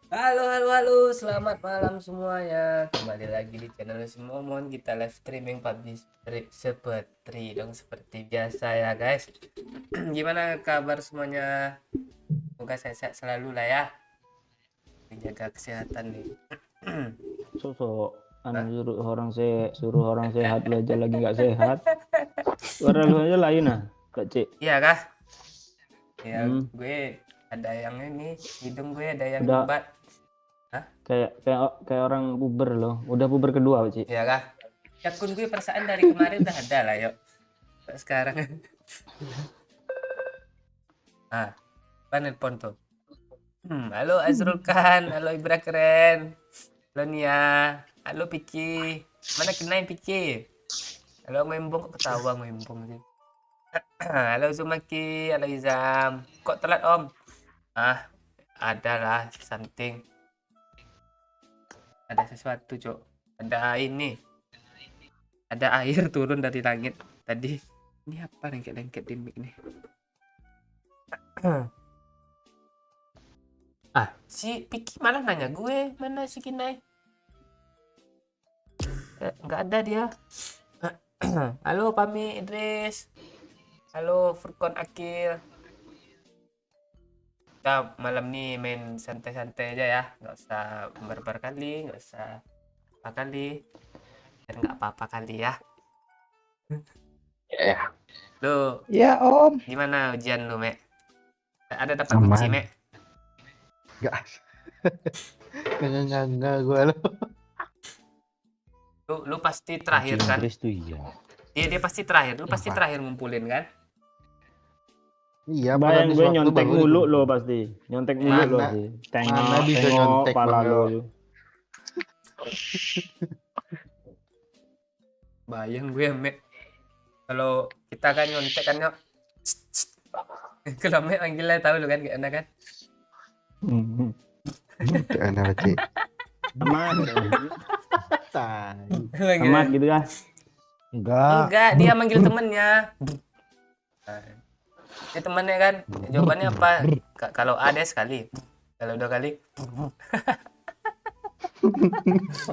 Halo, halo, halo, selamat malam semuanya. Kembali lagi di channel Simomon. Kita live streaming PUBG seperti biasa ya guys. Gimana kabar semuanya? Semoga sehat selalu lah ya. Jaga kesehatan nih. Sosok Hah? suruh orang sehat lu aja lagi nggak sehat. Suara lu aja lain nah, Kak Cik. Iya kah? Ya Hmm, gue ada yang ini, hidung gue ada yang udah nyumbat. Hah? kayak orang puber loh. Udah puber kedua, Pak Cik. Iya kah? Akun gue perasaan dari kemarin udah ada lah yuk. Sekarang. Ah, apa nelpon tuh? Halo Azrul Khan, halo Ibra keren, halo Nia, halo Pici, mana kenal Pici? Halo Ngembong, kok ketawa Ngembong sih? Halo Zumaki, halo Izam, kok telat Om? Ah, ada lah something, ada sesuatu cok, ada ini, ada air turun dari langit tadi. Ini apa lengket-lengket di mic nih? Si Pici malah nanya gue, mana si Kinai? Nggak ada dia. Halo Pami Idris. Halo Furkon Akil. Kita malam nih main santai-santai aja ya. Nggak usah barbar kali, nggak usah apa kali. Dan nggak apa-apa kali ya. Ya, Lu ya Om. gimana ujian lu, Mek? Ada dapat Aman. kunci, Mek? Enggak. Enggak gue lo. Lu pasti terakhir kan? Inggris tuh iya. Dia pasti terakhir. Lu pasti Apa? terakhir ngumpulin kan? Iya, Bayang habis gue waktu nyontek baru mulu dikumpul. lo pasti. Nyontek mulu lo Mana- sih. mana bisa Tengok nyontek, pala Bang, lo yo. tuh. Bayang gue, Mek. Kalau kita kan nyontek kan, yuk. Kalau Mek manggilnya tahu lu kan, gak enak kan? Hmm. Udah enak Cik. Amat. Tai. Amat gitu kan. Enggak, dia manggil temennya. Ini temennya kan, jawabannya apa? Kalau A dia sekali, kalau 2 kali.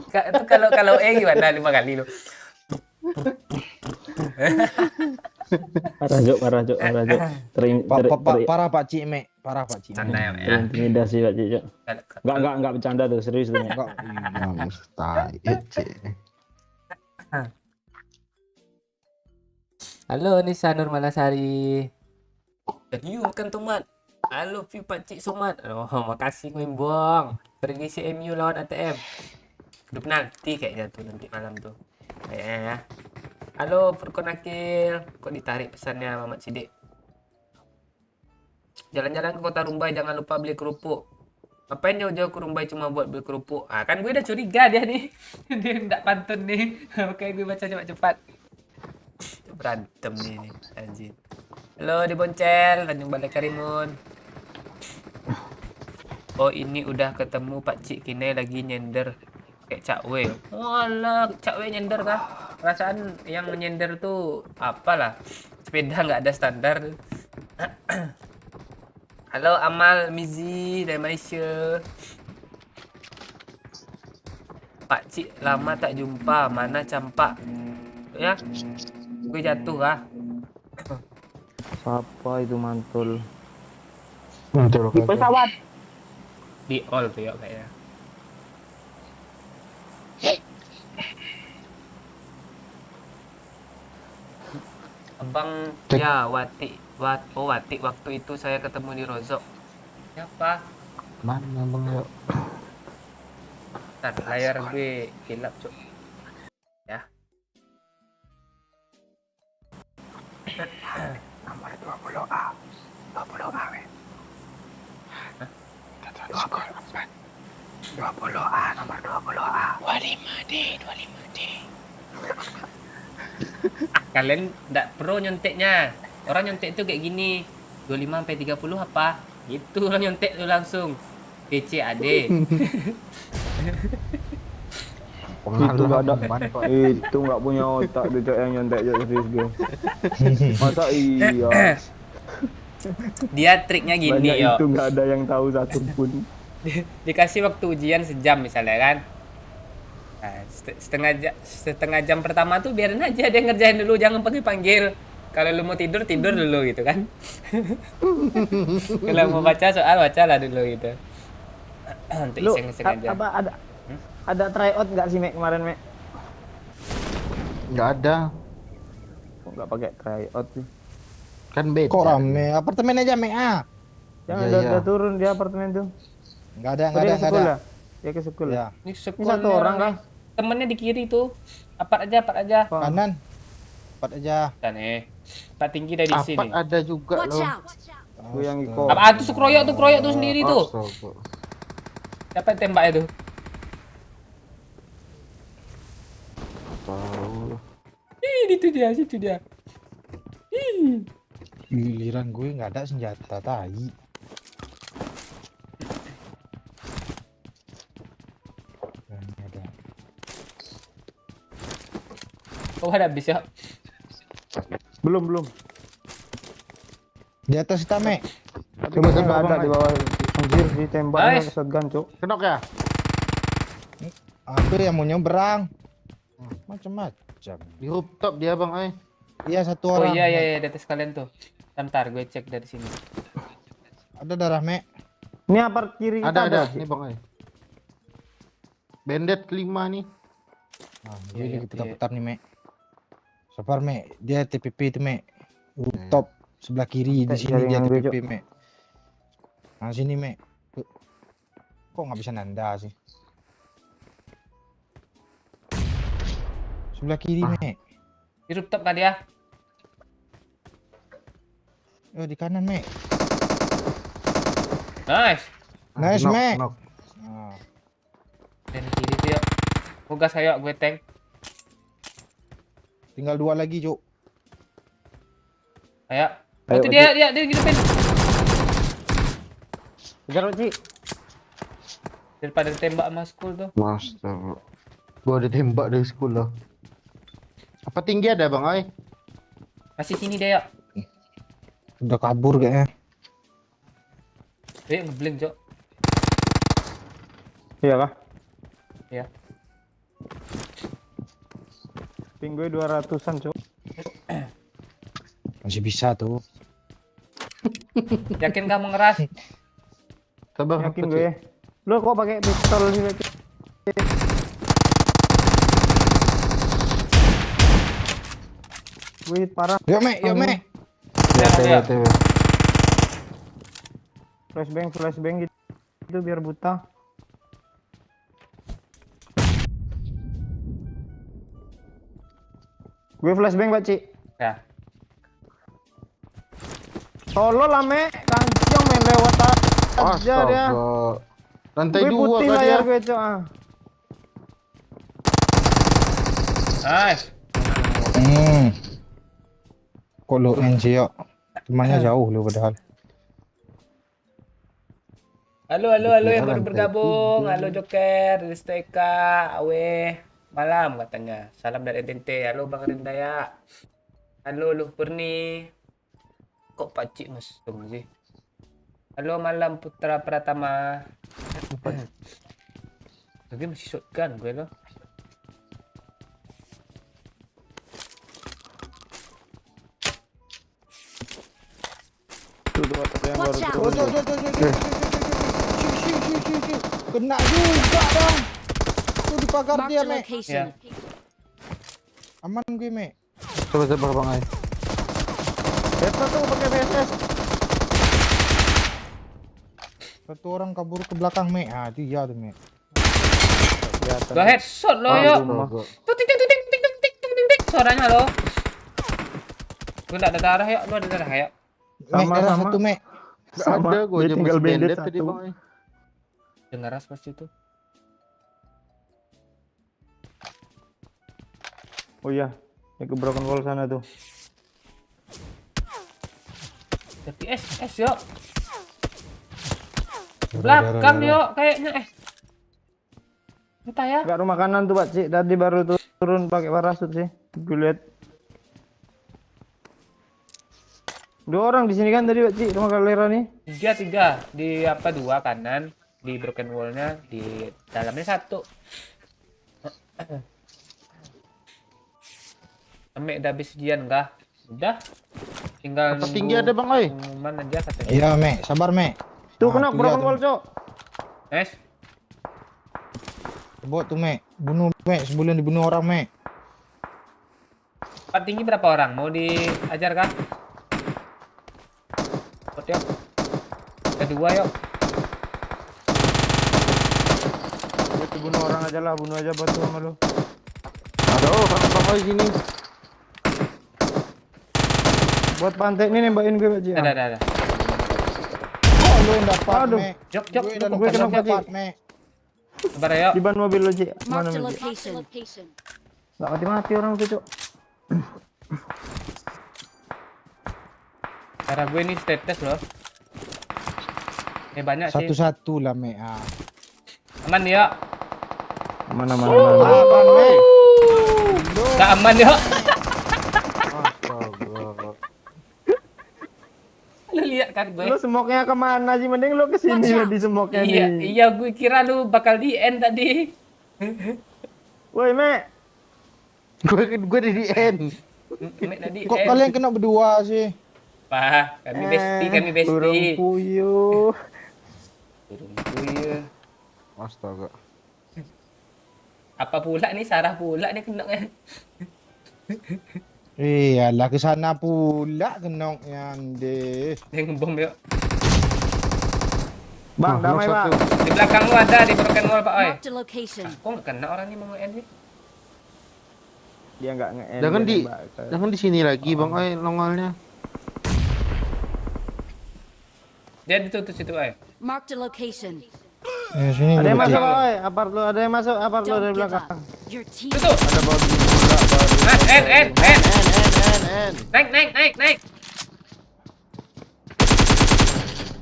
Itu kalau E gimana 5 kali lu? Parah Cok. Parah Pak Cik Mek, parah Pak Cik. Canda ya, Mek, ya. Terintimidasi Pak Cik. Cok. Kalau- Enggak bercanda tuh, serius tuh. Mek. Enggak, iya. Mustahil Cik. Halo Nisa Nurmalasari. Jadi kan teman. Halo View Pakcik Somat. Oh, makasih Mimbong. Pergi CMU lawan ATM. Udah penalti kayaknya tuh nanti malam tuh. Kayaknya ya. Halo Furkon Akil. Kok ditarik pesannya Mamat Sidik? Jalan-jalan ke Kota Rumbai, jangan lupa beli kerupuk. Ngapain jauh-jauh ke Rumbai cuma buat beli kerupuk? Ah, kan gue udah curiga dia nih. Dia enggak pantun nih. Makanya gue baca cepat-cepat. Berantem nih, anjir. Halo di Boncel, Tanjung Balai Karimun. Oh, ini udah ketemu Pak Cik Kine lagi nyender kayak Cakwe. Walah, Cakwe nyender kah? Perasaan yang nyender tuh apalah. Sepeda nggak ada standar. Halo Amal Mizi dari Malaysia. Pak Cik lama tak jumpa, mana campak? Ya, gue jatuh kah? Siapa itu mantul? Di pesawat. Di all tuh ya kayaknya. Abang ya Wati waktu itu saya ketemu di Rozok. Siapa? Mana Bang yo? Ntar layar gue gelap cok. Ya. Nomor 20A. 20A weh. 20A. 20A, nomor 20A. 25D. Kalian nggak pro nyonteknya. Orang nyontek itu kayak gini. 25 sampai 30 apa? Gitu orang nyontek tuh langsung. PCAD. Itu nggak ada. Pengalaman kok. Itu nggak punya otak tuh Cok yang nyontek Cok, serius gue. Masa iya? Dia triknya gini Banyak yo. itu nggak ada yang tahu satu pun. Dikasih waktu ujian sejam misalnya kan. Nah, setengah jam pertama tuh biarin aja dia ngerjain dulu, jangan panggil-panggil. Kalau lu mau tidur dulu gitu kan. Kalau mau baca soal bacalah dulu gitu. Untuk Lu iseng-iseng aja. apa ada tryout nggak sih Mek kemarin Mek? Nggak ada. Kok nggak pakai tryout sih? Kan beda. Kok rame? Apartemen aja, Mek. Ah. Jangan Iya, iya. udah turun di apartemen tuh. Enggak ada, Oh, enggak dia ada, ke enggak ada. sekolah. Dia ke sekolah. Ya, Ini Ini satu orang kan? Temennya di kiri tuh. Apart aja. Wah, kanan. Cepat aja. Dan Pak tinggi dari Apa sini. ada juga Watch loh. out! gue yang iko. Apa tuh kroyok tuh sendiri tuh. Astaga. Siapa yang tembak itu? Tahu. Itu dia, situ dia. Ih. Giliran gue nggak ada senjata tai. Ini ada. Oh, ada habis ya. Belum. Di atas kita, Mek. Cuma nggak ada di bawah. Anjir ditembak Nice. sama shotgun, Cuk. Kenok ya? Aku yang mau nyebrang. Macam-macam. Di rooftop dia bang, Iya, satu Oh orang. iya di atas kalian tuh. Bentar gue cek dari sini. Ada darah, Mek. Ini apart kiri kita Ada. sih. Ini bang, Bandit kelima nih. Nah, Iya, gue iya, lagi putar-putar nih, Mek. Sabar, Mek. Dia TPP itu, Mek. Rooftop sebelah kiri di Kayak sini dia jaringan gue, TPP, Mek. Nah, sini, Mek. Kok nggak bisa nanda sih? Sebelah kiri, Mek. Di rooftop kan dia? Oh, di kanan, Mek. Nice. Nice, Knock, Mek. knock. Nah, Dan kiri tuh yuk. Gue gas ayo gue tank. tinggal 2 lagi, Cuk. Ayo. Ayo, Itu dia gitu pin. Kejar, Ci. Daripada ditembak sama school tuh. Astaga. Gua ada tembak dari sekolah. Apa tinggi ada bang, Masih sini dia yuk. Udah kabur kayaknya. Ayo ngeblink Cok. Iya kah? Iya. Ping gue 200-an, Cuk. Masih bisa tuh. Yakin kamu ngeras? Sabar, Yakin apa, gue. Cik? Lu kok pakai pistol sih, Ci? Gue hit parah. Yuk, Mek. Yuk, Mek. Ya, Ya, TW. Flashbang gitu. Itu biar buta. Gue flashbang, Pak, Ci. Ya. Tolol lah, Mek. Kancing main lewat aja dia. Astaga. Lantai Gue 2 putih kali ya. layar gue, Cok. Ah. Nice. Kok lo sih, yuk. Temannya jauh lo padahal. Halo yang baru Lantai bergabung. 3. Halo Joker, dari Steka, Awe. Malam katanya. Salam dari NTT. Halo Bang Rindaya. Halo Luh Purni. Kok pacik mesum sih? Halo malam Putra Pratama. Lagi masih shotgun gue loh. Tuh, atap yang baru Watch out. turun. Kena juga dong. Tuh di pagar Marked dia, a Mek. location. Aman gue, Mek. Coba sabar bang, Beto tuh pakai VSS. Satu orang kabur ke belakang, Mek. Ah, dia tuh, Mek. Kelihatan. Gua headshot loh yuk. Tuh ting ting ting ting ting ting ting ting ting. Suaranya loh. Gue enggak ada darah yuk. Lu ada darah yuk. Mek, Sama, darah sama. satu, Mek. Sama. Ada gua Dia aja tinggal masih bandit bandit tadi satu. bang. Dengar ras pasti tuh. Oh iya, ini ke broken wall sana tuh. FPS yuk. Belakang yuk kayaknya Entah ya. Enggak rumah kanan tuh, Pak Cik. Tadi baru turun pakai parasut sih. Gue lihat. 2 orang di sini kan tadi, Pak Cik, rumah kalera nih. 3 di apa 2 kanan. di broken wall-nya, di dalamnya satu. Ame udah habis ujian kah? Udah. Tinggal Apa nunggu tinggi ada bang oi? pengumuman aja katanya. Iya, Mek. Sabar, Mek. Tuh Ah, kena tuh broken lihat, wall, Mek. Cok. Nice. Bot tuh, Mek. Bunuh, Mek. Sebelum dibunuh orang, Mek. Pak tinggi berapa orang? Mau diajar kah? Bot yuk. Kedua yuk. Gue bunuh orang aja lah, bunuh aja batu sama lu. Aduh, bang oi sini. Buat pantai ini nembakin gue, Pak Ji. Ada. Oh, lu yang dapat, Aduh. Mek. Jok. Gue dalam Gue kena keadaan Pak Ji. dapat, Mek. Sabar ya, yuk. Di ban mobil lu, Ji. Mana Marked a lu, Ji? location. Gak mati-mati orang tuh, Cok. Cara gue ini status loh. Banyak sih. Satu-satu lah, Mek. Ah. Aman ya. Mana. Aman Mek. Gak aman ya. Astaga. Lu lihat kan gue. Lu semoknya kemana sih? Mending lu kesini Watch lah out. di semoknya Iya, nih. iya gue kira lu bakal di end tadi. Woi, Mek. Gue di end. Mek tadi Kok end. kalian kena berdua sih? Pak, kami bestie, kami Burung bestie. puyuh. Burung puyuh. Astaga. Apa pula nih Sarah pula nih kena kan? Iyalah ke sana pula kenoknya deh. Dia ngebom yuk. Bang, Wah, damai, knock Bang. satu. Di belakang lu ada di broken wall Pak Oi. Marked a location. Kok nggak kena orang ini mau end nih? Dia enggak nge-end. Jangan dia di nembak ke- jangan di sini lagi bang oi nongolnya. Dia ditutup situ Oi. Marked a location. Sini Ada yang gua masuk, cek. oi. Apart lu, ada yang masuk, apart lu Don't dari give belakang. up. Your team. Tutup. Ada body pula, body. Nah, end. En. Naik.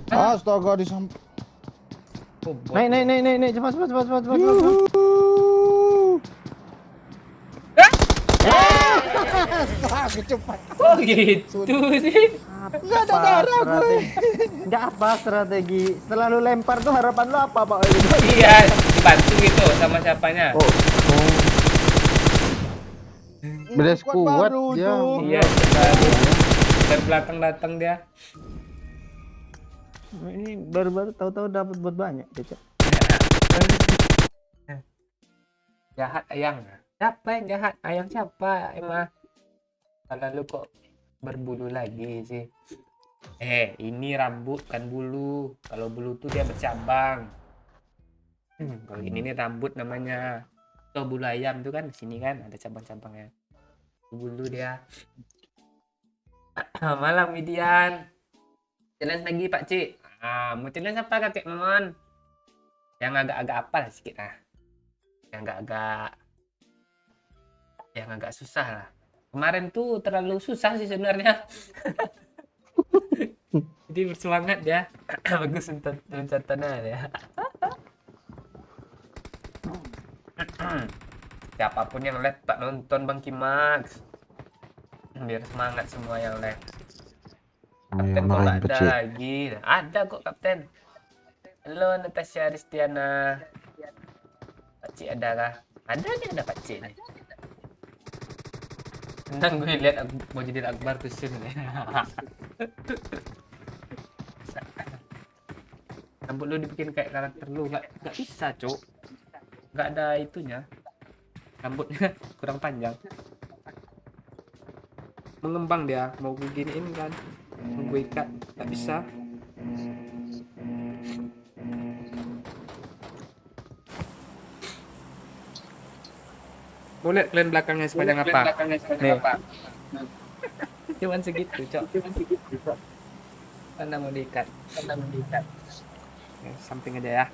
Astaga di samping. Oh, bot. Naik, cepat. Kecepat. Oh gitu sih. Enggak ada darah gue. Enggak apa strategi. Setelah lu lempar tuh harapan lu apa, Pak? Iya, dibantu gitu sama siapanya. Oh. Beda kuat baru dia. tuh. Iya, baru. Dari belakang datang dia. Ini baru-baru tahu-tahu dapat buat banyak, Cok. Jahat ayang. Siapa yang jahat? Ayang siapa? Emang kalau lu kok berbulu lagi sih? Ini rambut kan bulu. Kalau bulu tuh dia bercabang. Kalau ini nih rambut namanya. Tuh bulu ayam tuh kan di sini kan ada cabang-cabangnya. Bulu dia. Malam Midian. Challenge lagi Pak Cik. Mau challenge apa kakek Momon? Yang agak-agak apa lah sedikit lah. Yang agak susah lah. Kemarin tuh terlalu susah sih sebenarnya. Jadi bersemangat ya. Bagus untuk rencananya ya. Siapapun yang live tak nonton Bang Kimax. Biar semangat semua yang live. Kapten kok nggak ada lagi? Ada kok Kapten. Halo Natasha Ristiana. Pakcik ada kah? Ada nih, ada Pakcik nih. Senang gue lihat Mujidin Akbar tusun nih. Rambut lu dibikin kayak karakter lu, nggak bisa cuk. Nggak ada itunya. Rambutnya kurang panjang. Mengembang dia, mau gue giniin kan. Mau gue ikat, nggak bisa. Mau lihat kalian belakangnya sepanjang apa? Nih. Cuman segitu, cok. Karena mau diikat. Ya, samping aja ya.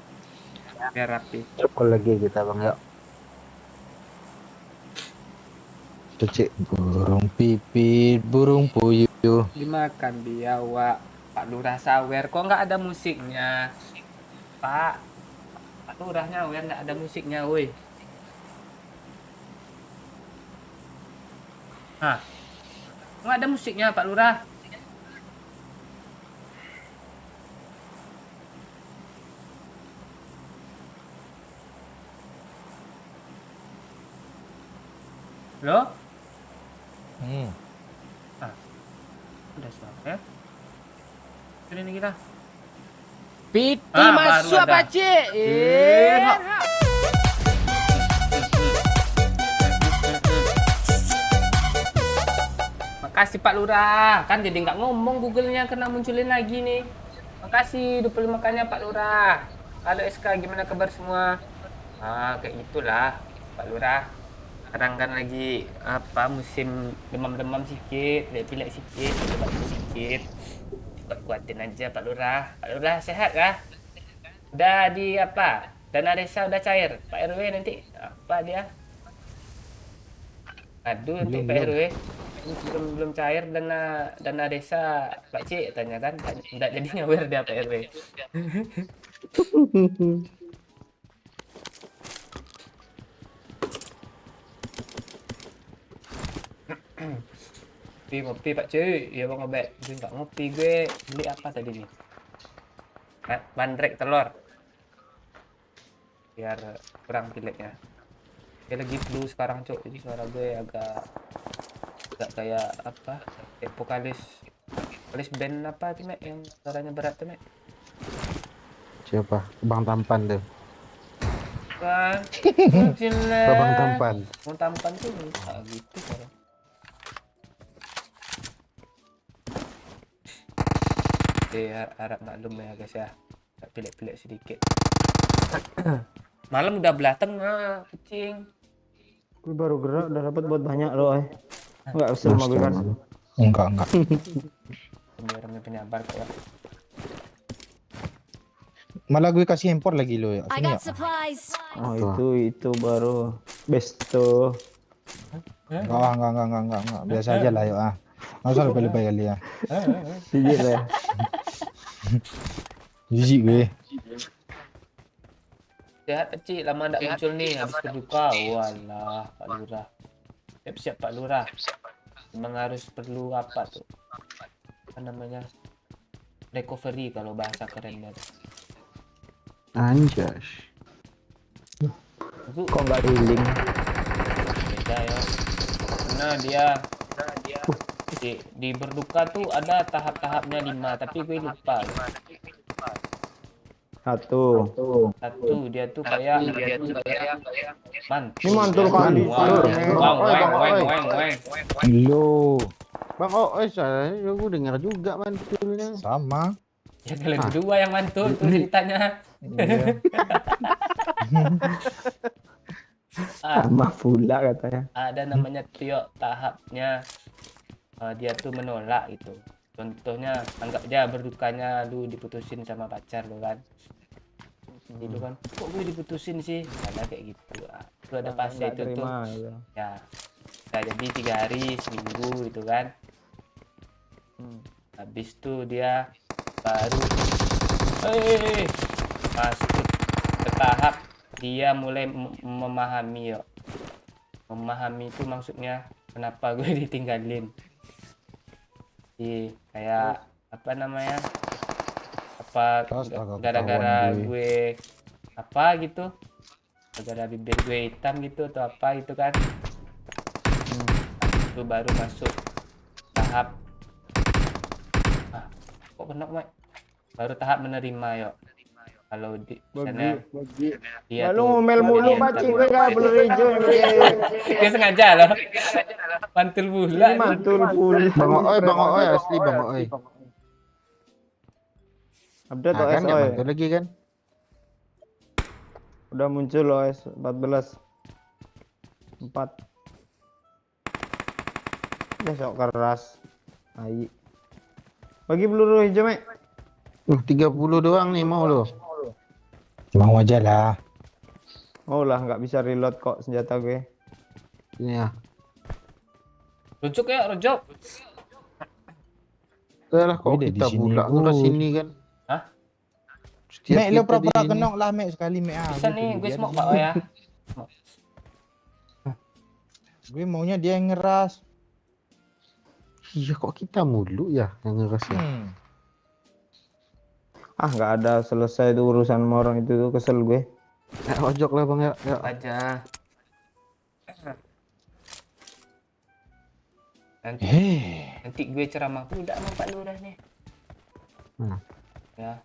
Biar rapi. Cokol lagi kita bang ya. Cek burung pipit, burung puyuh. Dimakan biawak. Pak Lurah sawer. Kok nggak ada musiknya? Pak Lurah nyawer nggak ada musiknya, woi. Hah? Nggak ada musiknya, Pak Lurah. Lo? Hmm. Udah suara ya. Ini kita. Piti Ah, masuk baru ada. apa cik? Hak. Makasih Pak Lurah. Kan jadi nggak ngomong Google-nya kena munculin lagi nih. Makasih 25-nya Pak Lurah. Halo SK, gimana kabar semua? Kayak itulah Pak Lurah. Sekarang kan lagi apa musim demam-demam sedikit, pilek sedikit, batuk sedikit. Kuat-kuatin aja Pak Lurah. Pak Lurah sehat kah? Udah di apa? Dana desa udah cair. Pak RW nanti apa dia? Aduh, nanti Pak RW belum cair dana desa Pak Cik tanya kan, enggak jadi nyawer dia Pak RW. Ngopi Pak Cik, ya Bang Obek. Gue nggak ngopi, gue beli apa tadi nih? Bandrek telur. Biar kurang pileknya. Dia lagi flu sekarang Cuk, jadi suara gue agak kayak apa? Kayak vokalis band apa tuh Mek yang suaranya berat tuh Mek? Siapa? Bang Tampan tuh. Kan. Bang Tampan. Mau tampan tuh enggak gitu suara. Harap maklum ya guys ya, agak pilek-pilek sedikit. Malam udah belah tengah, kucing. Gue baru gerak udah dapat buat banyak loh. Enggak usah mau gue kan. Enggak. Biar penyabar kok ya. Malah gue kasih impor lagi lo ya. I Sini ya. got supplies. Oh itu baru besto. Enggak. Biasa aja lah yuk ah. Nggak usah lebay-lebay kali ya. Sijil ya. Jijik gue. Sehat Cik, lama ndak muncul nih habis berduka. Walah, Pak Lurah. Siap-siap Pak Lurah. Memang harus perlu apa tuh? Apa namanya? Recovery kalau bahasa kerennya. Anjas. Itu Kok nggak healing? beda ya. Nah, dia di berduka tuh ada tahap-tahapnya 5, tapi gue lupa. Satu. Satu dia tuh kayak mantul. Ini mantul kali. Weng. Lo. Bang saya gue dengar juga mantulnya. Sama. Ya kalian berdua yang mantul tuh ceritanya. Iya. Sama pula katanya. Ada namanya Tio tahapnya. Dia tuh menolak gitu. Contohnya anggap dia berdukanya lu diputusin sama pacar lu kan. Gitu kan. Kok gue diputusin sih? Ada kayak gitu. Itu ada fase itu tuh. Gitu. Ya. Nah, jadi 3 hari seminggu gitu kan. Habis itu dia baru masuk ke tahap dia mulai memahami yo. Memahami itu maksudnya kenapa gue ditinggalin. Kayak apa namanya? Apa Astaga, gara-gara ketahuan gue apa gitu? Gara-gara bibir gue hitam gitu atau apa gitu kan? Itu baru masuk tahap kok kena Mike? Baru tahap menerima yo. Kalau di sana dia Lalu tuh ngomel mulu oriental pacing gue gak belum hijau. dia sengaja loh. Mantul pula. Mantul pula. Bang Oi asli Bang Oi. Update Nah, OS kan nggak OS. mantul lagi kan? Udah muncul OS 14. 4. Besok keras. Ai. Bagi peluru hijau, Mek. 30 doang nih mau lo. Mau aja lah. Oh lah, nggak bisa reload kok senjata gue. Ini ya. Rujuk ya, rujuk. Lah kok Udah di kita sini, pula Gus. ke sini kan? Hah? Setiap Mek lo kita pura-pura di sini. kenok lah Mek sekali Mek ah. Bisa nih, gue smoke Pak ya. Gue maunya dia yang ngeras. Iya kok kita mulu ya yang ngeras ya. Ah, nggak ada selesai tuh urusan sama orang itu tuh, kesel gue. Ojok lah Bang ya. Aja. Nanti, Eh, nanti gue ceramah udah sama Pak Lurah nih. Hmm. Ya.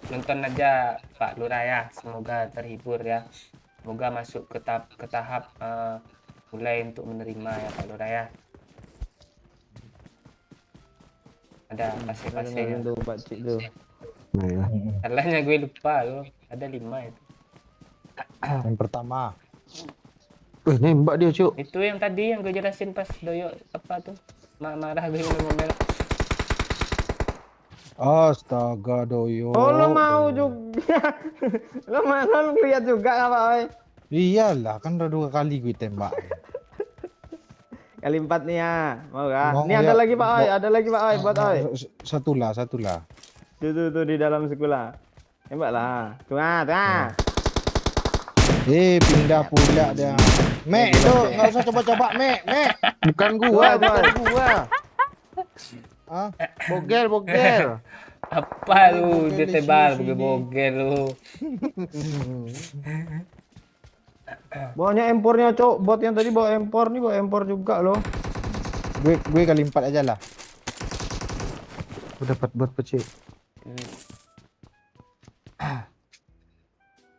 Nonton aja Pak Lurah ya. Semoga terhibur ya. Semoga masuk ke tahap mulai untuk menerima ya Pak Lurah ya. Ada pasir-pasirnya. Tuh Pak Cik tuh. Nah, ya. Salahnya gue lupa loh. Ada 5 itu. yang pertama. Nembak dia, Cuk. Itu yang tadi yang gue jelasin pas doyok apa tuh. Marah gue ngomel. Astaga doyo. Oh lo mau juga. Lo mau lihat juga nggak Pak Oi? Iyalah, kan udah 2 kali gue tembak. Kali 4 nih ya. Mau kan? Mau Ini ada ya, lagi Pak Oi, mau. ada lagi Pak Oi buat Oi. Satulah. Tuh di dalam sekolah. Tembak lah. Tengah. Pindah pula dia. Mek, itu nggak usah coba-coba, Mek. Bukan gua, Tuh, bukan gua. Ah, Bogel. Apa lu Bogel dia di tebal sini. bogel lu. Bawanya impornya cok. Bot yang tadi bawa impor nih, bawa impor juga loh. gue kali 4 aja lah. Gua dapat buat pecik.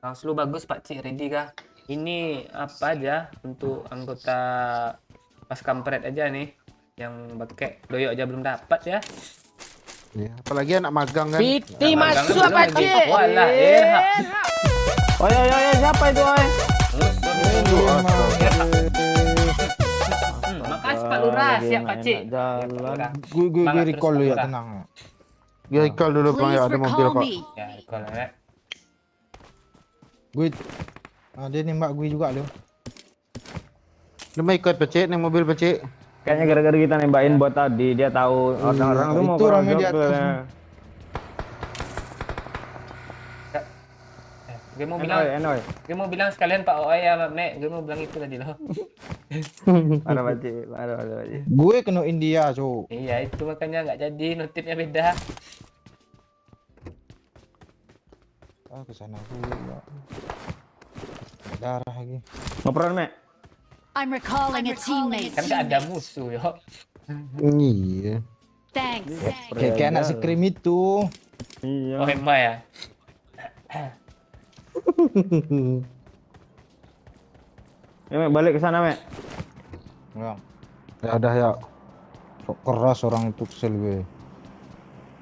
Langsung lu bagus Pak Cik, ready kah? Ini apa aja untuk anggota pas kampret aja nih yang pakai doyok aja belum dapat ya. Ya, apalagi anak magang kan. Piti Nah, masuk magang Pak lagi. Cik. Walah, Oi, siapa itu Oi? Makasih Pak Lurah, siap Pak Cik. Jalan. Gue Semangat recall terus, lu ya, Lurah. tenang. Dia call dulu Bang, Please ya ada mobil recall Pak. me. Ya, kalau ya. Gue dia nembak gue juga lu. Lu mau ikut pecik nih mobil pecik. Kayaknya gara-gara kita nembakin bot tadi, dia tahu orang-orang tuh mau itu kurang ramai di job atas. tuh. Gue mau Enoy. gue mau bilang sekalian Pak Oi ya Mek, gue mau bilang itu tadi loh. Parah Pak Cik, parah Pak Cik. Gue kena India, Cuk. Iya, itu makanya nggak jadi, notifnya beda. Ah, ke sana pula. Darah lagi. Ngoperan Mek. I'm recalling a teammate. Kan nggak ada musuh yo. Iya. Thanks. Kayak anak skrim itu. Iya. Oh emang ya. Ya Mek, balik ke sana Mek. Ya. Ya udah ya. Sok keras orang itu kesel gue.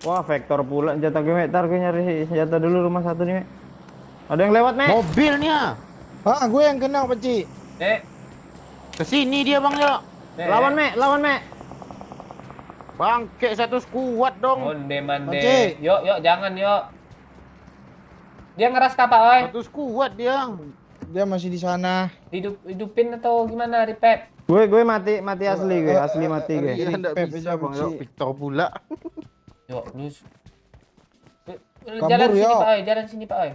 Wah, vektor pula senjata gue Mek. Ntar gue nyari senjata dulu rumah satu nih Mek. Ada yang lewat Mek. Mobilnya. Ah, gue yang kena, Peci. Kesini dia Bang ya. Lawan Mek. Bangke satu skuad dong. Mande mande. Pancik. Yuk jangan yuk. Dia ngeras kapal Oi. Satu skuad dia. Dia masih di sana. Hidupin atau gimana Ripep? Gue mati asli gue, asli mati gue. Dia enggak Pep bisa aja, Bang Pecik. ya. Victor pula. Yuk, lus. Kabur, Jalan sini yo. Pak Oi, jalan sini Pak Oi.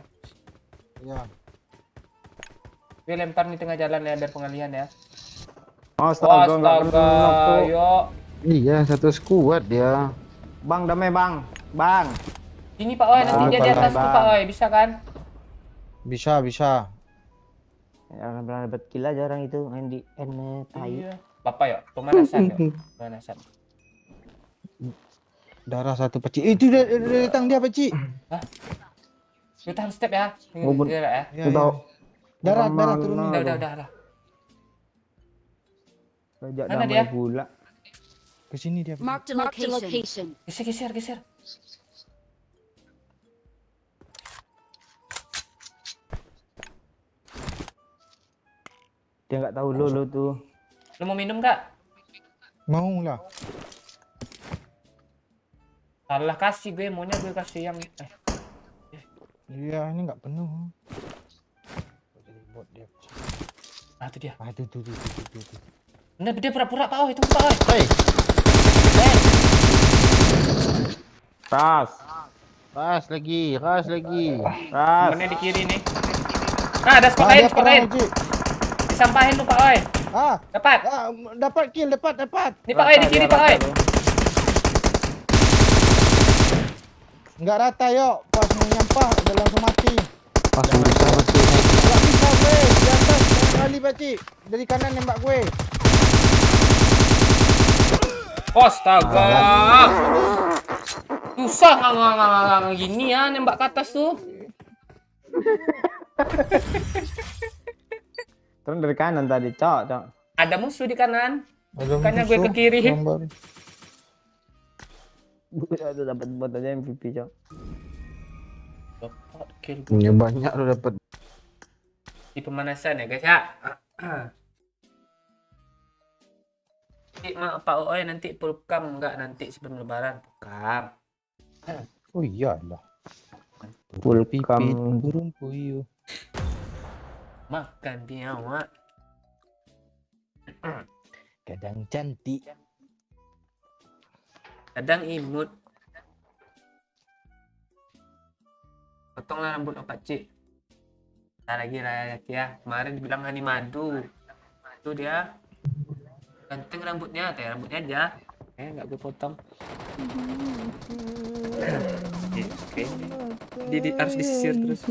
Ya. Gue lempar di tengah jalan ya biar pengalihan ya. Astaga, enggak Astaga, kena tuh. yuk. Iya, satu skuad dia. Bang, damai Bang. Bang. Sini Pak Oi, nanti dia di atas tuh Pak Oi, bisa kan? Bisa. Jangan pernah dapat kill aja orang itu main di tai. Iya. Bapak yuk, pemanasan yuk. Pemanasan. Darah satu, Peci. Itu dia datang dia, Peci. Yuk tahan step ya. Ngubun. Gerak ya. Ya, Tahu. Darah Mana? turunin. Udah. Bajak Mana damai dia? pula. Ke sini dia. Marked a location. Geser. Dia enggak tahu lu tuh. Lu mau minum nggak? Mau lah. Salah kasih gue, maunya gue kasih yang Iya, ini nggak penuh. Bot dia. Ah itu dia. Ah, tuh. Nah, dia pura-pura Pak Oi, tunggu Pak Oi. Hei, Tas. ras lagi. Tas. Mana di kiri nih? Nah, ada skor lain. Peci. Disampahin lu Pak Oi. Dapat. Dapat kill, dapat. Ini Pak Oi di kiri Pak Oi. Nggak rata, yuk. Pas mau nyampah, udah langsung mati. Pas susah betul. Nggak bisa gue, di atas kali, Peci. Dari kanan nembak gue. Astaga. Susah ngang gini ya nembak ke atas tuh. Terus dari kanan tadi, cok. Ada musuh di kanan. Ada Bukannya gue ke musuh, kiri. gambar. Udah dapat buat aja MVP, cok. Dapat kill Punya banyak lo dapat. di pemanasan ya guys ya. Pak OOY nanti pulkam enggak nanti sebelum lebaran pulkam. Oh iyalah. Full Pipit cam. burung puyuh. Makan biawak. Kadang cantik. Kadang imut. Potonglah rambut Pak Cik. Ntar lagi lah ya. Kemarin dibilang Hani Madu. Itu dia. Ganteng rambutnya, rambutnya aja. Nggak gue potong. Oke. Dia harus disisir terus.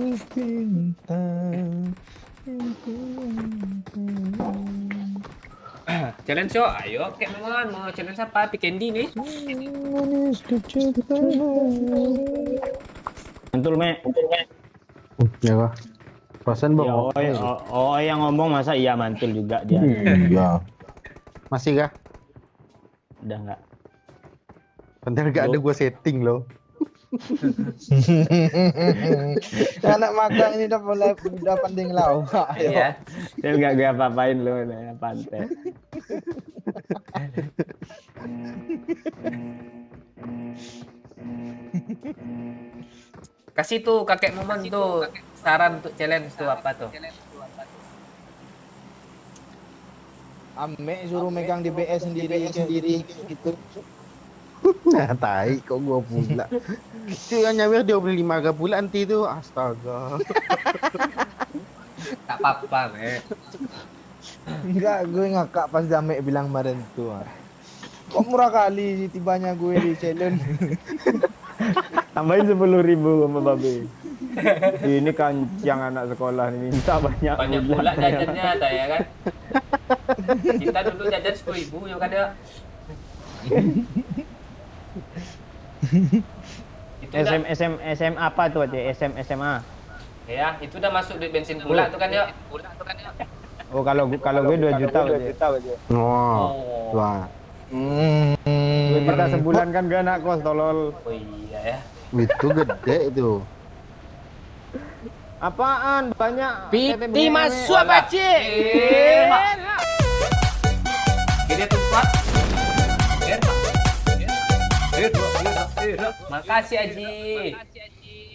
Challenge yuk, ayo kayak teman mau challenge apa? Pick Candy nih. Mantul, Mek. Ya kah? Perasaan Ya, bang. yang ngomong masa iya mantul juga dia. Iya. Masih kah? Udah enggak. Padahal gak ada gua setting loh. Anak magang ini udah pandai ngelawak. Iya. Saya enggak gue apa-apain lu, ya, pantai. Kasih tuh kakek Momon tuh saran untuk challenge tuh apa tuh? Ame suruh megang di BS sendiri gitu. Nah, tai kok gua pula. Itu yang nyamir 25 ke pula nanti itu. Astaga. Tak apa-apa, Mek. Enggak, gue ngakak pas Dame bilang kemarin tuh. Kok murah kali tibanya gue di challenge. Tambahin 10.000 sama Babe. Ini kancang anak sekolah nih minta banyak. Banyak pula jajannya ada ya kan? Kita dulu jajan 10.000 ya kan ya. Itu SM apa tuh aja? SMA. ya, itu udah masuk duit bensin pula tuh kan ya. Oh, kalau gue 2 juta aja. Oh. Wah. 2 juta sebulan kan gue anak kos tolol. Oh iya ya. Itu gede itu. Apaan? Banyak. Piti masuk Wala. Pak Cik. Gede tuh Pak. Makasih Aji.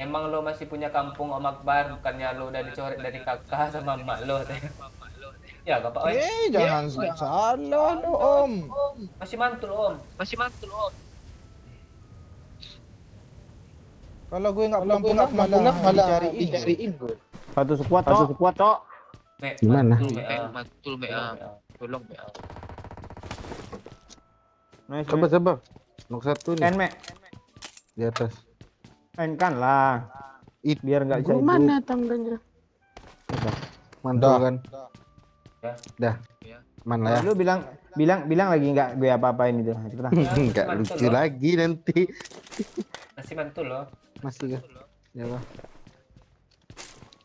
Emang lo masih punya kampung Om Akbar, bukannya lo udah dicoret dari kakak sama emak lo. Ya gak apa-apa. Jangan salah lo Om. Masih mantul Om. Kalau gue nggak pulang malah dicariin gue. Satu sekuat tok. Mek, Gimana? mantul, Mek. Tolong Mek. Nice. Sabar. Nok satu nih Mek. di atas. Kan lah. Biar nggak bisa hidup. Mana tangganya? Mantul kan? Dah. Mana ya? Lu bilang lagi nggak gue apa-apain itu. Cepetan. Enggak lucu lagi nanti. Masih mantul loh. Masih kah? Ya Pak.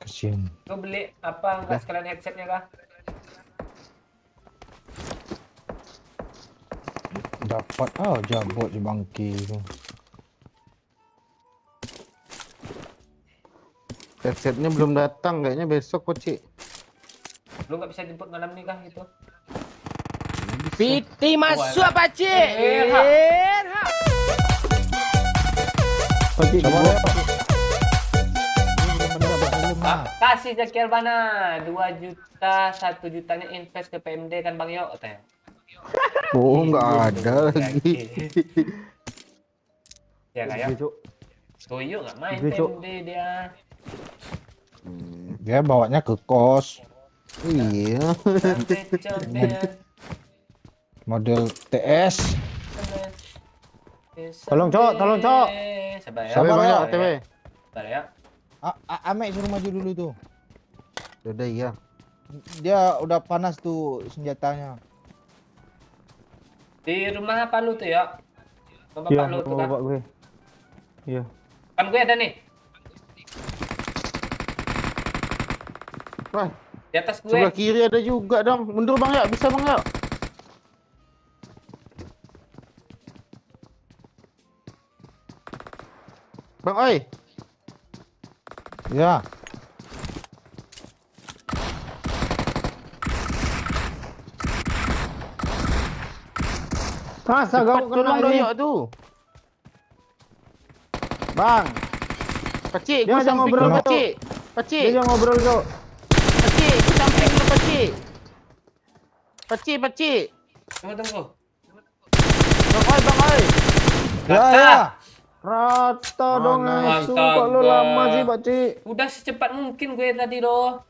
Kasian. Lo beli apa enggak sekalian headsetnya kah? Dapat jabut si bangki itu. Headsetnya belum datang kayaknya besok kok, Cik. Lu nggak bisa jemput malam nih kah itu? Piti masuk Pak Cik. Kasih Zakir Bana 2 juta, 1 jutanya invest ke PMD kan Bang Yo katanya. Oh, enggak ada lagi. Ya kayak Toyo nggak main PMD dia. Dia bawanya ke kos. Iya. Model TS. Tolong, Cok. Sabar ya. Sabar banyak OTW. Sabar ya. Ame suruh maju dulu tuh. Udah iya. Dia udah panas tuh senjatanya. Di rumah apa lu tuh ya? Rumah Iya, bapak lu tuh rumah kan? bapak gue. Iya. Kan gue ada nih. Wah, Di atas gue. sebelah kiri ada juga dong. Mundur bang ya, bisa bang ya. Bang oi, Ya. Masa cepat gak kena tolong ini? doyok tuh. Bang, Pakcik, Dia gue ajak samping ngobrol, lu Cok. pakcik. dia Pakcik, jangan ngobrol, Cok. pakcik, gue samping lu pakcik. Pakcik, pakcik. Tunggu. Bang oi. Ya, Rata. ya. Rata dong, Mana? asu. Kok lu Astaga. lama sih, Pak Cik? Udah secepat mungkin gue tadi doh.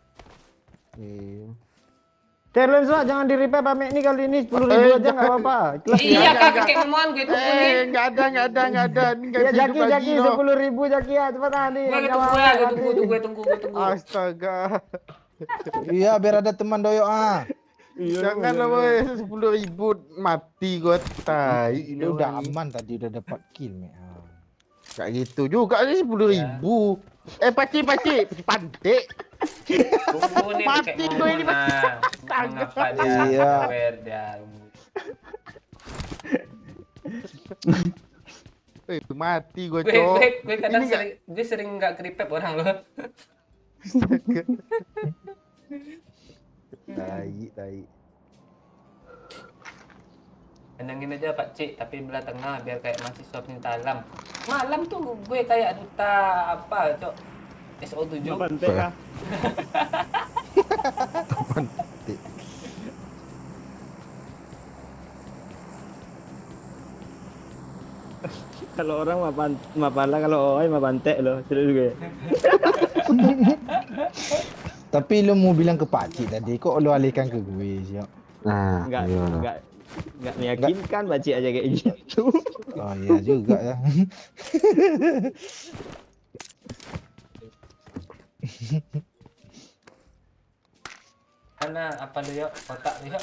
Iya. Challenge lah, jangan di-repair pamit ini kali ini 10.000 aja nggak apa-apa. Ikhlas ya. Iya kak, kakek memohon gue tunggu nih. Nggak ada. Ini nggak Ya bisa Jaki, dibagi loh. 10.000 Jaki ya, cepetan nih. Gue Nggak tunggu apa-apa, ya, Jaki. gue tunggu. Astaga. Iya, biar ada teman doyok ah. Jangan lah boy, 10.000 mati gue tai. Ini udah aman tadi udah dapat kill nih. Kayak gitu juga ini 10.000. Pakcik, pandai. Tunggu nih Mati kakek gue ini, memohon. Mengapa dia Iya. aware dia. Mati gue Gue cok. kadang Ini nggak- gue sering nggak keripep orang loh. Tai. Tenangin aja Pak Cik, tapi belah tengah biar kayak mahasiswa minta alam. Malam tuh gue kayak duta apa, Cok? SO7. Pantai kah? Kalau orang mah pala, kalau oi mah pantai loh. Serius gue. Tapi lu mau bilang ke pakcik tadi, kok lu alihkan ke gue siap? Nah, Enggak meyakinkan Pak Cik aja kayak gitu. Oh iya juga ya. Mana apa lu yuk? Kotak lu yuk.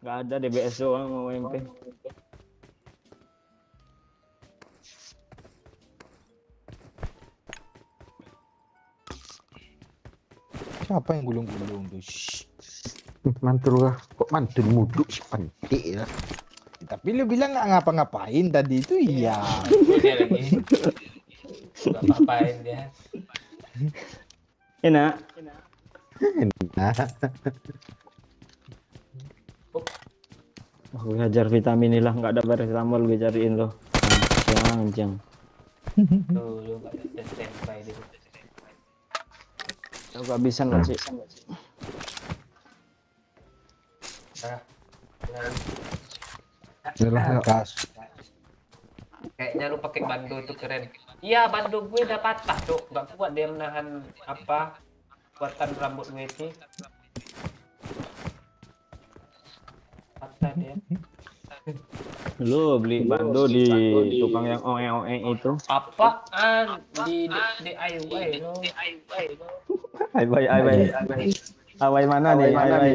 Enggak ada DBS doang mau MP. Siapa yang gulung-gulung tuh? Shh. mantul lah. Kok mantul muduk si pandai lah. Tapi lu bilang nggak ngapa-ngapain tadi itu iya. Dia lagi. Gak apa-apain dia. Enak. Nah, Aku hajar vitamin ini lah, nggak ada paracetamol gue cariin loh. Anjang. Tuh, lu gak ada standby dia. Aku kehabisan Pak Cik. Ah, yalah, Kas. kayaknya lu pakai bando tuh keren. Iya, bando gue udah patah, Cok. Gak kuat dia menahan apa? Kuatan rambut gue ini. Patah dia. Lu beli bando di tukang yang oe-oe itu. Apaan? Di DIY lo. Awai mana nih? Awai.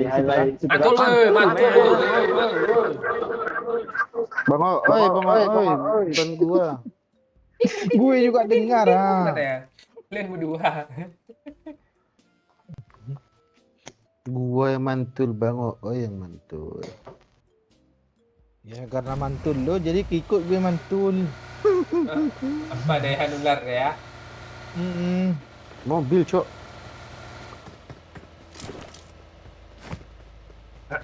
Mantul, mantul. Bang oi, bukan gua. Gue juga dengar ah. Mana ya? Kalian berdua. Gua yang mantul, Bang oi yang mantul. Ya karena mantul lo jadi ikut gue mantul. Apa daya nular ya? Mobil, Cok.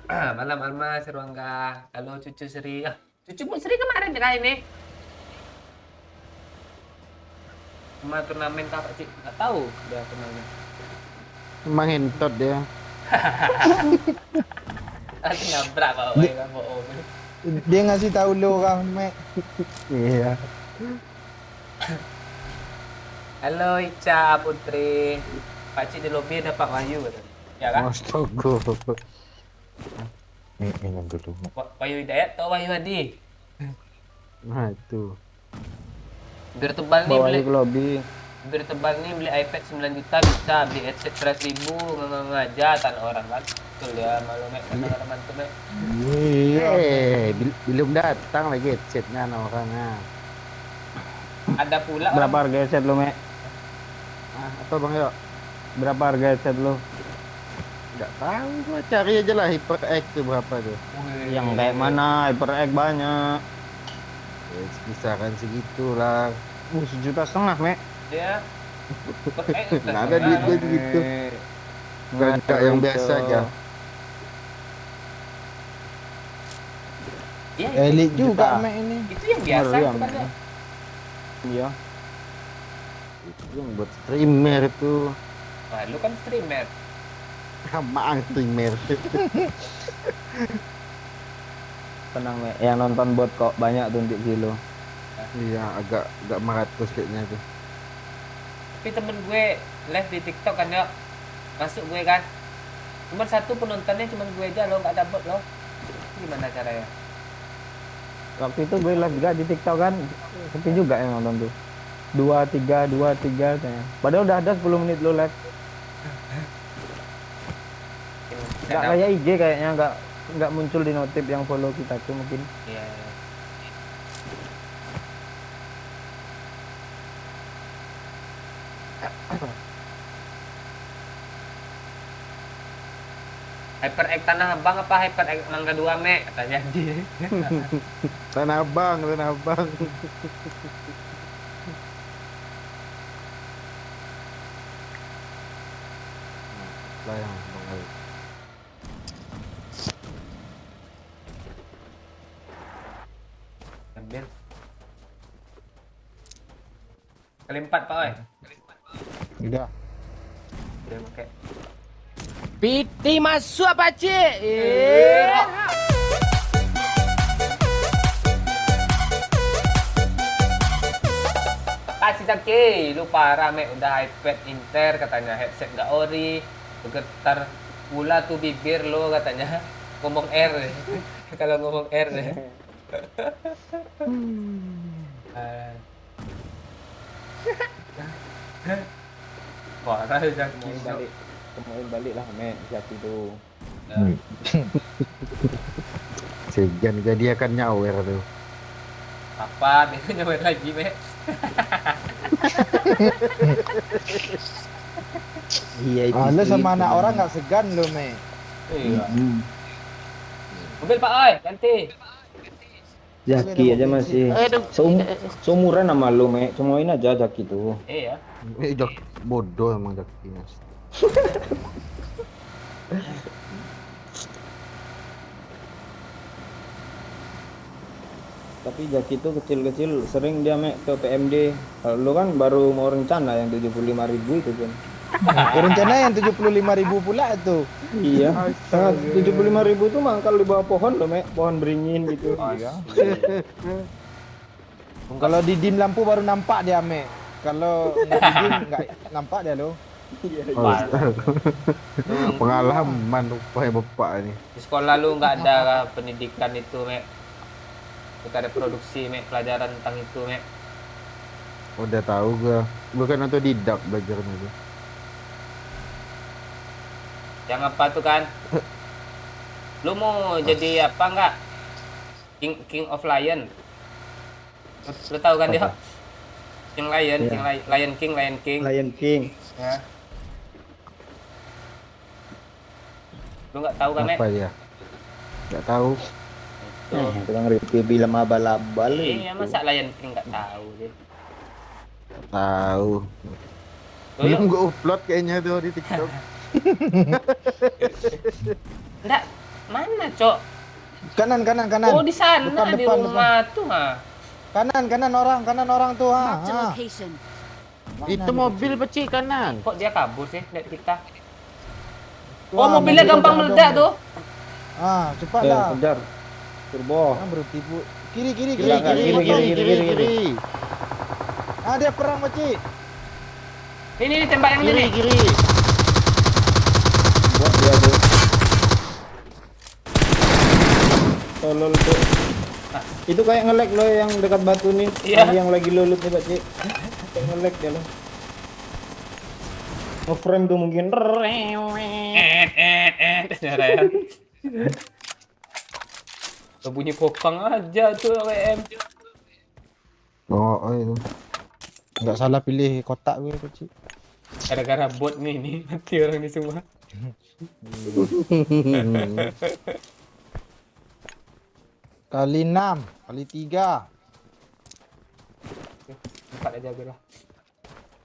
Malam Alma, Sirwangga. Halo cucu Sri. Ah, cucu Sri kemarin ya ini. Cuma turnamen Kak Cik, nggak tahu dia turnamen. Emang hentot dia. Langsung nabrak Pak Oi kan bohong. Dia ngasih tahu lo kan, Mek. Iya. Halo Ica Putri. Pak Cik di lobi dapat Wahyu katanya. Ya kan? Astaga. Yang dulu. Wahyu Hidayat atau Wahyu Hadi? Nah, itu. Biar tebal nih Bawa beli. ke lobby. bibir tebal nih beli iPad 9 juta bisa, beli headset 100.000 ngajak tanah orang kan. Betul ya, malu mek teman-teman tuh mek. Belum datang lagi headsetnya anak orangnya. Ada pula Berapa orang, harga headset lo, Mek? Apa Bang Yo? Berapa harga headset lo? Nggak tahu, gua cari aja lah HyperX tuh berapa tuh. Yang kayak mana? HyperX banyak. Ya, kisaran segitulah. 1,5 juta, Mek. ya. Nggak ada duit gue gitu. Nggak yang biasa aja. Iya, Elit juga Juta. Mek ini. itu yang biasa Ngeri ya, itu kan. Mek. Iya. Itu yang buat streamer tuh. Wah, lu kan streamer. Sama streamer. Tenang, Mek. Yang nonton bot kok banyak tuh untuk kilo. Iya, agak 400 kayaknya tuh. Tapi temen gue live di TikTok kan ya, masuk gue kan, cuma satu penontonnya cuma gue aja loh, nggak ada bot loh. Gimana caranya? Waktu itu gue live juga di TikTok kan. Sepi juga yang nonton tuh. 2, 3 kayaknya. Padahal udah ada 10 menit lo live. Nggak kayak IG kayaknya, nggak muncul di notif yang follow kita tuh mungkin. Iya. HyperX Tanah Abang apa HyperX Mangga 2 Mek? Katanya dia. Tanah Abang. Lah yang Bang Yo. Ambil. Kali 4 Pak Oi. Udah. Udah pakai. Piti masuk pakcik. Kasih Zaki, lu parah Mek, udah iPad Inter katanya, headset nggak ori, getar pula tuh bibir lo katanya, ngomong R deh. Kalau ngomong R deh. Ah. Parah Zaki. Kemarin balik lah, Mek. Jati tuh. Segan gak dia akan nyawer tuh. Apa? Dia nyawer lagi Mek. Iya itu. Lo sama anak orang nggak segan lo Mek. Iya. Mobil Pak Oi, ganti. Jaki aja masih. Seumuran sama lu, Mek. Semuain aja Jaki tuh. Iya. Bodoh emang Jaki Mas. Tapi Jaki tuh kecil-kecil sering dia, Mek, ke PMD. Kalau lu kan baru mau rencana yang 75.000 itu kan. Rencana yang 75.000 pula tuh. Iya. 75.000 tuh mangkal di bawah pohon loh, Mek. Pohon beringin gitu. Iya. Kalau di dim lampu baru nampak dia Mek. Kalau nggak di dim nggak nampak dia lo. Pengalaman upaya bapak ini. Di sekolah lu nggak ada pendidikan itu Mek. Kita ada produksi Mek, pelajaran tentang itu Mek. Udah tahu gua kan otodidak belajarnya tuh. Yang apa tuh kan? Lu mau jadi apa enggak? King of Lion. Lu tahu kan dia? King Lion, Lion King. Lion King. Ya. Lu nggak tahu kan, Mek? Apa dia? Nggak tahu. Tukang review film abal-abal. Iya, masa Lion King nggak tahu sih? Tahu. Lu Belum yuk. gua upload kayaknya tuh di TikTok. Nggak, mana, Cok? Kanan. Oh, di sana, Depan, di depan, rumah tuh, ha. Kanan orang tuh. Marked a location. Itu mobil peci kanan. Kok dia kabur sih dari kita? Oh, mobilnya gampang meledak tuh. Cepat Ya, lah. kejar. Turbo. Berhenti bu. Kiri. Kiri. Dia perang Maci. Ini tembak yang ini. Kiri. Buat dia tuh. Tolol tuh. Itu kayak nge-lag loh yang dekat batu nih. Iya. Yang lagi lulut nih, Pak Cik. Kayak nge-lag dia loh. Ngeframe tuh mungkin. Cara ya. Bunyi kokang aja tuh WM. Oh, itu. Nggak salah pilih kotak gue kecil. Gara-gara bot nih mati orang ini semua. Kali 6, kali 3. 4 aja gue lah.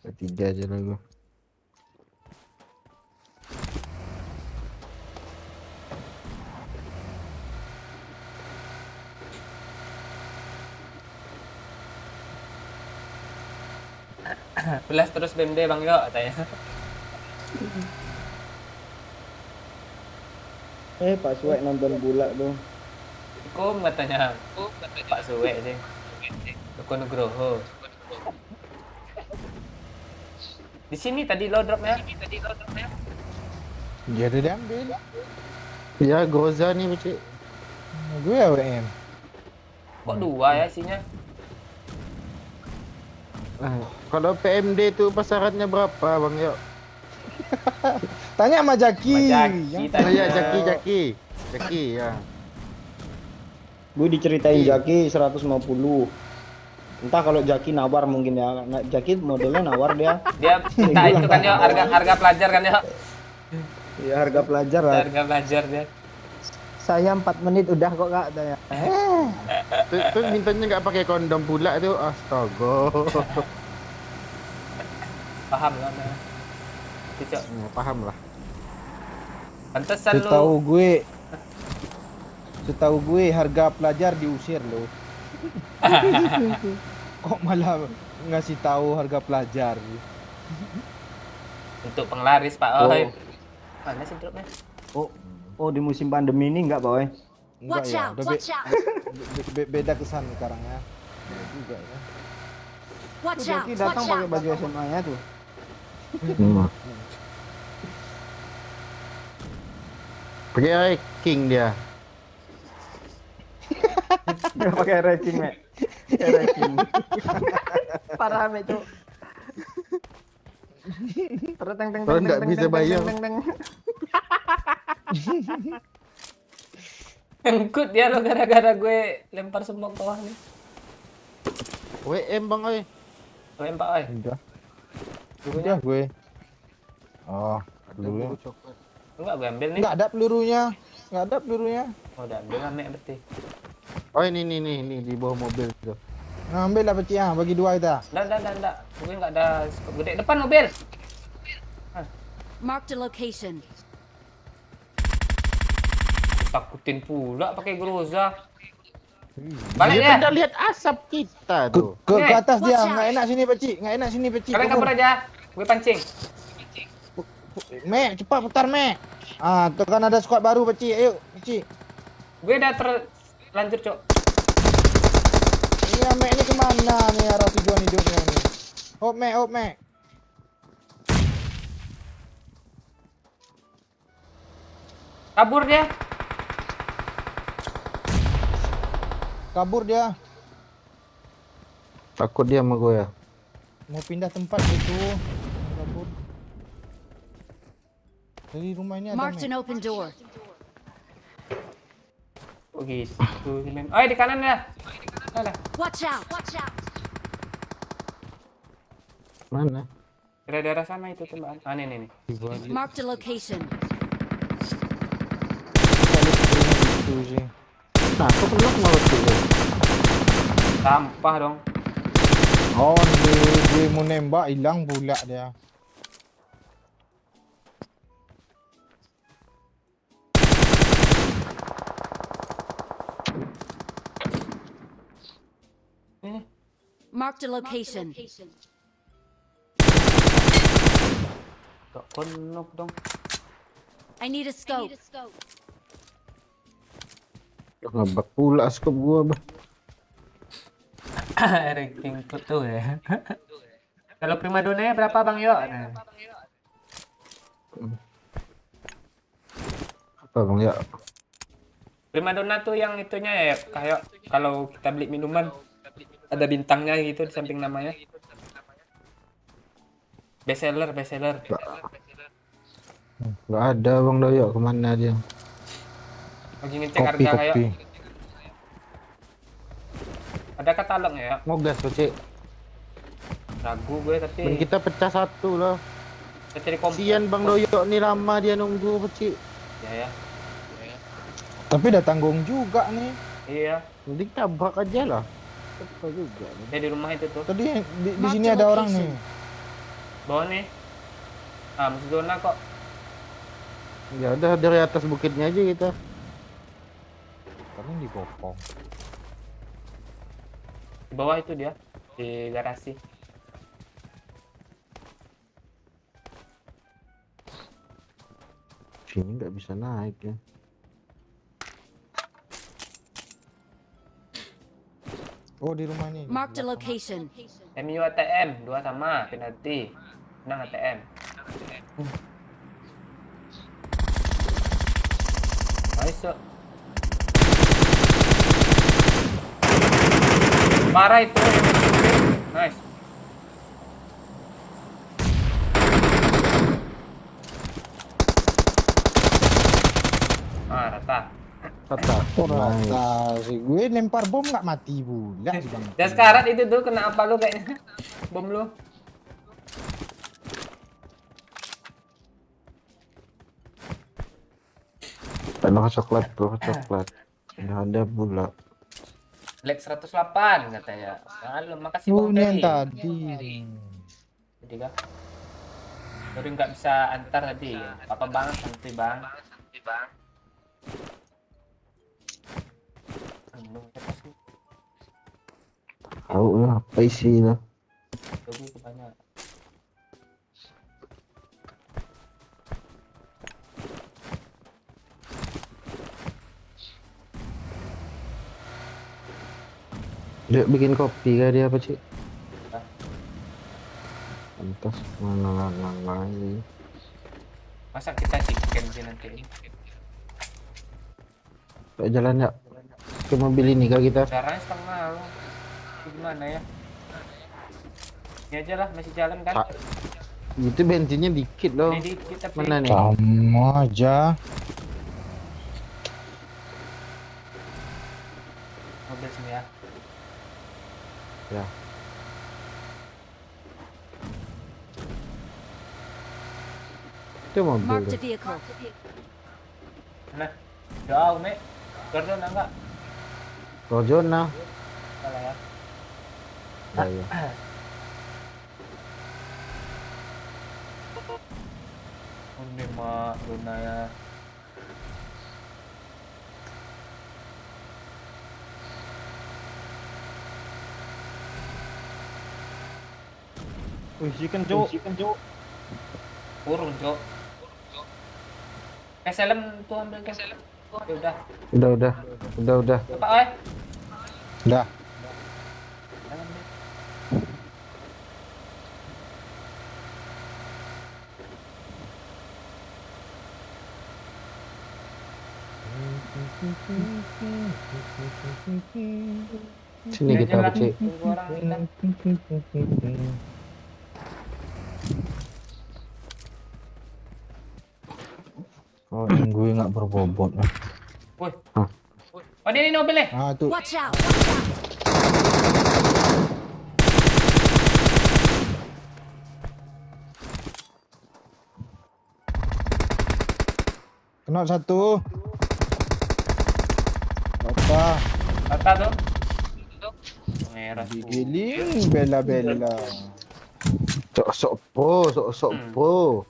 Ketiga aja lah gua. Belas terus BMD Bang Yo katanya. Pak Suek nonton bola tuh. Kum katanya. Pak Suwe sih. Toko Nugroho. Di sini tadi lo dropnya. Dia ada diambil. Ya, Groza nih, Cik. Gue ya WM. Kok 2 ya isinya? Kalau PMD itu pasarannya berapa, Bang Yo? Tanya sama Jaki. Jaki Oh tadi. ya, Jaki ya. Gue diceritain Jaki 150. Entah kalau Jaki nawar mungkin ya. Jaki modelnya nawar dia. Dia minta itu kan yo harga pelajar kan yo. Ya harga pelajar lah. Harga pelajar dia. Saya 4 menit udah kok Kak tanya. Terus mintanya nggak pakai kondom pula tuh, astaga. Paham lah. Cocok. Ya, paham lah. Pantesan Setahu lu. gue harga pelajar diusir loh. Kok malah ngasih tahu harga pelajar? Untuk penglaris Pak Oi. Mana sih dropnya? Oh di musim pandemi ini enggak, Boy? Enggak Watch ya, out, udah watch out, beda kesan sekarang ya. Beda juga ya. watch Tuh out, Jaki datang watch pakai out. baju SMA-nya tuh. Pakai King dia. Pakai racing, Mek. Racing. Parah, Mek, Cuk. Terus teng teng Kalau teng nggak teng bisa teng bayar. teng teng. Ngikut dia lo gara-gara gue lempar semua ke bawah nih. WM Bang oi. Lempar Pak Oi. Udah gue. Oh, pelurunya. Enggak gue ambil nih. Enggak ada pelurunya. Enggak ada pelurunya. Oh, udah ambil Mek berarti. Oh ini di bawah mobil tuh. Nah, ambil lah peci ya, bagi 2 kita. Enggak. Gue enggak ada skop gede. Depan mobil. Marked a location. Takutin pula pakai Groza. Balik Dia ya. pada lihat asap kita tuh. Ke Nih. atas dia, Watch out. enggak enak sini peci, enggak enak sini peci. Kalian kabur aja. Gue pancing. Mek, cepat putar Mek. Ah, tuh kan ada squad baru peci. Ayo, peci. Gue udah terlanjur, Cok. Iya, Mek ini kemana nih arah tujuan hidupnya nih? Hop Mek. Kabur dia. Kabur dia. Takut dia sama gue ya. Mau pindah tempat gitu. Kabur. Dari rumah ini ada Marked Mek. an open door. Oh gitu. Oh, di kanan ya. Mana? Watch out, watch out. Mana? Daerah-daerah sana itu tembakan. Ah, nih. Marked a location. Itu sih. Nah, kok kenapa malah tuh? Sampah dong. Oh, gue mau nembak hilang pula dia. Ini. Marked a location. Kok konok dong. I need a scope. Ngebak pula skop gue. Ranking tuh ya. Kalau primadona berapa Bang Yo? Nah. Apa Bang ya? Primadona tuh yang itunya ya kayak kalau kita beli minuman ada bintangnya gitu di samping namanya. Bestseller, bestseller. Nggak ada Bang Doyok, kemana dia? Lagi ngecek Kopi, harga kayak. kopi. Ada katalog ya? Ngogas Peci. Ragu gue Ben tapi. kita pecah satu lah. Kita cari kompor. Kasian Bang Doyok nih, lama dia nunggu Peci. Ya ya. Tapi udah tanggung juga nih. Iya. Mending tabrak aja lah. Apa juga nih. Dia di rumah itu tuh. Tadi di Mark sini the ada orang location. nih. Bawah nih. Ah, masih zona kok. Ya udah dari atas bukitnya aja kita. Paling dipopong. Di bawah itu dia. Di garasi. Sini nggak bisa naik ya. Oh, di rumah ini. Marked a location. MU ATM 2 sama penalti. Menang ATM. Nice. Parah itu. Nice. Ah, rata. Kata. Oh, rata sih. Gue lempar bom nggak mati pula sih Bang. Dan sekarang itu tuh kena apa lu kayaknya? Bom lu. Pelok coklat, pelok coklat. Nggak ada pula. Black 108 katanya. Halo, makasih Oh, Bang ini yang Ferry. tadi. Jadi kah? Sorry nggak bisa antar tadi. Apa bang? Santai bang. Aduh, apa sih? Tahu lah apa isinya. Coba kebanyakan. Dia bikin kopi kah dia apa sih? Hah? Pantas mana lagi. Masa kita chicken sih nanti? Yuk jalan ya ke mobil ini kah kita? Caranya setengah loh. Itu gimana ya? Ini aja lah masih jalan kan? Sa- Itu bensinnya dikit loh. Ini dikit tapi. Mana nih? Sama aja. Mobil sini ya. Ya. Itu mobil. Marked a tuh. vehicle. Mana? Jauh nih. Gordon enggak? Rojona. Salah ya. Ya, ya. Ini mah zona ya. Wih, chicken cuk. Kurung, Cok. Helm tuh ambil ke. Ya udah. Udah. Pak, oi. Dah. Jangan deh. Sini Ini kita aja lah, Ci. tunggu orang kita. Oh, yang gue nggak berbobot. Woi. Hah. Oh, ini mobilnya. Ah, tuh. Watch out! Watch out! Kena satu. Apa? Kata tuh. Merah. Digiling bela-bela. Sok po.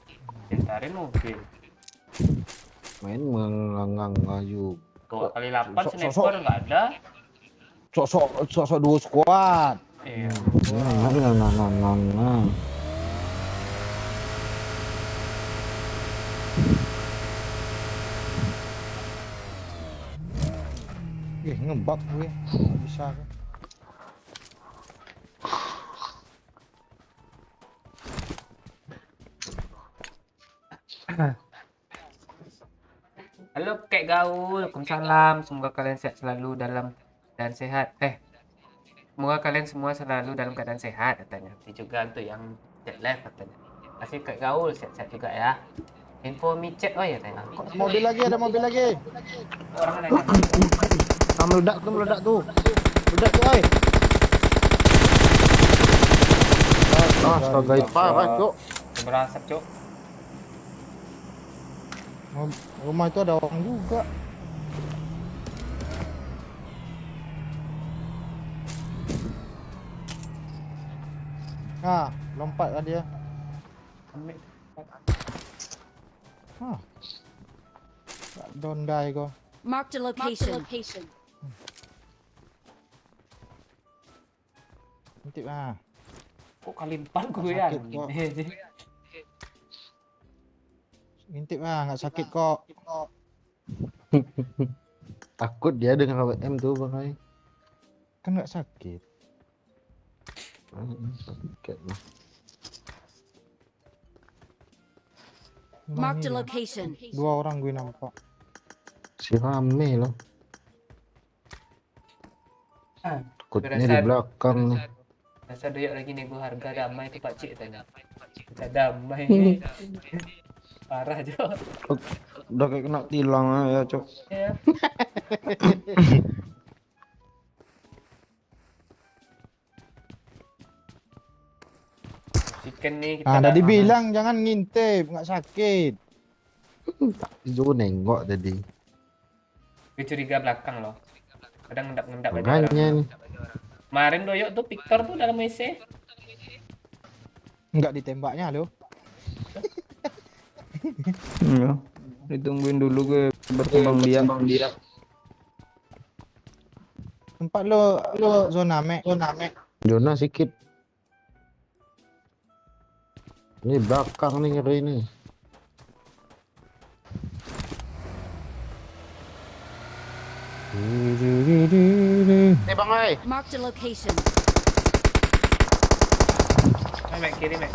Pintarin mobil. Main mengangang ayu. 2x8 Sok- sniper sok- nggak ada. Sok dua squad. Iya. Nah. Ngebug gue. Nggak bisa kan. Halo, kek gaul. Waalaikumsalam. Semoga kalian sehat selalu dalam dan sehat. Semoga kalian semua selalu dalam keadaan sehat katanya. Nanti juga untuk yang jet lag katanya. Masih ke gaul siap-siap juga ya. Info micet oh ya tengah. Kok Mobil lagi, ada mobil lagi. orang nanya? Ah, meledak tuh, meledak tuh. Meledak tuh, oi. Astaga, parah, Cok. Berasap, Cuk. Rumah itu ada orang juga. Nah, lompat lah dia. Hah. Don't die kau. Marked a location. Intip ah. Kok kali 4 gue ya? Sakit kok. Gini aja. Intip ah, nggak sakit kok. Takut dia dengan AWM tuh, Bang Ai. Kan nggak sakit. Sakit lah. Marked a Ini location. dua orang gue nampak. Si rame loh. Ah, Takutnya di berasa- belakang nih. Rasa doyok lagi nego harga damai tuh Pak Cik tanya. Kita damai nih. Parah, Cuk. Udah kayak kena tilang ya, Cok. Ya. Chicken nih kita Ah, dah- tadi bilang jangan ngintip, nggak sakit. Disuruh nengok tadi. Gue curiga belakang loh. Kadang ngendap-ngendap aja orang. Makanya nih. Kemarin doyok tuh Victor tuh dalam WC. Nggak ditembaknya loh. Iya. Ditungguin dulu gue berkembang dia. Tempat lo zona mek. Zona sikit. Ini belakang nih ngeri nih. Nih Bang Ai. Marked a location. Mek kiri mek.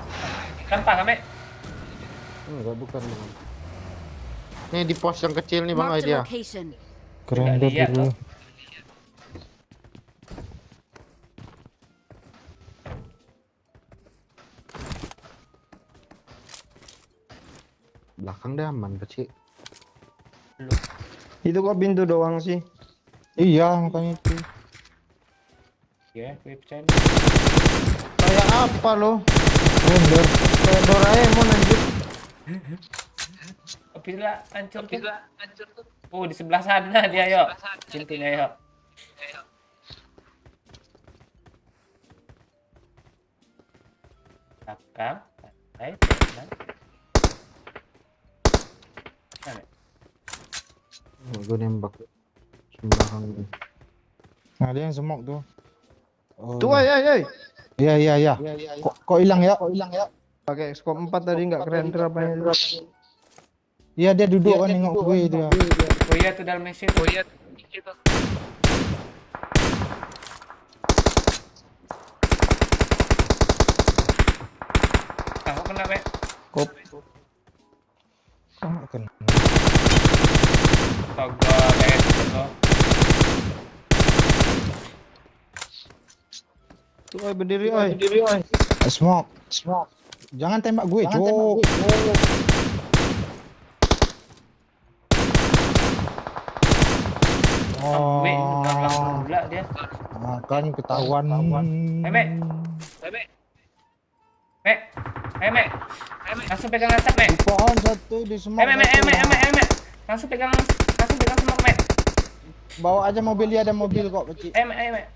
Gampang mek. Enggak, bukan Bang. Nih di pos yang kecil nih Bang Ai Marked a dia. location. Keren Nggak deh lihat dulu. loh. Belakang deh aman kecil. Itu kok pintu doang sih. Iya makanya itu. Ya, gue percaya. Kayak apa lo? Render. Kayak Doraemon anjir. Bila hancur tuh. Oh, di sebelah sana dia, yuk. Cintinya, yuk. Belakang, santai, kanan. Mana? Gue nembak sembarang. Nah dia yang semok tuh. Oh, Tuh ay. iya. Kok hilang ya? Pakai scope 4 tadi nggak keren terapanya. Iya dia duduk kan nengok gue dia. Oh iya tuh dalam mesin. Oh iya. Kamu kena, Mek? Kop. Oh, nggak kena. Astaga, guys. Tuh. Tuh oi berdiri oi. Smoke. Jangan tembak gue, cok. Sampai Oh, belakang pula dia. kan ketahuan. Mek. Mek. Langsung pegang asap, Mek. Pohon satu di semok. Mek. Langsung pegang semua, Mek. Bawa aja mobil, dia ada mobil kok, kecil. Mek.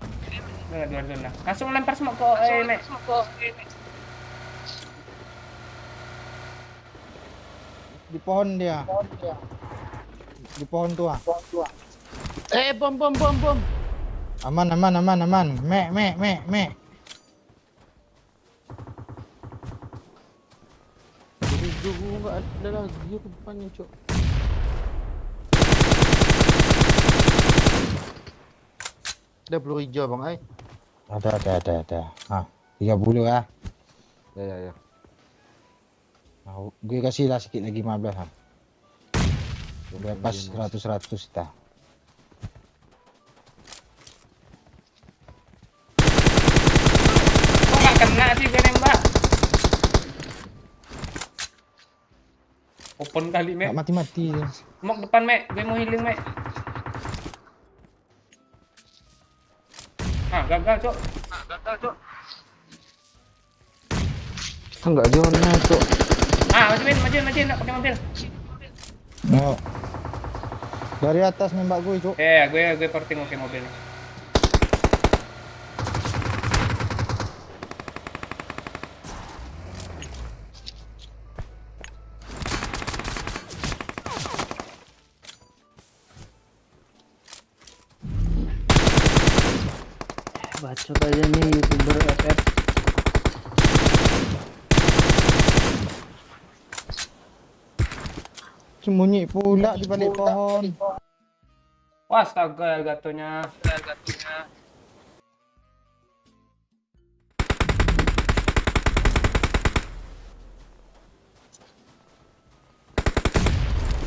Dua. Langsung lempar semua ke Mek. Di pohon dia. Di pohon tua. Bom. Aman. Mek. Jadi gue nggak ada lagi rupanya, Cok. Ada peluru hijau Bang Ai. Ada. Hah, 30 ya. Ya. Nah, gue kasih lah sedikit lagi 15 ha. Udah pas 100 dah. Kok nggak kena sih gue nembak? Open kali, Nggak Mek. mati-mati dia. Mok depan, Mek. Gue mau healing, Mek. Ah, gagal, Cok. Enggak zona, Cok. Ah, majuin, nak pakai mobil. No. Dari atas nembak gue, Cuk. Gue porting pakai mobil. Bacot aja nih YouTuber FF. Sembunyi pula di balik pohon. Wah, astaga, Elgatonya.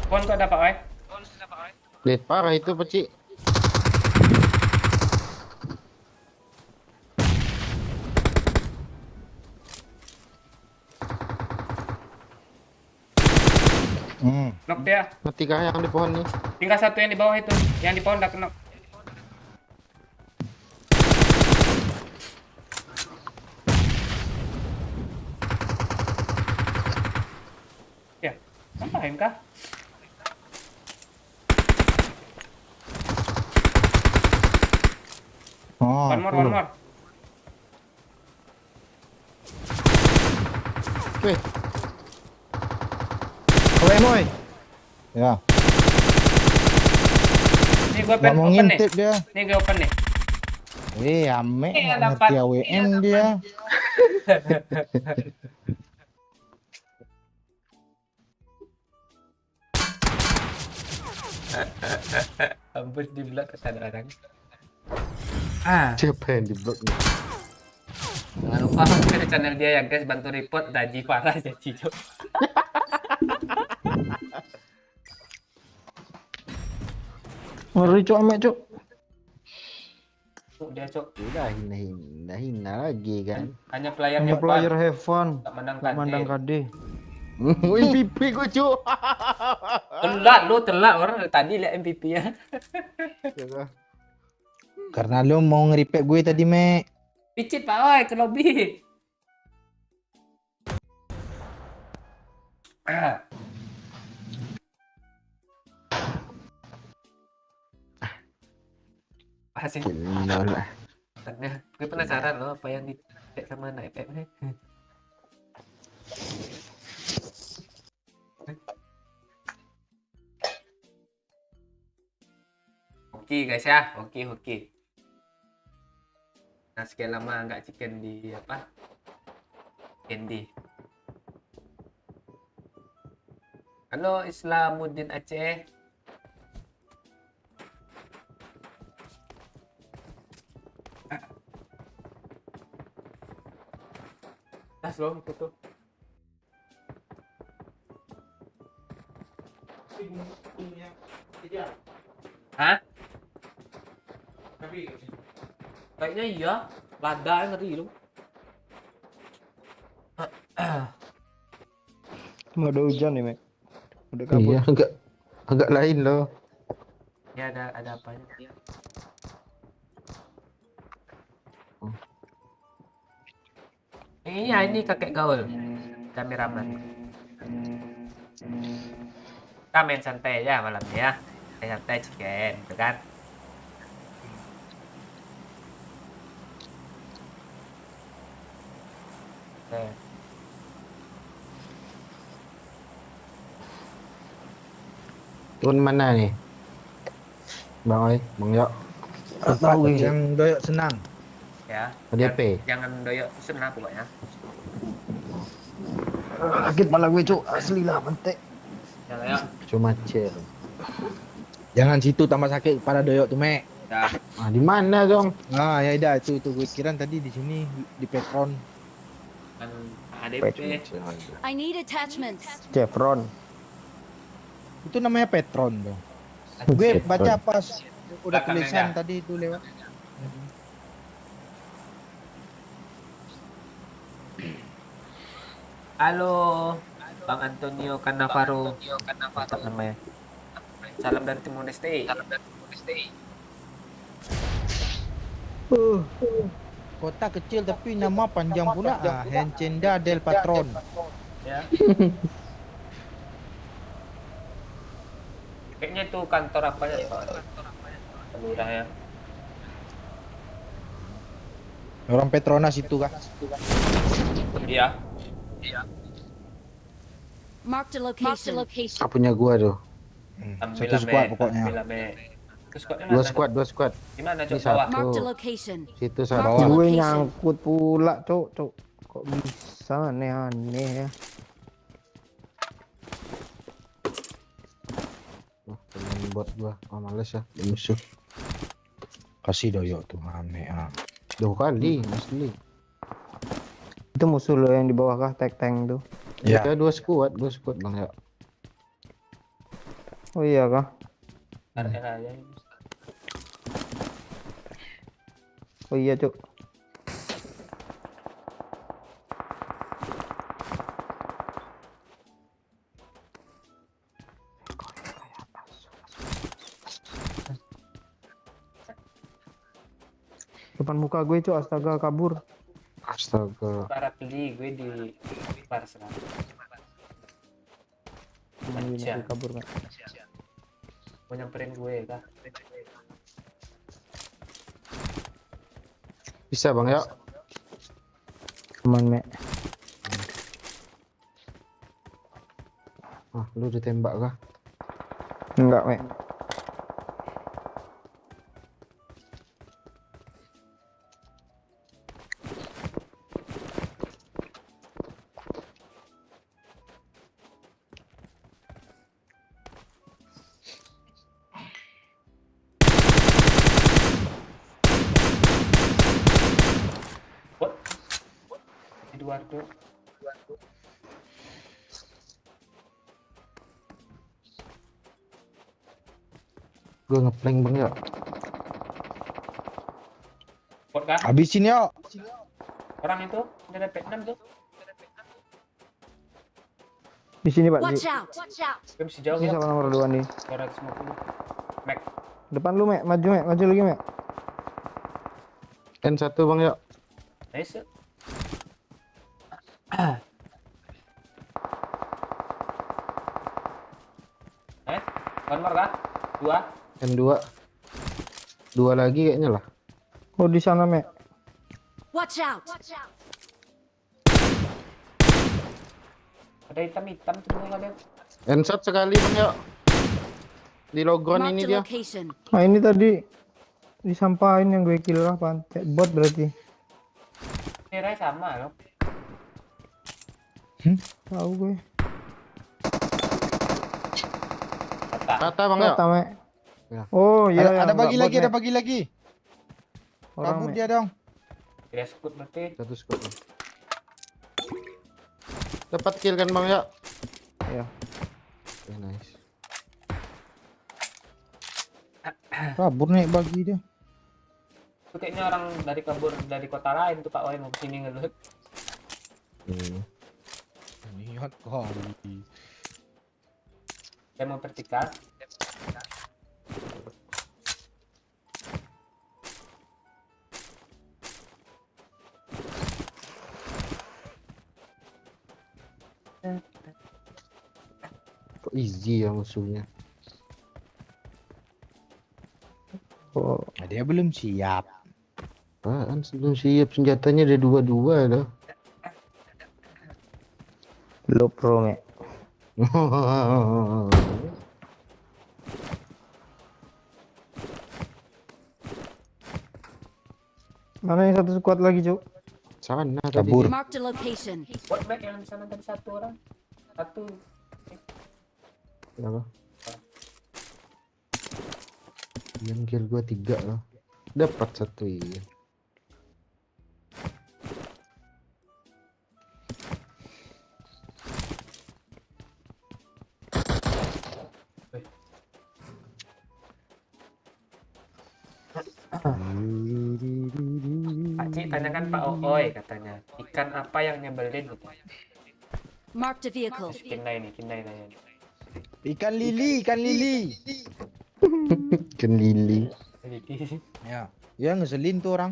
Pohon tuh ada Pak Wai. Lihat parah itu, Peci. Knock dia. Mati kah yang di pohon nih? Tinggal satu yang di bawah itu. Yang di pohon udah knock. Ya, ngapain kah? Oh, One more. Weh, Kowe moy. Ya, Nih gue nggak mau open nih. ngintip dia. Nih gue open nih. Ame, Iya, nggak dapat. ngerti AWM dia. Ambus di blok kata orang. siapa yang di blok nih? Jangan lupa mampir ke channel dia ya guys, bantu report Daji parah jadi Cok. Ngeri Cuk, Ame Cuk. Dia Cok. Udah hina lagi kan. Hanya player Hanya player have fun. tak mandang Nggak mandang KD. KD. MVP gue, Cok. Telat orang dari tadi lihat MVP ya. Karena lu mau ngeripek gue tadi, Mek. Picit Pak Oi ke lobby. Asik. Gila lah. Gue penasaran loh apa yang di sama anak FF. Oke guys ya, oke. Nah sekian lama nggak chicken di apa? Candy. Halo Islamuddin Aceh. Tas loh itu tuh. Hah? Kayaknya iya, lada ngeri lu. Cuma ada hujan nih, Mek. Udah kabut. Iya, agak lain loh. Ya ada apanya? Iya ini kakek gaul, kameraman. Kita main santai aja malam ya, santai chicken, gitu kan? Oke. Turun mana nih? Bang Oi, Bang Yok. Tahu gue. Yang doyok senang. Ya. DP. Jangan doyok pesen lah pokoknya. Sakit malah gue Cuk, asli lah mentek. Ya doyok. Cuma chill. Jangan situ tambah sakit pada doyok tuh, Mek. Ya. Ah, di mana dong? Nah, ya udah itu gue kira tadi di sini di Petron. Kan ADP. I need attachments. Chevron. Itu namanya Petron dong. Gue baca pas udah Belakangnya tulisan enggak? tadi itu lewat. Halo. Bang Antonio Cannavaro. Mantap namanya. Salam dari Timor Leste. Kota kecil tapi nama panjang pula. Hencenda del Patron. Ya. Kayaknya itu kantor apa ya, Pak? Lurah ya. Orang Petronas itu kah? Iya. Marked a location. Punya gua tuh. Ambil Satu squad pokoknya. Itu squadnya Dua mana? squad, dua squad. Di mana, Cok? Ini Bawah. satu. Marked a location. Situ Mark satu. the Gue location. nyangkut pula, cok. Kok bisa aneh-aneh ya. Oh, temen bot gua. Oh, males ya, ada musuh. Kasih doyok tuh ame ah. 2 kali, asli. Itu musuh lo yang di bawah kah, tank tuh. Ya, Ya. 2 squad, Bang ya. Oh iya kah? Area aja. Oh iya, cok. Depan muka gue, cok. Astaga, kabur. Astaga. Para beli gue di Barcelona. Ini Aja. kabur, Mek. Mau nyamperin gue kah? Bisa, Bang ya. Aman, Mek. Ah, lu ditembak kah? Enggak, Mek. What? Eduardo. Gua ngeplank, Bang ya. What kah? Habisin yuk. Orang itu ada P6 tuh. Di sini, Pak. Watch out. Gue masih jauh Ini ya. sama nomor 2 nih. 250. Mac. Depan lu, Mek. Maju, Mek. Maju lagi, Mek. N1, Bang ya. Nice. One more kah? 2. N2. 2 lagi kayaknya lah. Oh, di sana, Mek. Watch out. Ada hitam-hitam tuh nggak ada. N1 sekali, Bang ya. Di logon Marked ini a dia. location. Nah, ini tadi disampahin yang gue kill apa? Bot berarti. Kira sama loh. Tahu gue. Kata. Kata, Bang ya. Kata, Mek. Ya. Oh, iya. Ada yang bagi enggak lagi, bot, ada Mek. bagi lagi. Orang, Kabur Mek. dia dong. Kira sekut berarti. Satu squad, Bang. Dapat kill kan, Bang ya? Ya. Oke, nice. Kabur nih bagi dia. Itu kayaknya orang dari kabur dari kota lain tuh Pak Wai mau kesini ngelut. Niat kali. Saya mau vertikal. Kok easy ya musuhnya. Oh, Nah, dia belum siap. Apaan sebelum siap senjatanya ada 2-2 loh. lo pro, Mek. Mana yang satu squad lagi, Cuk? Sana Kabur. tadi. Marked a location. What back yang di sana tadi satu orang. Satu. Kenapa? Yang kill gua 3 loh. Dapat 1 iya. Pak Cik tanyakan Pak Ooi katanya. Ikan apa yang nyebelin gitu. Marked a vehicle. Kinai nanya. Ikan lili, ikan lili. Ikan lili. Ya, ya ngeselin tuh orang.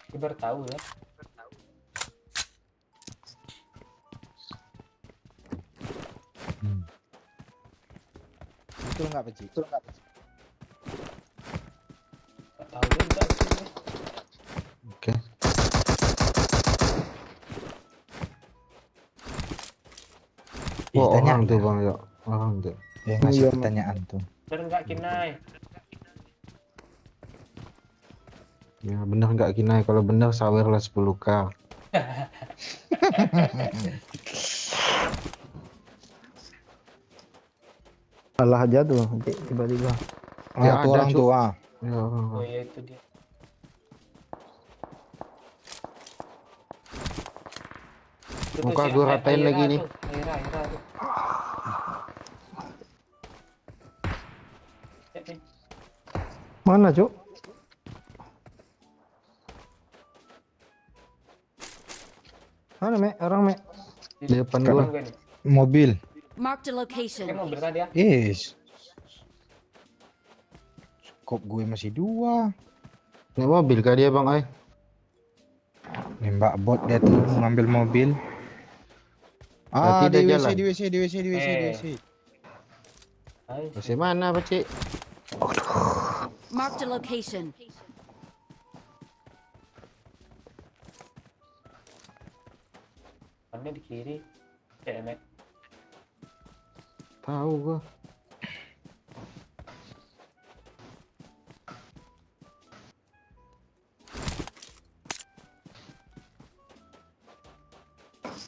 Dia baru tahu ya. Betul nggak Peci? Nggak tahu juga sih. Oke. Oh, orang tuh bang ya. Orang tuh. Ya ngasih pertanyaan tuh. Bener nggak Kinai? Ya bener nggak Kinai? Kalau bener sawer lah 10k. Salah aja tuh nanti tiba-tiba. Ya, Tuh ada, orang Cuk. tua. Ya orang. Oh iya itu dia. Itu tuh Muka si gua ratain Aira lagi nih. tuh. Aira tuh. Lihat nih. Mana, Cuk? Mana, Mek? Orang, Mek. Di depan Depan gua. gue nih. Mobil. Marked a Kayak location. mobil tadi ya. Yes. Skop gue masih 2. Naik mobil kah dia bang? Nembak bot dia tuh ngambil mobil. Berarti Ah, dia di WC, jalan. di WC, di WC, di WC, di Eh. WC. Hai. Masih mana Pak Cik? Marked a location. Depannya di kiri. Mek. Tahu gua.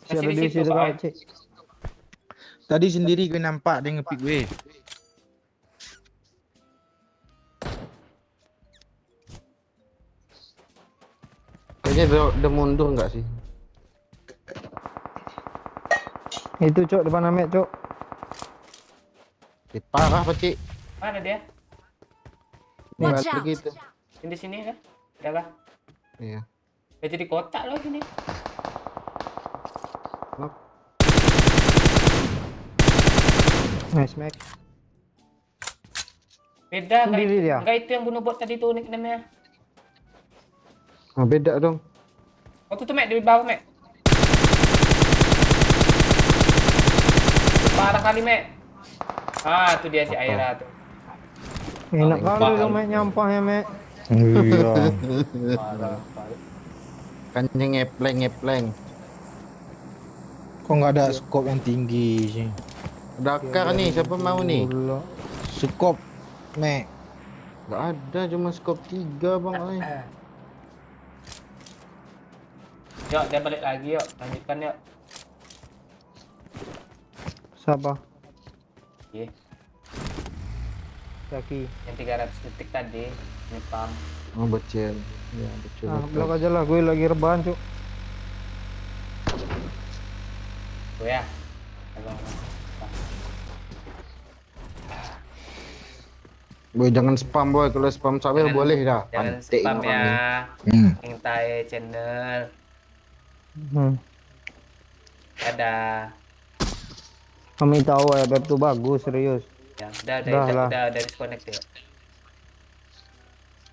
Si ada di situ, Kak, Cik. Tadi sendiri gue nampak dia ngepick gue. Kayaknya udah mundur nggak sih? Itu, Cuk, depan Amek, Cuk. Parah Pak Cik. Mana dia? Watch Balik out. gitu. Di sini kan? Ada kah? Iya. Dia jadi kotak loh sini. Nice, Mek. Beda enggak Sendiri dia? enggak itu yang bunuh bot tadi tuh nickname-nya. Nah, beda dong. Oh tuh Mek di bawah Mek. Parah kali Mek. Ah itu dia si Aira tuh. Enak Oh, kali lupa. lu, Mek, nyampah ya, Mek. Iya. Parah kali. Kannya ngepleng. Kok nggak ada skop yang tinggi sih? Dakar nih, siapa mau nih? Gula. Skop, Mek. Nggak ada, cuma skop 3 bang. Yuk dia balik lagi yuk. Lanjutkan yuk. Siapa? Iya. Yaki. Yang 300 detik tadi. Nyepam. Oh bocil. Ya bocil. Ah, blok aja lah, gue lagi rebahan, Cuk. Tuh ya. Kalau Boy jangan spam boy, kalau spam sawer Jangan- boleh dah. jangan Pantik spam orang ya. ni. Intai channel. Ada. Kami tahu ya, Beb tuh bagus, serius. Ya, Dah lah. udah disconnect ya.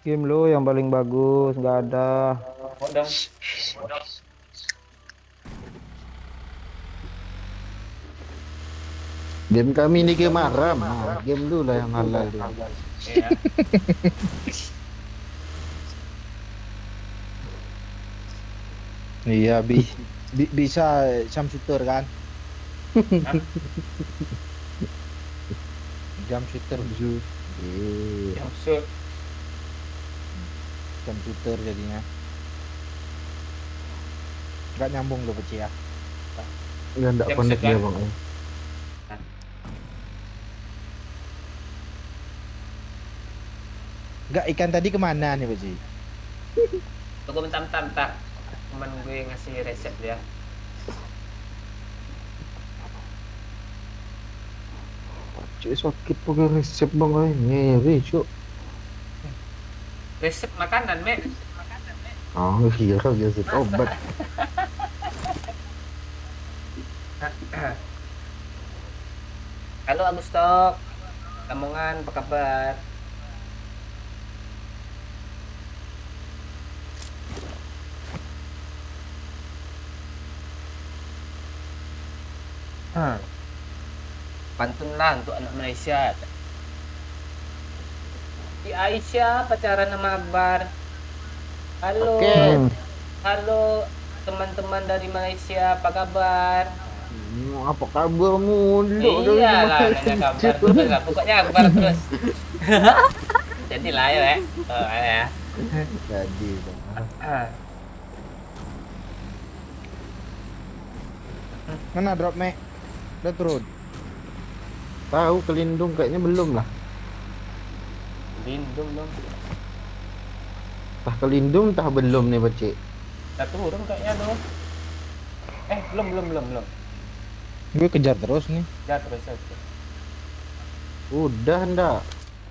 Game lu yang paling bagus, nggak ada. Kok dong. Game kami ni game haram. Nah, game dulu lah yang halal dia. Iya. Iya, bisa jam shooter kan? Jam shooter, Iya. Yang shoot. jam shooter jadinya. Gak nyambung lo Peci ya. Ya enggak Jam connect set, dia kan? bang. Gak ikan tadi kemana nih Peci? Tunggu bentar-bentar, bentar. Temen gue ngasih resep dia. Cik sakit pakai resep bang. Ngeri cuk. Resep makanan, Mek. Oh, hero biasa tobat. Halo Agustok, Lamongan, apa kabar? Pantunlah untuk anak Malaysia. Si Aisyah pacaran sama Akbar. Halo, Oke. halo teman-teman dari Malaysia, apa kabar? Apa kabarmu? Duduk Iya lah, nanya kabar terus lah. Pokoknya Akbar terus. Jadilah ya, oh, ya. Jadi. Ah, Mana drop Mek? Udah turun. Tahu kelindung kayaknya belum lah. lindung dong. Tah kelindung tah belum nih Bacik. Udah turun kayaknya dong. Belum. Gue kejar terus nih. Ya terus aja. Udah ndak.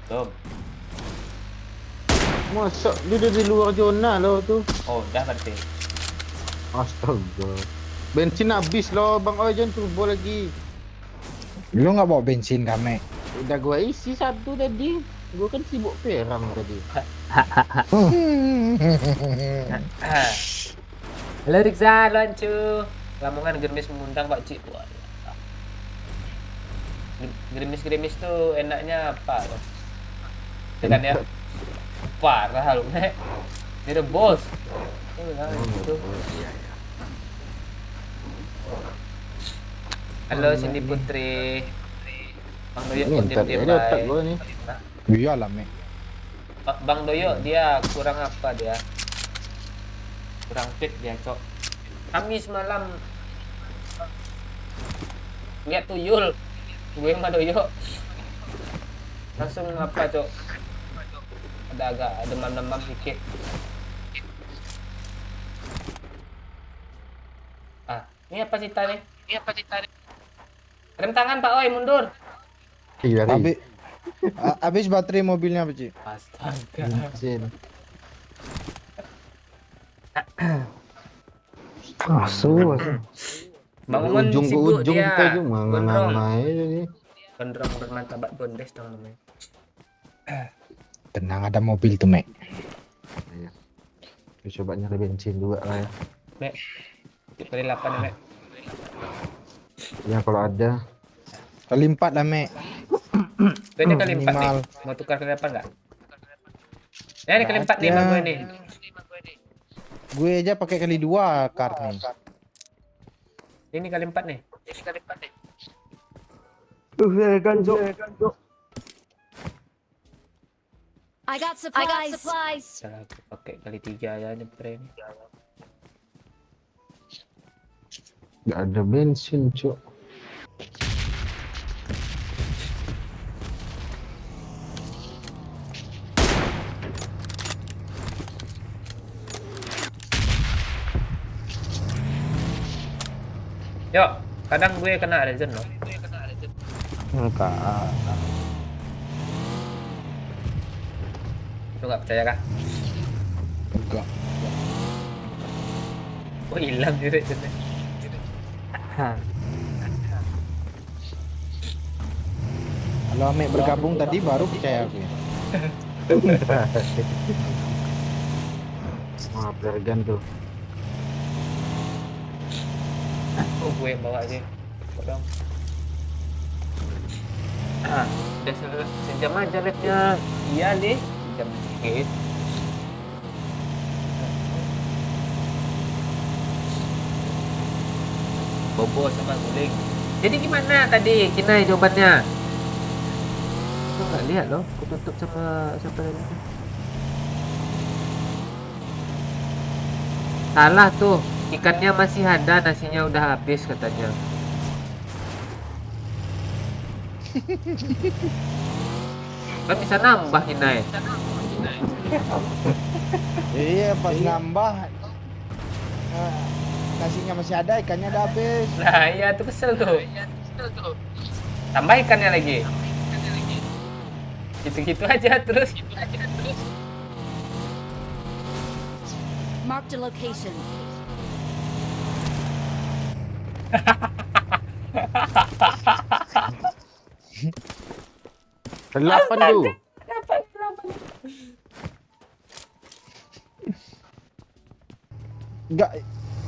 Belum. Masa dia udah di luar zona lo tuh. Oh, udah berarti. Astaga. Bensin habis loh Bang Ojan, turbo lagi. Lu nggak bawa bensin kan Mek? Udah gua isi satu tadi. Gua kan sibuk perang tadi. Halo Rikza, Lancu. Lamongan gerimis mengundang Pak Cik. Wah, gerimis-gerimis tuh enaknya apa? Itu kan ya? Parah lu, Nek. Direbus. Itu. Halo Cindy Putri. Bang Doyo kok Minta diam-diam dia otak baik. gua nih. Iyalah Mek. Bang Doyo dia kurang apa dia? Kurang fit dia, Cok. Kami semalam lihat tuyul. Gue sama Doyo. Langsung apa, Cok? Ada agak demam-demam sedikit. Ini apa cerita nih? Rem tangan Pak Oi, mundur. Iya, Habis baterai mobilnya apa Ci? Astaga. bensin. Bang Umon Ujung ke sibuk ujung dia. kita cuma Gondrong. mana ini. Gondrong bermartabat bondes dong namanya. Tenang, ada mobil tuh Mek. Iya. Kita coba nyari bensin juga lah ya. Mek. Kali 8 ya, Mek. Ya kalau ada. Kali 4 lah Mek. Ini kali 4 nih. Minimal. Mau tukar kali 8 enggak? Ya, ini kali 4 nih bang gue nih. Gue aja pakai kali 2 kar nih. Ini kali 4 nih. I got supplies. Salah aku pakai kali 3 ya nyepre ini. Gak ada bensin cuk. Yuk, kadang gue kena regen loh. Enggak. Lu nggak percaya kah? Enggak. Oh hilang di regennya. Kalau Mek bergabung tadi baru percaya gue. Maaf Bergan tuh. Oh gue yang bawa aja. Kok dong. Udah sejam aja live-nya. Iya deh, jam sedikit. Bobo sama guling. Jadi gimana tadi Kinai jawabannya? Aku nggak lihat loh. Aku tutup sama siapa tadi? Salah tuh. Ikannya masih ada, nasinya udah habis katanya. Kan bisa nambah Kinai. Iya, pas nambah nasinya masih ada, ikannya udah habis. Nah iya tuh kesel tuh. Tambah ikannya lagi. Gitu-gitu aja terus. Marked a location. Delapan tu. Enggak,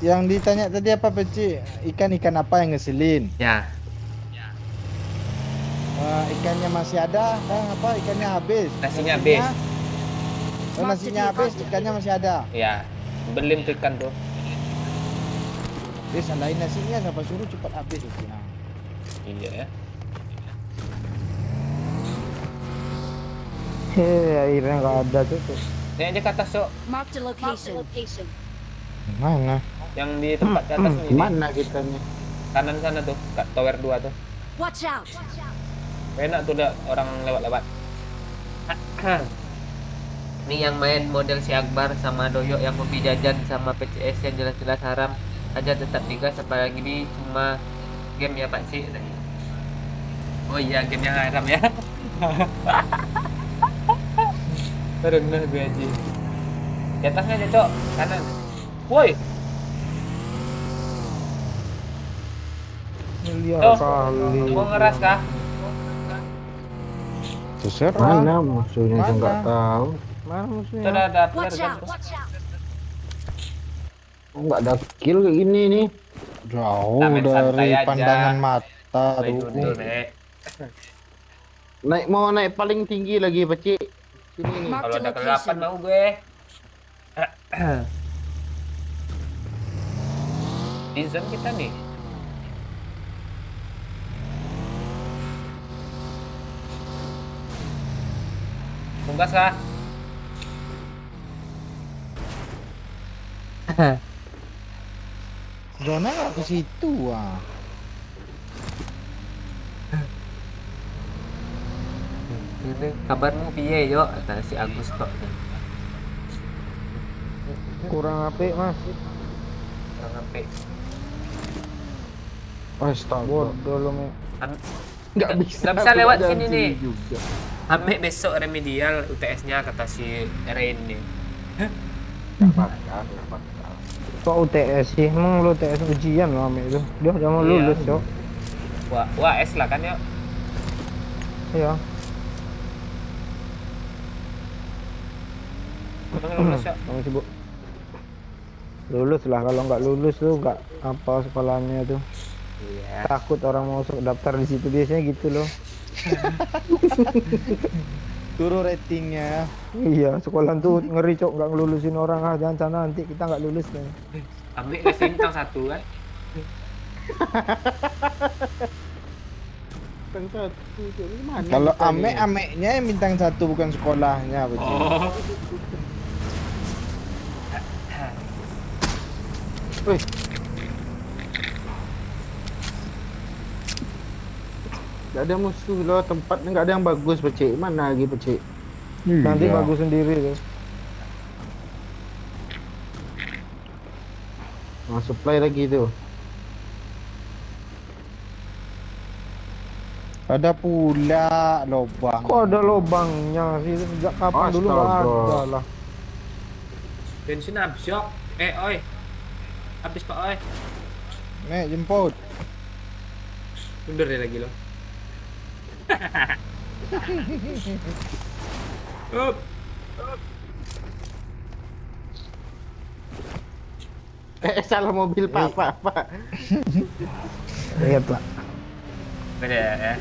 yang ditanya tadi apa Peci? Ikan apa yang ngeselin? Ya. Ikannya masih ada, apa ikannya habis? Nasinya habis. Nasinya habis, ikannya masih ada. Ya. Belim tuh ikan tuh. Salahin nasinya, siapa suruh cepat habis itu. Nah. Iya ya. Airnya nggak ada tuh. Ini aja ke atas, Cok. Marked a location. Mana? Yang di tempat di atas nih. Mana kita nih? Kanan sana tuh, tower 2 tuh. Watch out. Enak tuh ada orang lewat-lewat. Ini yang main model si Akbar sama Doyo yang hobi jajan sama PCS yang jelas-jelas haram aja tetap digas, apalagi ini cuma game ya Pak Ci. Oh iya, game yang haram ya. Rendah gue aja. Di atasnya aja, Cok. Kanan. Woi. Miliar Tuh. kali. Mau ngeras kah? Terserah. Mana musuhnya saya nggak Mana? tahu. Mana Itu musuhnya? ada Watch player out. kan? Oh, nggak ada kill kayak gini nih. Jauh Nah, main santai dari aja. pandangan mata Main tuh. dulu, Nek. Mau naik paling tinggi lagi, Peci. Sini nih. Marked Kalau a ada ke-8 location. mau gue. Di zone kita nih. Tunggas kah? Zona nggak ke situ ah. Ini kabarmu piye yo? Kata si Agus kok. Kurang apik mas. Kurang sampai. Astaga. Bodoh lo me. Nggak bisa. Nggak bisa lewat Jalan sini nih. juga. Sampai besok remedial UTS-nya kata si Rain nih. Nggak bakal, nggak bakal. Kok UTS sih? Emang lo UTS ujian lo ame itu? Dia udah mau Iya. lulus Cok. Wah S lah kan yuk. Iya. Udah lulus yuk. Kamu sibuk. Lulus lah, kalau nggak lulus tuh nggak apa sekolahnya tuh. Iya. Takut orang mau daftar di situ biasanya gitu loh. Turun ratingnya. Iya, sekolah tuh ngeri Cok, nggak ngelulusin orang ah, jangan sana nanti kita nggak lulus nih. Ambil kasih bintang 1 kan. Bintang 1 jadi mana? Kalau kita nih? ame-ameknya yang bintang 1 bukan sekolahnya, Peci. Oh. Wih. Gak ada musuh loh, tempatnya nggak ada yang bagus, Peci. Mana lagi, Peci? Nanti Iya. bagus sendiri tuh. Mau supply lagi tuh. Ada pula lobang. Kok ada lobangnya sih? Sejak kapan dulu nggak Astaga. ada lah. Bensin habis yuk. Oi. Habis Pak oi. Nek jemput. Mundur deh lagi lo. Up. Salah mobil Pak. Lihat lah. Beda ya.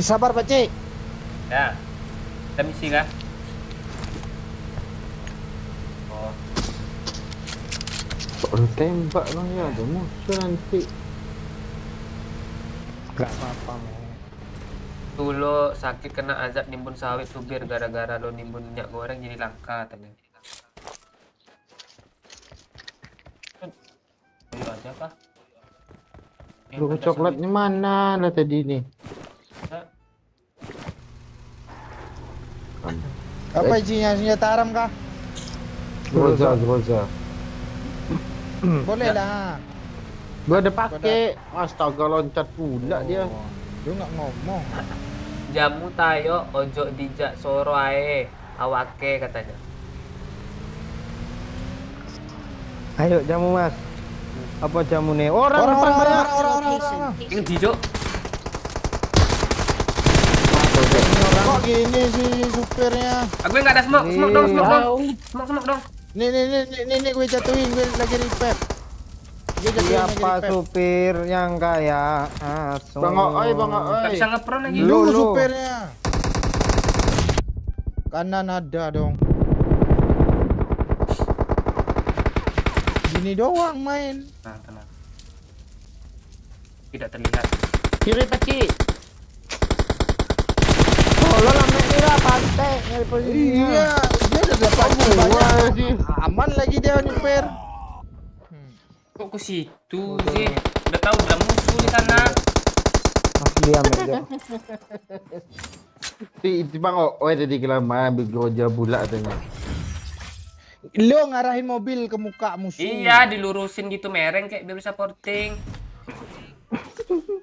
Sabar, Peci. Ya. Kita misi kah? Oh. Orang tembak lah ya, ada musuh nanti. Nggak apa-apa me. Tuh lo sakit kena azab nimbun sawit subir gara-gara lo nimbun minyak goreng jadi langka katanya. Ayo aja kah? Logo coklatnya mana lah tadi nih? Apa isinya, senjata haram kah? Groza. Boleh lah. Gua ada pakai. Astaga, loncat pula dia. Lu nggak ngomong. Jamu tayo ojo dijak soro ae awake katanya. Ayo jamu mas. Apa jamu nih? Orang Orang, depan orang, banyak. orang, orang, orang, Location. orang. Ini di Cuk. Kok gini sih supirnya? Aku nggak ada smoke, smoke dong, smoke dong. Smoke dong. Nih, gue jatuhin, gue lagi repair. Gue jatuhin lagi Siapa repair. supir yang kaya? Bang Oi, Bang Nggak Oi. bisa ngepron lagi. Lu. Lu supirnya. Kanan ada dong. Gini doang main. Nah, tenang. Tidak terlihat. Kiri peci. Tolong lah mek Mira pantai nyari posisinya. Iya, dia udah dapat Wah banyak. sih. Aman lagi dia nyeper. Kok ke situ sih? Udah tahu udah musuh di sana. Asli ya mek dia. Itu Bang Oi tadi kelamaan begoja pula katanya. Lu ngarahin mobil ke muka musuh. Iya, dilurusin gitu mereng kayak biar bisa porting.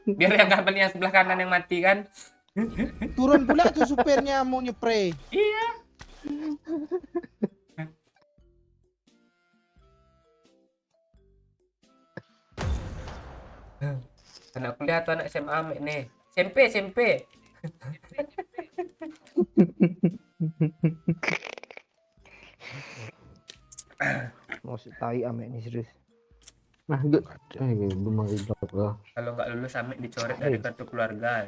Biar yang kabel yang sebelah kanan yang mati kan. Turun pula tuh supirnya mau nyepray. Iya. Anak kuliah atau anak SMA Mek, nih. SMP. Mau si tai ame nih serius. Nah, gue belum hidup lah. Kalau nggak lulus Amek dicoret dari kartu keluarga.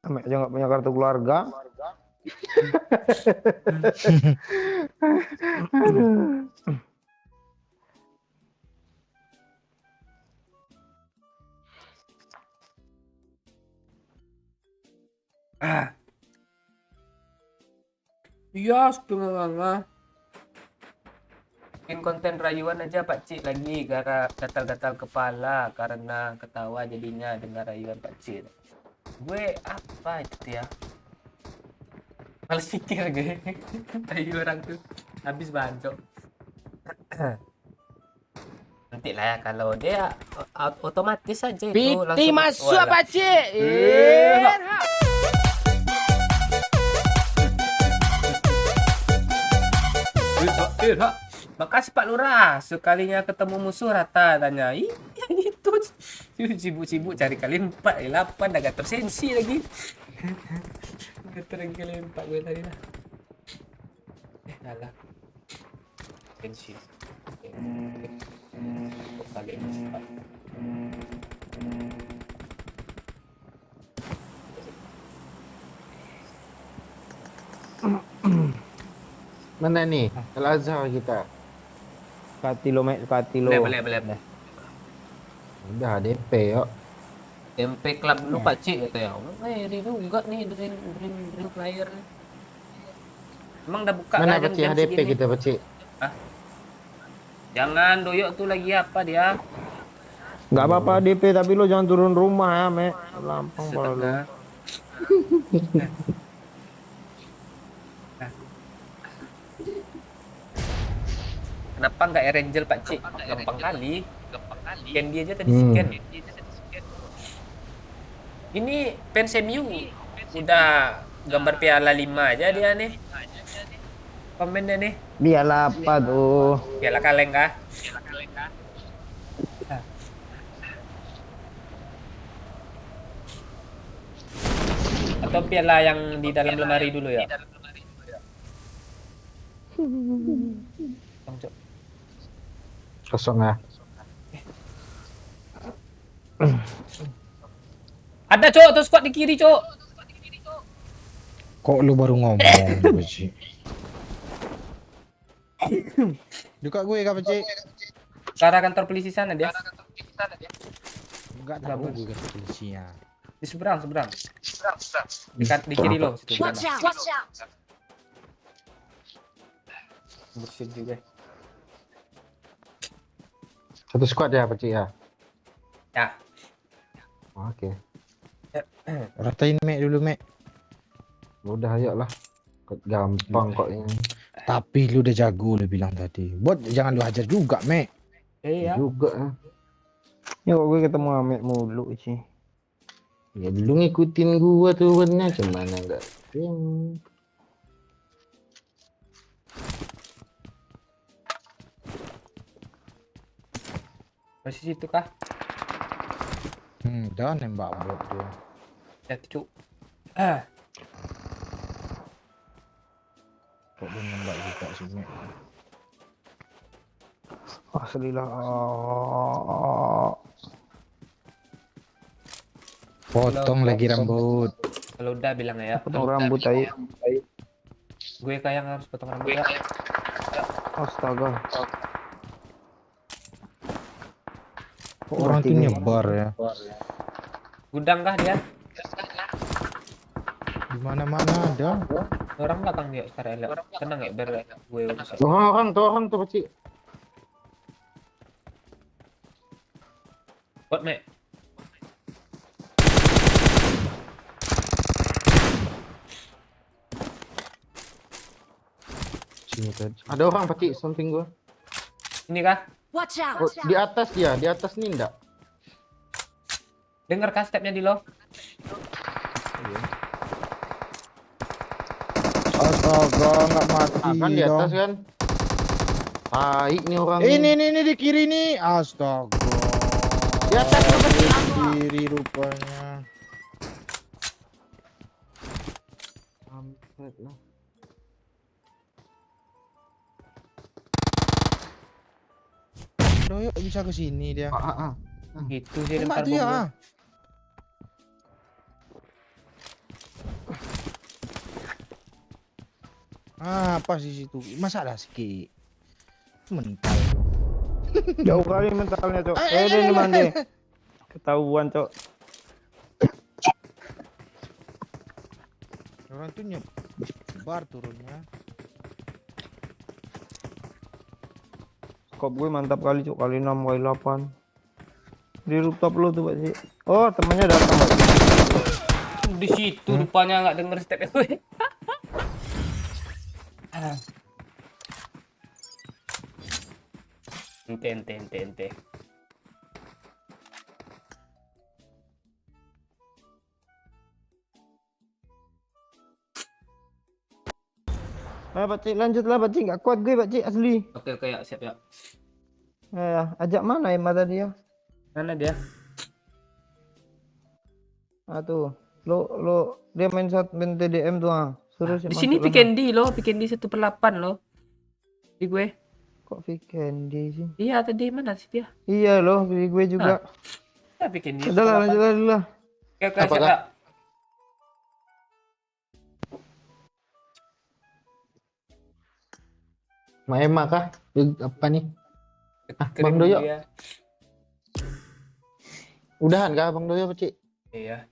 Ame aja nggak punya kartu keluarga. Iya, setengah. Bikin konten rayuan aja Pak Cik lagi gara gatal-gatal kepala karena ketawa jadinya dengar rayuan Pak Cik. Gue apa itu ya? Males pikir gue. Rayu orang tuh habis bancok. Nanti lah ya kalau dia otomatis aja itu Piti masuk Walah. pakcik. Makasih Pak Lurah, sekalinya ketemu musuh rata tanya. Iya gitu. Sibuk-sibuk cari kali 4, 8 dah gak tersensi lagi. Gak kali 4 gue tadi lah. Alah. Sensi. Kali 4. Mana nih? Al-Azhar kita. Kati lo mek, kati lo. Boleh. Udah DP yuk. MP Club dulu Pak Cik kata ya. Ini juga nih dream player. Emang udah buka Mana lah peci jam HDP segini? kita peci? Jangan doyok tuh lagi apa dia? Nggak apa-apa DP tapi lo jangan turun rumah ya mek. Lampang pala lo. Setengah. Kenapa nggak Erangel Pak Cik? Gampang kali. Scan dia aja tadi scan. Ini fans MU udah gambar piala 5 aja dia nih. Komennya nih. Biarlah apa tuh. Piala kaleng kah? Atau piala yang di dalam lemari dulu ya? Bang, Cok. Kosong ya. Ada Cok, tuh squad di kiri Cok. Kok lu baru ngomong, Peci? Duka gue kah, Peci? Ke arah kantor polisi sana dia. Enggak tahu gue ke polisinya. Di seberang. Di kiri lo situ. Watch out! Watch out! Bersih juga. Satu squad ya peci ya. Ya. Oke. Ratain Mek dulu, Mek. Udah ayo lah. Gampang kok ini. Tapi lu udah jago lu bilang tadi. Buat jangan lu ajar juga, Mek. Iya. Juga ya. Ya kok gue ketemu ame mulu sih. Ya dulu ngikutin gua tuh bener cuman enggak. Masih situ kah? Jangan nembak bot tuh. Ya, cuk. Ah, Kok dia nembak juga sih, Mek? Asli lah. Potong lagi rambut. kalau udah bilang ya. Potong rambut aja. Gue kayak yang harus potong rambut ya. Astaga. Orang tuh nyebar ya. Gudang kah dia? Di mana-mana ada. Orang belakang dia sekarang elok. Tenang ya biar gue urus. Orang tuh kecil. Bot, Mek. Sini tadi. Ada orang pakai samping gua. Ini kah? Watch out! Oh, di atas dia, di atas nih enggak. Dengar kah stepnya di lo? Astaga, nggak mati Ah, kan di atas dong. kan. Baik nih orang. Ini di kiri nih. Astaga. Di atas tuh kecil. Kiri rupanya. Mampet lah. Doyok bisa ke sini dia. Gitu sih Tembak lempar dia. bom. Pas di situ. Masalah sikit. Mental. Jauh kali mentalnya, Cok. Ini mana? Ketahuan, Cok. Orang tuh nyebar turunnya. Skop gue mantap kali, Cok. Kali 6, kali 8. Di rooftop lu tuh, Pak sih. Oh, temannya datang, Pak. Di situ rupanya nggak denger stepnya gue. Ente. Nah, Pak Cik, lanjutlah, Pak Cik. Nggak kuat gue, Pak Cik, asli. Oke, ya, siap ya. Ajak mana ya mata dia? Mana dia? Ah, tuh. Dia main TDM tuh, ah. Suruh Di sini Pikendi loh, Pikendi 1/8 loh. Di gue. Kok Vikendi sih? Iya, tadi mana sih dia? Iya loh, di gue juga. Ya Pikendi. Udah lah, lanjut dulu lah. Oke, siap Apakah- ya. Maema kah? Apa nih? Kirim Bang Doyo. dia. Udahan kah Bang Doyo, Cik? Iya.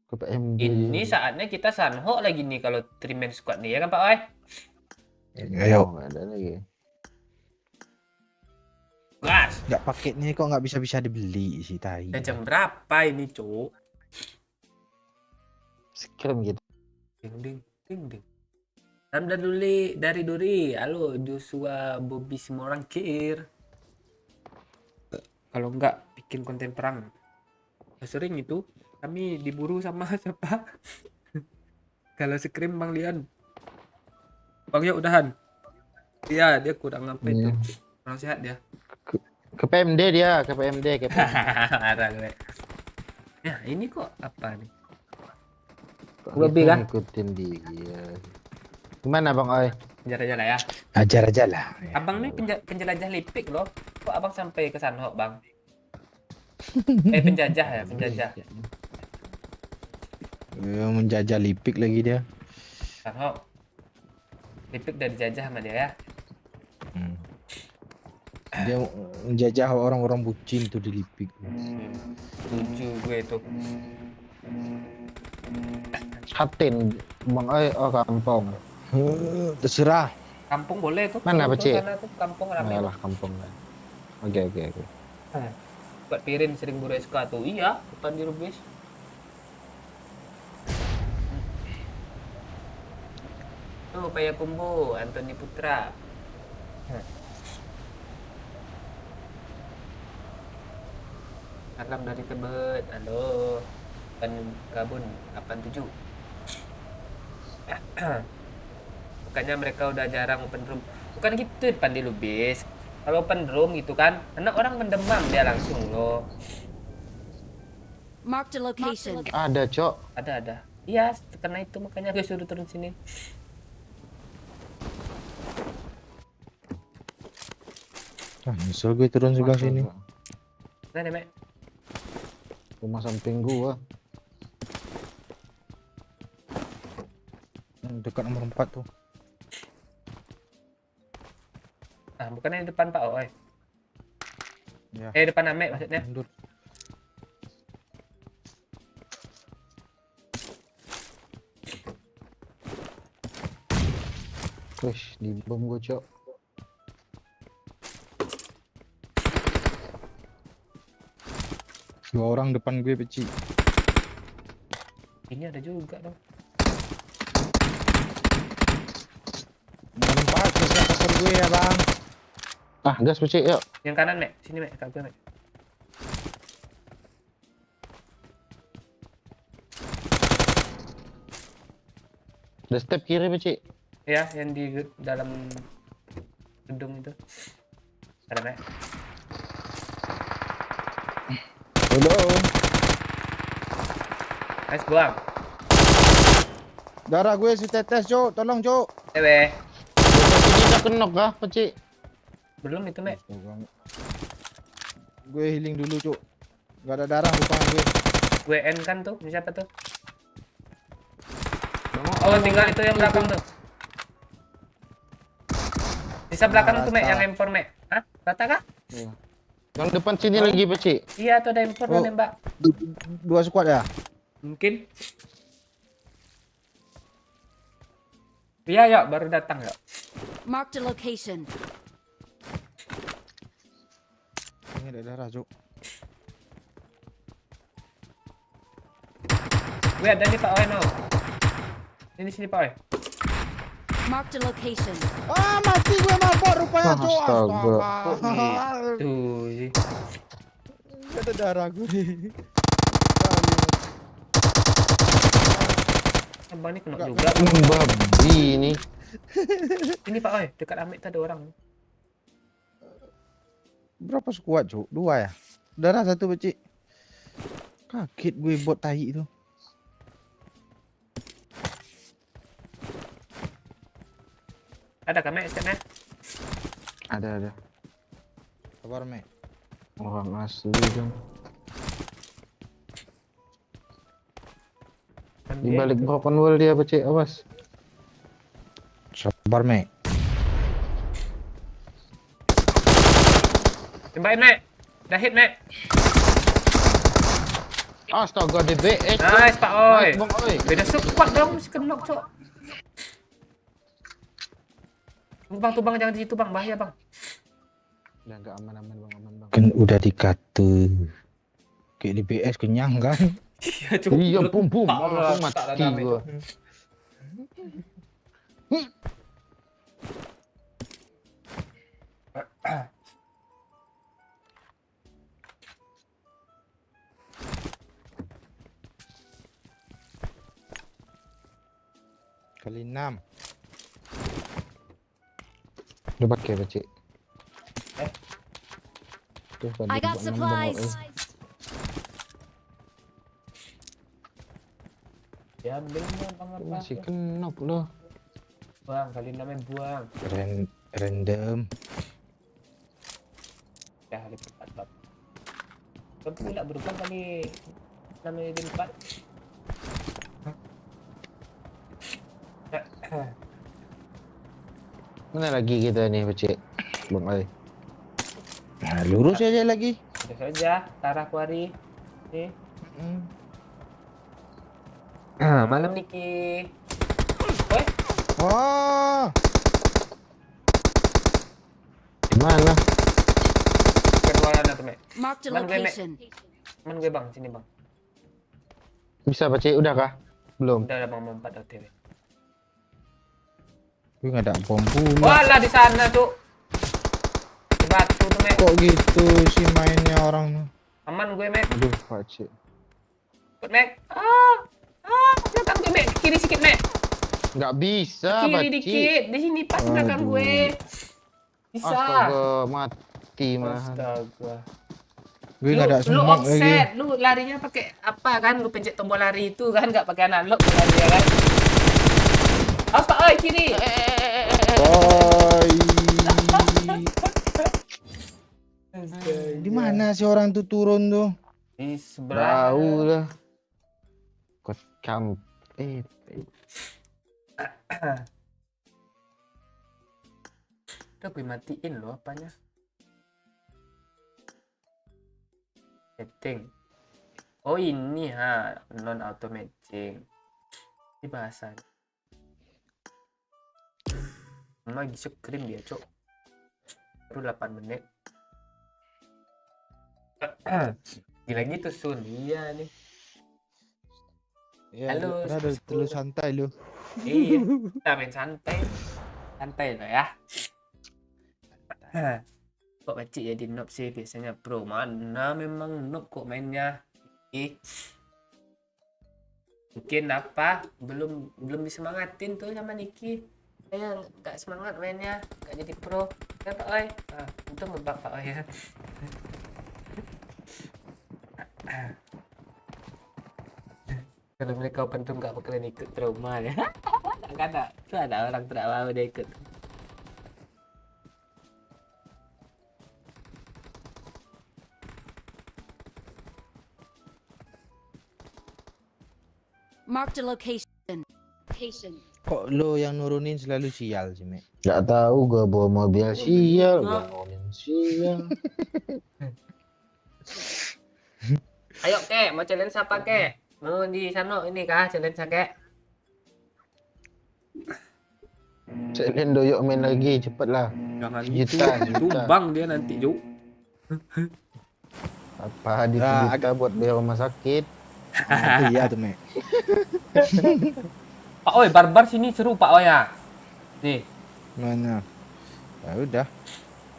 Ke PMD. Ini saatnya kita sanho lagi nih kalau 3-man squad nih ya kan Pak Oi? Ayo. Nggak ada lagi. Gas. Nggak paketnya kok nggak bisa dibeli sih tai. Udah jam berapa ini, Cuk? Screen gitu. Ding. Ramdan dari Duri. Halo, Joshua, Bobby, semua orang kir. Kalau enggak bikin konten perang. Sering itu kami diburu sama siapa? Kalau scream Bang Lian. Bang ya udahan. Iya, dia kurang apa itu. Kurang sehat dia. Ke PMD dia, ke PMD. Marah gue. Ya, ini kok apa nih? Lebih kan? Ngikutin dia. Gimana Bang Oi? Penjara-jara ya. Ajar aja lah. Abang nih penjelajah lipik loh. Kok abang sampai ke sana, Bang? Penjajah ya, penjajah. Menjajah lipik lagi dia. Sana. Lipik udah dijajah sama dia ya. Dia menjajah orang-orang bucin tuh di lipik. Setuju gue tuh. Hatin Bang Oi, oh kampung. Terserah. Kampung boleh tuh. Mana, Tuh, Pak Cik? sana tuh kampung rame. Ayolah kampung. Oke. Buat Pirin sering buru SK tuh. Iya, depan di Rubis. Tuh, Payakumbu, Antoni Putra. Salam dari Tebet. Halo. Kan Gabun 87. Bukannya mereka udah jarang open room. Bukan gitu depan di Lubis. Kalau open room gitu kan, karena orang mendemam dia langsung loh. Marked a location. Ada, Cok. Ada. Iya, karena itu makanya gue suruh turun sini. Nyesel gue turun sebelah sini. Nah, Mek. Rumah samping gua. Dekat nomor 4 tuh. Ah, bukannya di depan Pak Oi. Ya. Depan Ame maksudnya. Mundur. Wih, di bom gua, Cok. Dua orang depan gue peci. Ini ada juga dong. Nomor 4 bisa cover gue ya, Bang. Ah, gas peci, yuk. Yang kanan, Mek. Sini, Mek. Kak gue, Mek. Ada step kiri, peci. Ya, yang di dalam gedung itu. Ada, Mek. Halo. Nice, buang. Darah gue si tetes, Cok. Tolong, Cok. Ewe. Peci udah kenok kah, peci? Belum itu, Mek. Gue healing dulu, Cok. Gak ada darah di tangan gue. Gue N kan tuh. Ini siapa tuh? Oh, tinggal itu yang belakang tuh. Sisa belakang tuh, Mek. Yang M4, Mek. Hah? Rata kah? Iya. Yang depan sini lagi, peci. Iya, tuh ada M4 Oh. nembak. Dua squad ya? Mungkin. Iya, ya, baru datang ya. Marked a location. Ini ada darah, Cok. Gue ada nih Pak Oi, no. Ini sini Pak Oi. Marked a location. Ah, mati gue mabok rupanya, Cok. Astaga. Tuh. sih. Gak ada darah gue. Abang ini kena Enggak, juga. Babi ini. Ini Pak Oi, dekat Amit ada orang. Berapa squad, Cok? 2 ya? Darah 1 peci. Kaget gue bot tai itu. Ada kah Mek stepnya? Ada. Kabar, Mek. Orang asli dong. Di balik broken wall dia, peci. Awas. Sabar, Mek. Tembakin Mek. Dah hit Mek. Astaga, DBS. Nice Pak Oi. Nice, Bang Oi. Beda squad dong, mesti kenok cok. Bang tuh bang, jangan di situ bang, bahaya bang. Udah enggak aman-aman, Bang. Aman, Bang. Kan udah dikata. Kayak di BS kenyang kan? Iya cok. Iya, bum. Parah, Langsung tak ada mati damai gua. tuh. Kali 6. Udah pakai, peci. Tuh, tadi I got buat nambah, Bang Oi. supplies. Diambilnya bang apa? Masih kenok loh. Bang, kali namanya buang. Random. Ya, kali 4 bang. Tapi pula berubah kali namanya jadi 4. Mana lagi kita nih, peci? Bang Oi. Nah, lurus aja lagi. Udah saja, Tara Kuari. Nih. Malam Niki. Woi, Oh, Di mana? kenalan tuh Mek. Marked a Man, gue, Mek. location. Temen gue bang, sini bang. Bisa, peci? Udah kah? Belum. Udah ada bang 4 OTW. gue nggak ada bom pula. Walah di sana tuh. Di batu tuh Mek. Kok gitu sih mainnya orang? Aman gue Mek. Aduh, peci. Ikut Mek. Belakang gue Mek. Kiri sedikit Mek. Nggak bisa, Kiri peci. dikit. Di sini pas belakang Aduh. gue. Bisa. Astaga, mati malahan. Astaga. Gue nggak ada Lu smoke lagi. offset, lu larinya pakai apa kan? Lu pencet tombol lari itu kan, nggak pakai analog lu lari ya kan? Apa? Oi kiri. Oi. Di mana sih orang tuh turun tuh? Di sebelah. Tahu lah. Kok Udah gue matiin loh apanya. Setting. Oh ini non auto matching. Ini bahasanya. Lagi scream dia cok. Baru 8 menit. Gila gitu Sun. Iya nih. Ya, Halo, ada terus santai lu. Iya. Kita main santai. Santai lah ya. Kok Pacik jadi noob sih, biasanya pro. Mana memang noob kok mainnya. Mungkin apa belum disemangatin tuh sama Niki. Saya nggak semangat mainnya, nggak jadi pro ya Pak Oi. Untung ngebak Pak Oi ya. Kalau mereka open room nggak bakalan ikut trauma ya. Nggak ada, tuh ada orang tidak mau dia ikut. Marked a location. Kok lo yang nurunin selalu sial sih, Mek? Gak tahu gua bawa mobil sial, bangunin sial. Ayo ke, mau challenge apa ke? Mau di sana ini kah challenge ke? Selain doyok main lagi, cepatlah. Jangan Juta, gitu, juta. tumbang dia nanti Ju. Apa di Ah, kita buat bayar rumah sakit? Nah, iya tuh, Mek. Pak Oi, barbar sini seru Pak Oi ya. Nih, Mana? Ya udah.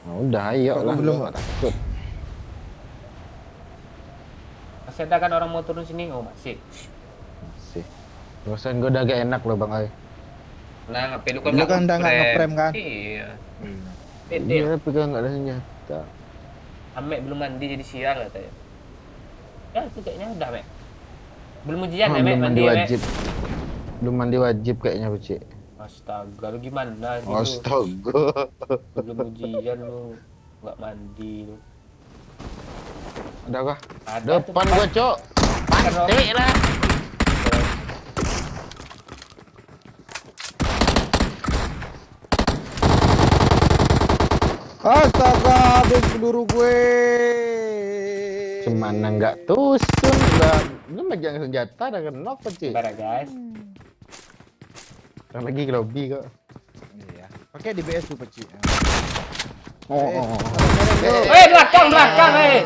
Nah, udah ayo Kok lah. belum? Gua takut. masih ada kan orang mau turun sini? Oh masih. Masih. Terusan gua udah gak enak loh Bang Ai. Nah, ngapain lu Lu kan udah nggak ngeprem kan? Iya. Pede. Iya, tapi kan gak ada senjata. Amek belum mandi jadi sial katanya. Ya itu kayaknya udah Mek. Belum ujian ya Mek Belum mandi mandi ya Mek. wajib. Belum mandi wajib kayaknya, Bocik. Astaga, lu gimana gitu? Astaga. Belum ujian lu nggak mandi lu. Ada kah? Ada tuh, Depan gua, Cok. Pasti lah. Astaga, habis peluru gue. Cuman nggak tusun, nggak. Lu megang senjata ada kenok, Bocik. Sabar ya, guys. Orang lagi ke lobby kok. Iya. Pakai DBS tuh, Peci. Oh. Belakang, eh.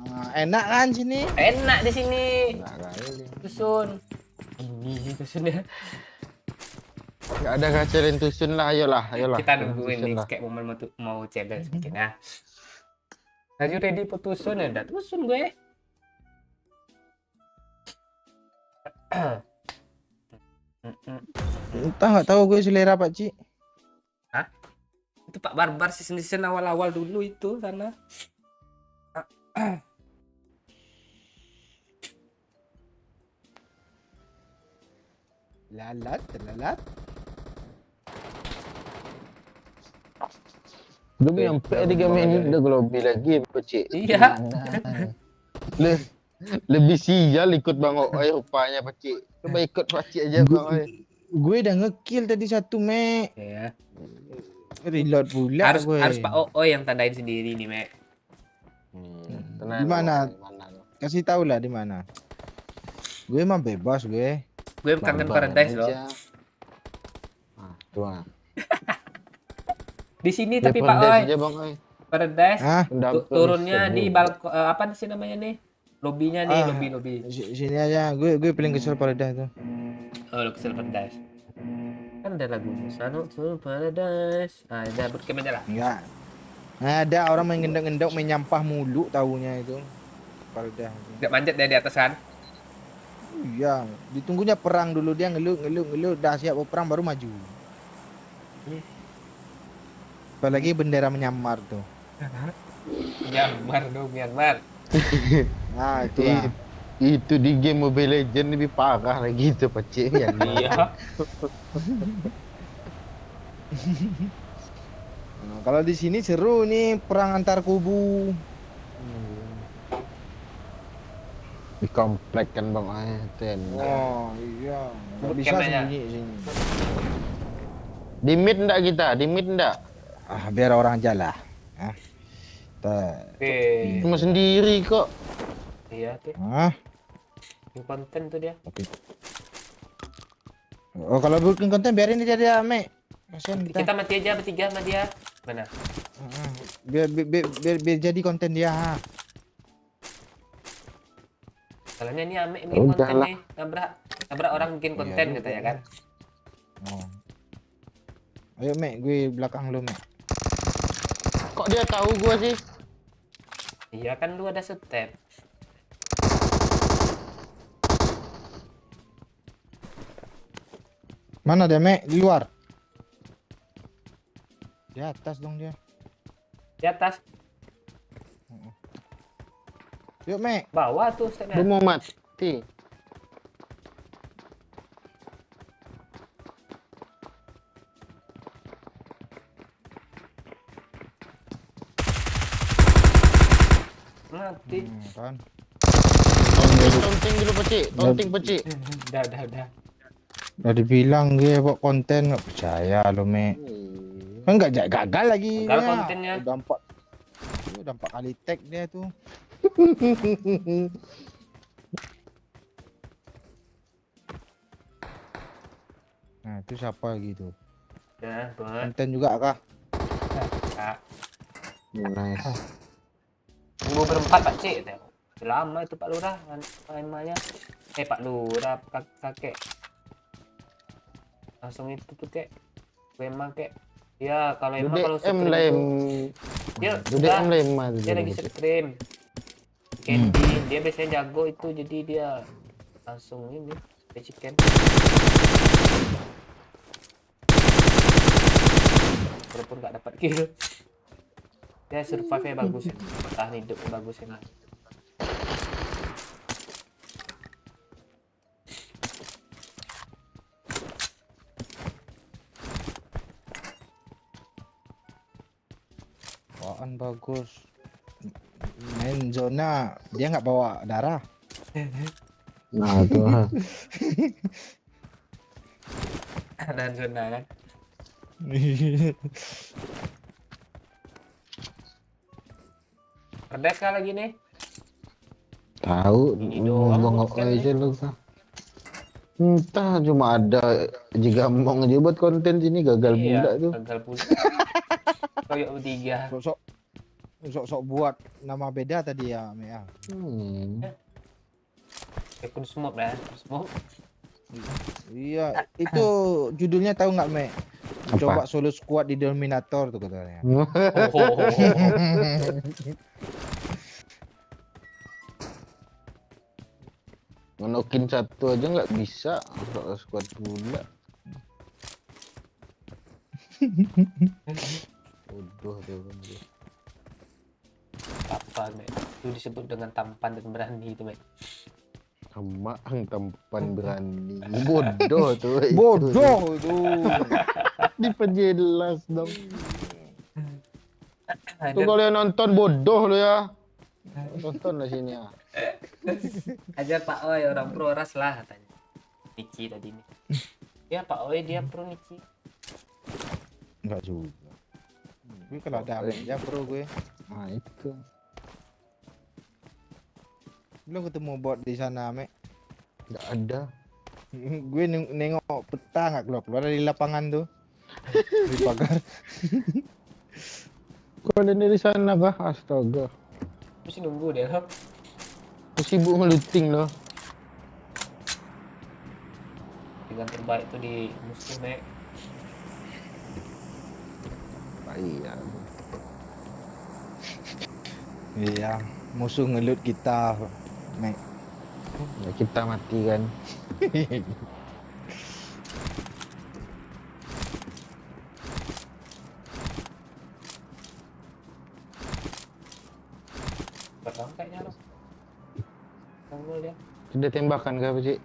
Nah, enak kan sini? Enak di sini. Nggak kali. Tusun. Ini tusunnya. Nggak ada kacauin tusun lah, ayolah. Kita nungguin Tusun nih lah. kayak mau challenge mungkin ya. Are you ready for tusun ya? Udah tusun gue. Entah nggak tahu gue selera Pak Ci. Hah? Itu Pak Barbar season awal-awal dulu itu sana. Lalat, lalat. Belum nyampe 3 menit udah ke lobby lagi, Bocik. Iya. Lebih sial ikut Bang Oi rupanya, Bocik. Coba ikut Bocik aja Bang Oi. Gue udah ngekill tadi satu, Mek. Ya. Reload pula Harus gue. harus Pak Oi yang tandain sendiri nih, Mek. Tenang, Di mana? Bang Oi, lo? Kasih tahu lah di mana. Gue mah bebas gue. Gue kangen Bang Paradise loh. aja. Tuh. Di sini Dia tapi Pak Paradise Oi. aja Bang Oi. Paradise Hah? turunnya di balkon apa sih namanya nih? Lobinya nih, lobby. Sini aja. Gue paling kesel pada itu. Oh, lu kesel Paradise. Kan ada lagunya Sanu to Paradise. Ah, udah berkem aja lah. Enggak. Ada orang main gendok-gendok main nyampah mulu tahunya itu. Pada. Enggak manjat dari atas kan? Iya, ditunggunya perang dulu dia ngeluh, udah siap perang baru maju. Apalagi bendera menyamar tuh. Myanmar dong, Myanmar. Nah, itulah. Itu di game Mobile Legends lebih parah lagi itu pacik yang Iya. Nah, kalau di sini seru nih perang antar kubu. di komplek kan bang Aten. Oh iya, nggak bisa Bootcamp aja. sembunyi di sini. Di mid ndak kita? Di mid ndak? Ah, biar orang aja lah. Ah. Oke. Cuma sendiri kok. Iya tuh. Ah, Bikin konten tuh dia. oke. Oh, kalau bikin konten biarin dia Mek. Kasihan kita. Kita mati aja bertiga sama dia. Mana? Ah, biar jadi konten dia. Ha. Soalnya ini Ame bikin konten Udahlah. nih. Nabrak orang bikin konten Iya, gitu ya iya. kan. Oh. Ayo Mek, gue belakang lu Mek. Kok dia tahu gua sih? Iya kan lu ada step. Mana dia Mek? Di luar. Di atas dong dia. Di atas. Yuk Mek. Bawah tuh Gua stepnya. mau mati. Mati. Kan. Tonting dulu pacik. Tonting pacik. Udah. Udah dibilang gue buat konten nggak percaya lo Mek. Kan nggak gagal lagi. Gagal dia. kontennya. Udah 4 kali tag dia tuh. Nah itu siapa lagi tuh? Ya, buat. Konten juga kah? Kak. Nice. Tunggu berempat Pak Cik. Lama itu Pak Lurah emangnya. Pak Lurah kakek. Langsung itu tuh kek. Gue emang kek. Ya kalau emang Dudek kalau em scream lem. itu, dia Dudek udah, em lem mah. dia lagi scream. Candy, dia biasanya jago itu jadi dia langsung ini chicken. Walaupun nggak dapat kill, dia survive-nya bagus ya, tahan hidupnya bagus ya. Bawaan bagus. Main zona dia nggak bawa darah. Nah tuh. Dan zona kan. Perdes kali lagi nih. Tahu Ini doang ngomong bukan apa aja lu kah? Entah cuma ada jika mau aja buat konten sini gagal pula tuh. Gagal pula. Koyok bertiga. Sok buat nama beda tadi ya Mek. Ya. Akun smoke dah, smoke. Iya, itu judulnya tahu nggak Mek? Apa? Coba solo squad di Dominator tuh katanya. Oh. Menokin satu aja nggak bisa, kalau squad pula. Bodoh tuh kan dia. Apa, Mek? Itu disebut dengan tampan dan berani itu, Mek. Sama tampan berani. Bodoh tuh. itu. Bodoh itu. Diperjelas dong. Tuh Ajar, kalau yang nonton bodoh lo ya. Nonton lah sini ya. ajar Pak Oi, orang pro ras lah katanya. Nici tadi nih. Ya Pak Oi dia pro Nici. Enggak juga. Gue kalau ada aja bro gue. Nah itu. Belum ketemu bot di sana Mek. Nggak ada. Gue nengok peta nggak keluar dari lapangan tuh. Di pagar. Kok ada di sana kah? Astaga. Terus nunggu dia loh. Aku sibuk ngeluting loh. Dengan terbaik tuh di musuh, Mek. Iya. Iya, musuh ngelut kita Mek. Ya, kita mati kan. Orang kayaknya orang. Tunggu dia. Sudah tembakan kah Pak Cik?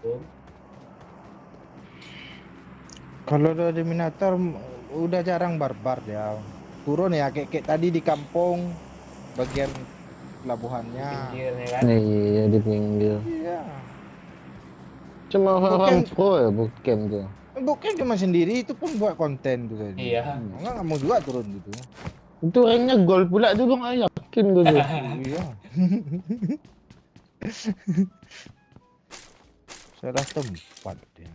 Belum. Kalau udah Dominator udah jarang barbar dia. Turun ya kayak tadi di kampung bagian pelabuhannya. Pinggirnya kan. Iya di pinggir. Iya. Cuma orang Bukan- pro ya bootcamp tuh. Bukan cuma sendiri itu pun buat konten tuh tadi. Iya. Enggak mau juga turun gitu. Itu ranknya gol pula tuh bang, yakin gue tuh. Iya. Salah tempat dia.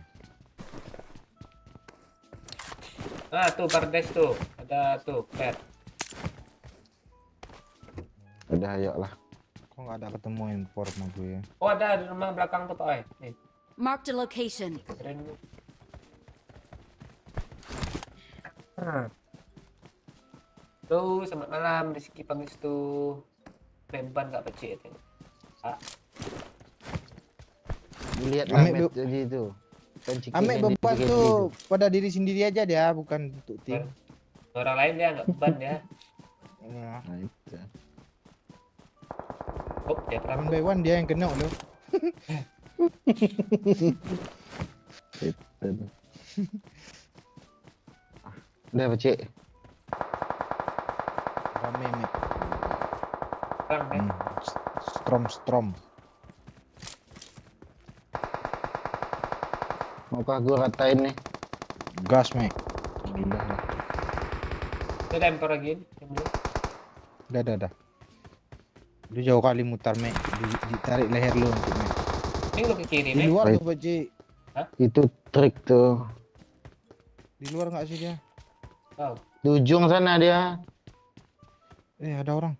Ah tuh Paradise tuh. Ada tuh pet. Udah ayo lah. Kok nggak ada ketemu impor sama gue ya? Oh ada di rumah belakang tuh Pak. Nih. Marked a location. Keren. Tuh, selamat malam Rizky Pangestu. Beban Kak Pecik itu. Lihat Ambil Ahmed bu- tadi itu. Pancing Ambil yang beban di- tuh pada diri sendiri aja dia, bukan untuk tim. Orang lain dia nggak beban ya. Nah, Nah, itu. Oh, dia pernah one by one dia yang kena loh. Itu. Udah Pak Cik. Rame mek. perang ya. Strom. Maukah gua ratain nih? Gas mek. Udah lah. Dia lempar lagi. Dah. Lu jauh kali mutar mek. Ditarik leher lu nanti mek. Ini lu ke kiri Di nih. luar Baik. tuh Pak. Itu trik tuh. Di luar nggak sih dia? Oh, Di ujung sana dia. Ada orang.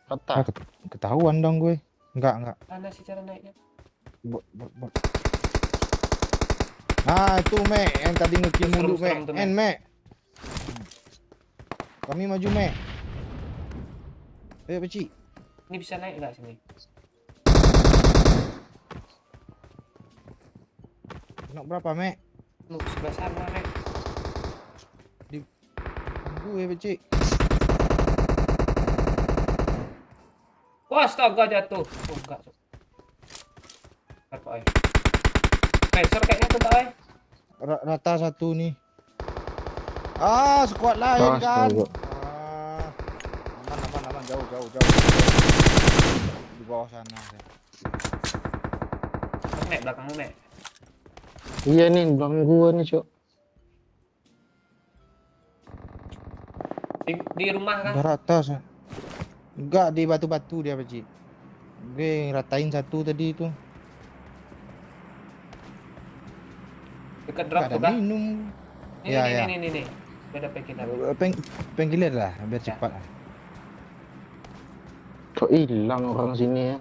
Kata. Ketahuan dong gue. Enggak. mana sih cara naiknya? Bot. Ah, itu mek yang tadi ngekill mulu Serem-serem mek. tuh, Mek. Mek. Kami maju mek. Ayo Pak. Ini bisa naik nggak sini? Nak berapa mek? Lu sebelah sana nih. Gue Pak. Wah, astaga jatuh. Oh, enggak. Pak Oi. Pressure kayaknya tuh Pak Oi. Rata satu nih. Ah, squad lain kan. Astaga. Aman, jauh. Di bawah sana. Mek belakangmu Mek. Iya nih, belakang gua nih, Cok. Di rumah kan? Udah rata sih. Enggak di batu-batu dia Pak. Gue ratain satu tadi itu. Dekat drop Enggak tuh ada kan? minum. Ini, Ya, ini, ya. ini. Beda pakai kita. Penggilir lah biar Ya. cepat lah. Kok hilang orang sini ya?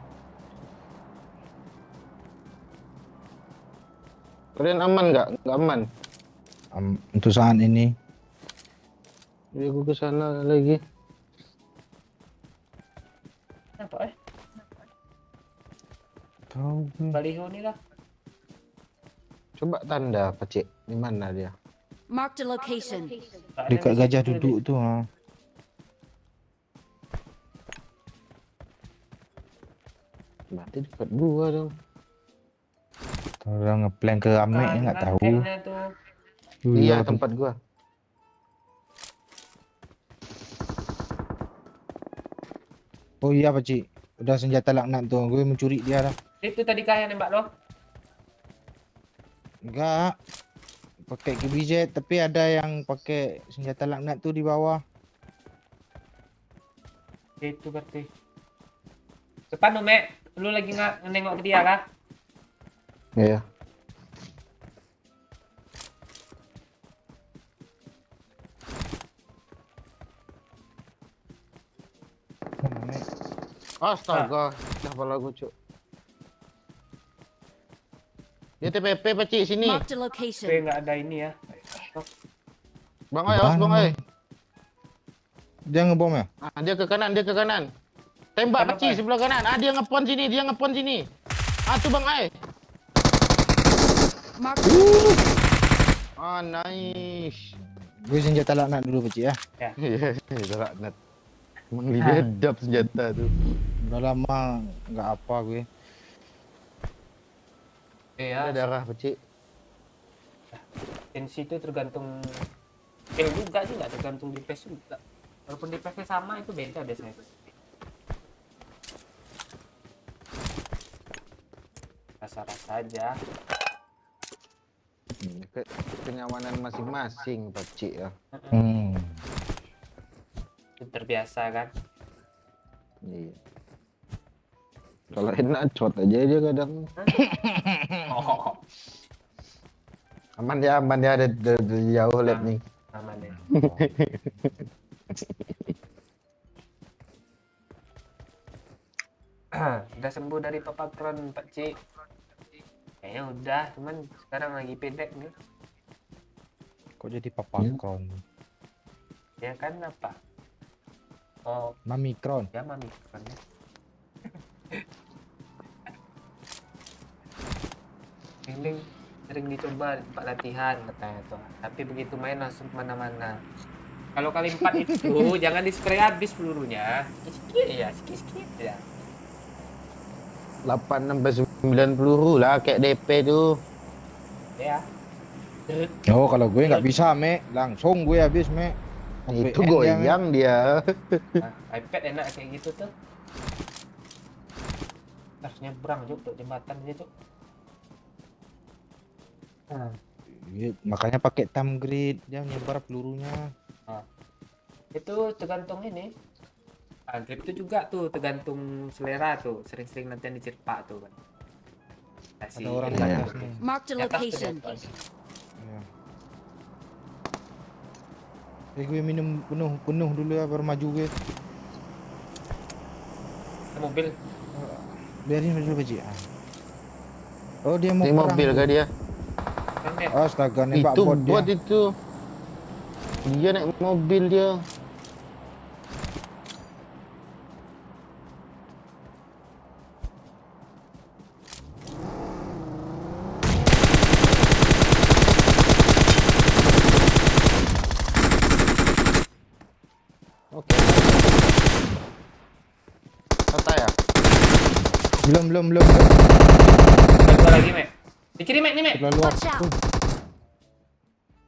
Kalian aman nggak? Nggak aman. Untuk saat ini. Ya gua ke sana lagi. Apa Tahu gue. Baliho nih lah. Coba tanda Pak Cik. Di mana dia? Marked a location. Nggak ada Dekat di gajah situ duduk tuh. Ha. Berarti dekat gua dong. Orang ngeplank ke dia. Amek ya nggak Kanan tahu. kayaknya tuh. Iya, tuh. tempat gua. Oh iya Pak. Udah senjata laknat tuh. Gue mencuri dia dah. Itu tadi kah yang nembak lo? Enggak. Pakai KBZ tapi ada yang pakai senjata laknat tuh di bawah. Itu berarti. Depan lo Mek. Lu lagi nggak nengok ke dia kah? Iya. Mana, Mek? Astaga, siapa lagu Cuk? Dia TPP Pak Cik sini. Marked a location. Oke, nggak ada ini ya. Bang Oi, awas Bang Oi. Dia ngebom ya? Ah, dia ke kanan. Tembak Kenapa, Pak Cik Oi? sebelah kanan. Ah, dia ngepon sini. Ah, tuh Bang Oi. Marked a location. Ah, nice. Gue senjata laknat dulu Peci ya. Iya, itu laknat. Emang didedap senjata tuh. Udah lama nggak apa gue. Iya, Ada darah pecik. tensi itu tergantung skill juga sih, nggak tergantung DPS juga. Walaupun DPS sama itu beda biasanya. Rasa-rasa aja. Kenyamanan masing-masing pecik ya. Itu terbiasa kan. Iya. Kalau enak cot aja dia kadang. Oh, Aman ya, ada jauh lihat nih. aman deh. Udah sembuh dari papakron Pak Ci. Kayaknya udah, cuman sekarang lagi pendek nih. Kok jadi papakron? Ya kan apa? Oh, Mamikron. ya mami kan. Ini sering dicoba Pak latihan katanya tuh. Tapi begitu main langsung kemana-mana. Kalau kali 4 itu jangan di spray habis pelurunya. Sikit-sikit ya, sikit-sikit ya. 8 sampai 9 peluru lah kayak DP tuh. Ya. Oh kalau gue nggak bisa Mek, langsung gue habis Mek. Sampai Itu end dia, Mek. goyang dia. Nah, iPad enak kayak gitu tuh. Harus nyebrang Cuk, tuh jembatan dia Cuk. Nah, Iya, makanya pakai thumb grid dia nyebar pelurunya. itu tergantung ini. Grip itu juga tuh tergantung selera tuh. Sering-sering nanti dicerpak tuh kan. Ada orang Iya. di atas nih. Marked a Di atas tuh, di location. atas. Iya. Gue minum penuh dulu ya baru maju gue. Ke mobil. Biarin dulu Peci. Oh dia mau Ini perang mobil tuh. kah dia? Kan dia. Astaga nembak Itu bot bot dia. itu. Dia naik mobil dia. Oke. Santai ya? Belum. Ada dua lagi, Mek. Di kiri, Mek, nih, Mek. Terlalu Watch out!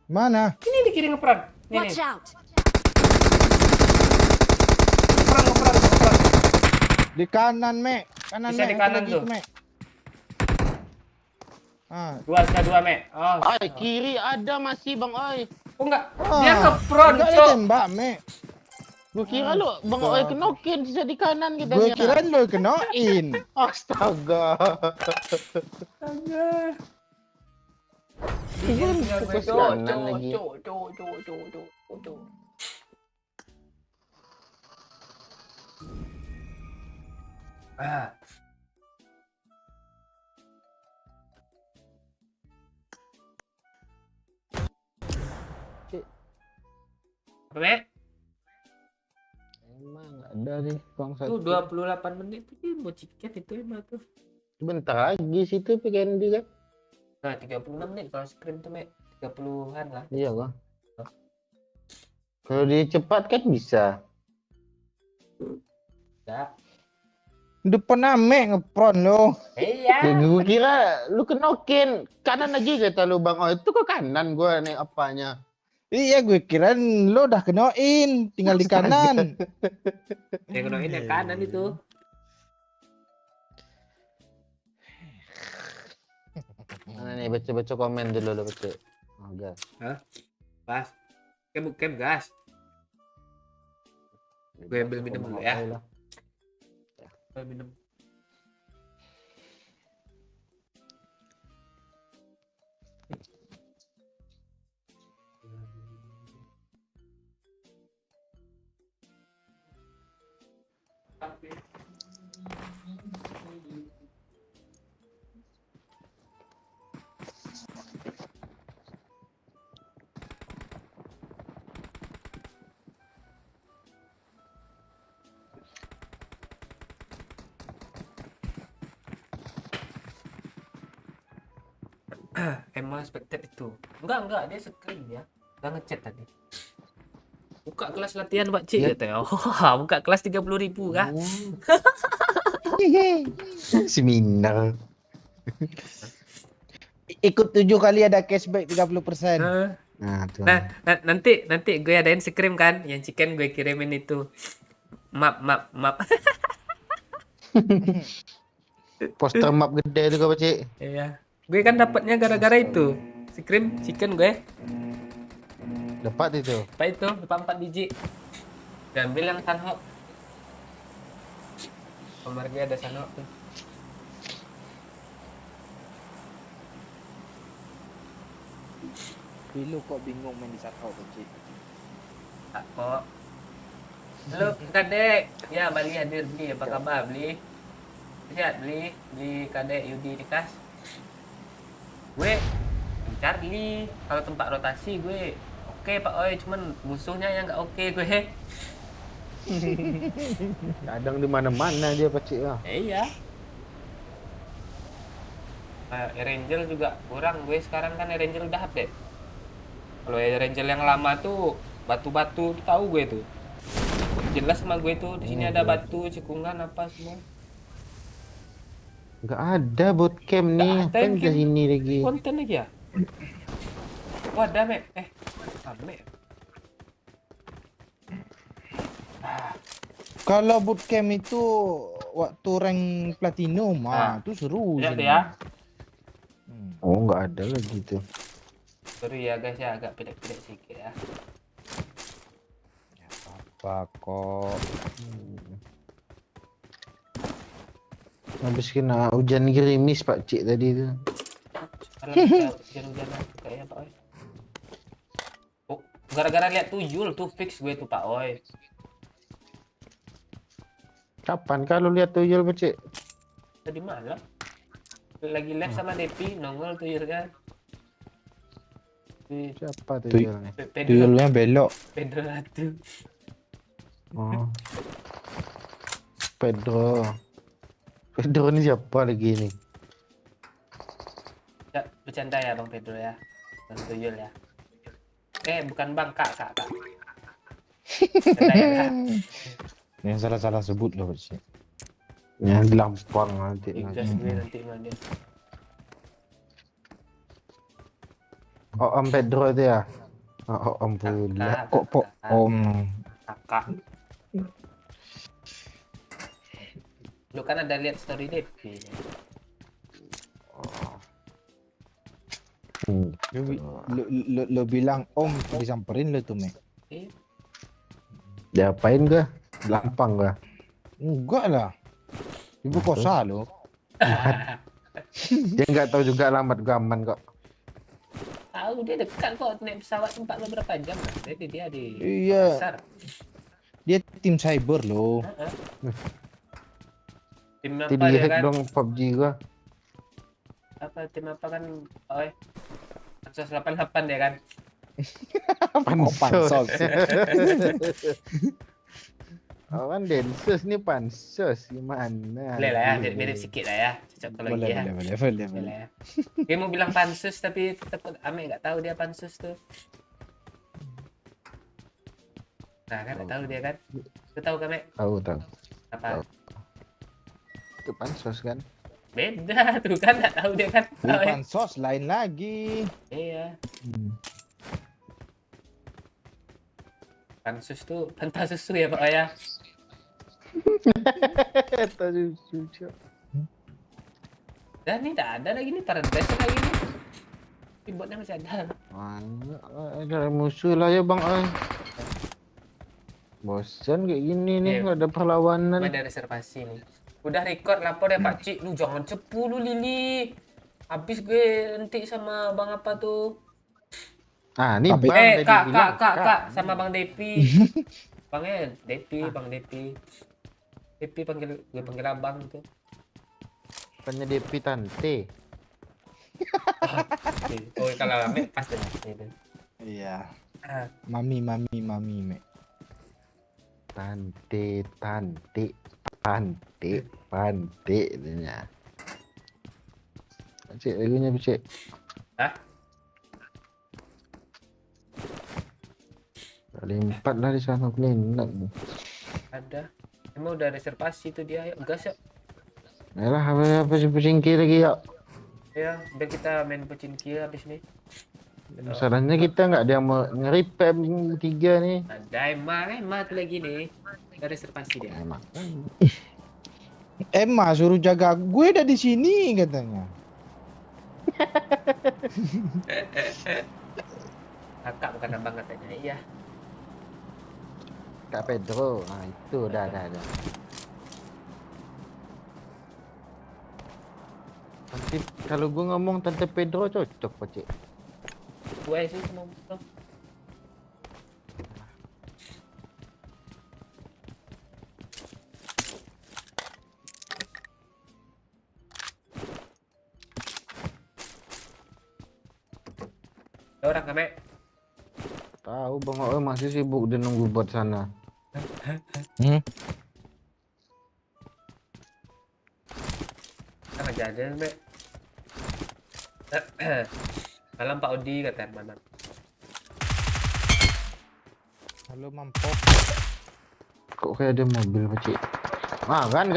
Mana? Ini di kiri ngeperan. Nih, Watch nih. out! Ngeperan. Di kanan Mek. Kanan Bisa Mek. di Satu kanan lagi tuh. tuh, Mek. Sisa dua, Mek. Oh, Ay, kiri ada masih Bang Oi. oh enggak. Dia ngeperan, Enggak Cok. tembak Mek. Gua kira lu Bang Oi kenokin sisa di kanan kita. Gue kira lo kenoin. Astaga. Dia punya gue, fokus Cok, kanan Cok, lagi. Cok. Ah. Apa, Mek? Emang ada nih Bang Tuh satu. 28 menit tuh dia mau tiket itu emang tuh. Bentar lagi situ pengen dia kan. Nah, 36 menit kalau screen tuh, Mek. 30-an lah. Iya Bang. Kalau dia cepat kan bisa. Ya. Depan Mek ngepron lo. Iya. Ya, gue kira lu kenokin kanan lagi kata lu Bang Oi. Itu ke kanan gua nih apanya. Iya gue kira lo udah kenoin. Tinggal di kanan. Yang kedoain yang kanan itu. Mana nih baca-baca komen dulu lo baca. Oh, gas. Pas. Kem gas. Gue ambil minum dulu ya. Gue minum. Emma expected itu. Enggak, dia screen ya. Udah ngechat tadi. Buka kelas latihan Pak Cik Ya. katanya. Oh, buka kelas 30.000 kah? Seminar. Ikut 7 kali ada cashback 30%. Heeh. Nah, tuh. Nanti gue adain screen kan, yang chicken gue kirimin itu. Map. Poster map gede itu kau Cik. Iya. Gue kan dapatnya gara-gara itu. Screen chicken gue. Dapat itu. Apa itu? Dapat 4 biji. Diambil yang Sanhok. Kamar gue ada Sanhok tuh. Dulu kok bingung main di Sarkau kecil. Tak kok. Halo kadek. Ya Bali hadir beli. Apa kabar beli? Sehat beli kadek Yudi di kas. Gue lancar beli. Kalau tempat rotasi gue oke Pak Oi, cuman musuhnya yang nggak oke gue. Kadang di mana-mana dia Pak Cik lah. Iya. Erangel juga kurang. Gue sekarang kan Erangel udah update. Kalau Erangel yang lama tuh batu-batu tuh tahu gue tuh. Jelas sama gue tuh di sini ada batu, cekungan apa semua. Enggak ada bootcamp nih. Nggak ada Apa yang yang ke sini lagi? Konten lagi ya? Oh ada Mek. Ame. Kalau bootcamp itu waktu rank platinum, itu seru. Lihat sini. ya. Oh, enggak ada lagi tuh. Sorry ya guys ya, agak pendek-pendek sedikit ya. Apa kok? Habis kena hujan gerimis Pak Cik tadi tuh. Kalau kita hujan-hujanan tuh kayaknya Pak Oi. Oh, gara-gara lihat tuyul tuh fix gue tuh Pak Oi. Kapan kalau lihat tuyul Pak Cik? Tadi malam. Lagi live sama Depi, nongol tuyul kan. Siapa tuyulnya? Pedro, Tuyulnya belok. Pedro Ratu. Oh. Pedro. Pedro ini siapa lagi nih? Ya, bercanda ya Bang Pedro ya. Bang tuyul ya. Bukan Bang, Kak. Bercanda ya, Kak. Yang salah-salah sebut loh sih. Yang dilampang nanti. Gas gue nanti sama dia. Oh, Om Pedro itu ya? Oh, Om pula. Kok Om? Kakak. Lu kan ada lihat story Depi. Lo bilang Om disamperin lo tuh, Mek. Diapain gua? Lampang gua. Enggak lah. Ibu kosa lo. Dia nggak tahu juga alamat gua aman kok. Tahu dia dekat kok, naik pesawat tempat lo berapa jam lah. Jadi dia di Iya. pasar. Dia tim cyber lo. Tim apa Jadi dia hack kan? dong PUBG gua. Tim apa kan? Oi. 188 dia kan? Pansos. Oh kan Densus nih pansos gimana? Boleh lah ya, mirip sikit lah ya. Cocok kalau Boleh, ya. boleh. Boleh lah ya. Dia mau bilang pansus tapi tetap Ame nggak tahu dia pansus tuh. Nah kan nggak tahu dia kan? Lu tahu kan Mek? Tahu. Apa? Tahu. Itu pansos kan? Beda tuh kan nggak tahu dia kan? Bukan sos lain lagi. Iya. Pansus tuh pantas susu ya Pak ya. Tadi susu. Dan ini tidak ada lagi nih paradise lagi nih. Keyboardnya masih ada. Mana ada musuh lah ya Bang Ay. Bosan kayak gini nih, nggak ada perlawanan. Ada reservasi nih. Udah record lapor ya Pak Cik. Lu jangan cepu lu Lili. Habis gue nanti sama Bang apa tuh. Ah, ini Tapi- Bang tadi bilang, Kak sama Bang Depi. Bangnya Depi, Bang Depi. Depi gue panggil abang tuh. Bukannya Depi Tante. Oh kalau rame pas deh. Iya. Ah, Mami, Mek. Tante itunya. Cek lagunya Cek. Hah? Kali 4 lah di sana enak nih. Ada. Emang udah reservasi tuh dia. Ayo gas ya. Yalah, apa singkir lagi ya. Ya, biar kita main pecinki habis nih. Masalahnya kita nggak ada yang mau nge-repam 3 nih. Ada Emma tuh lagi nih. Udah reservasi dia. Emang. Emma suruh jaga gue udah di sini katanya. Kakak bukan abang katanya. Iya. Kak Pedro, nah itu dah. Nanti kalau gue ngomong Tante Pedro cocok pacik. Gue sih mau bilang. Ada orang kame. Tahu Bang Oe masih sibuk dia nunggu buat sana. Kan aja ada Mek. Malam Pak Odi kata mana? Halo mampok. Kok kayak ada mobil pacik? Ah kan.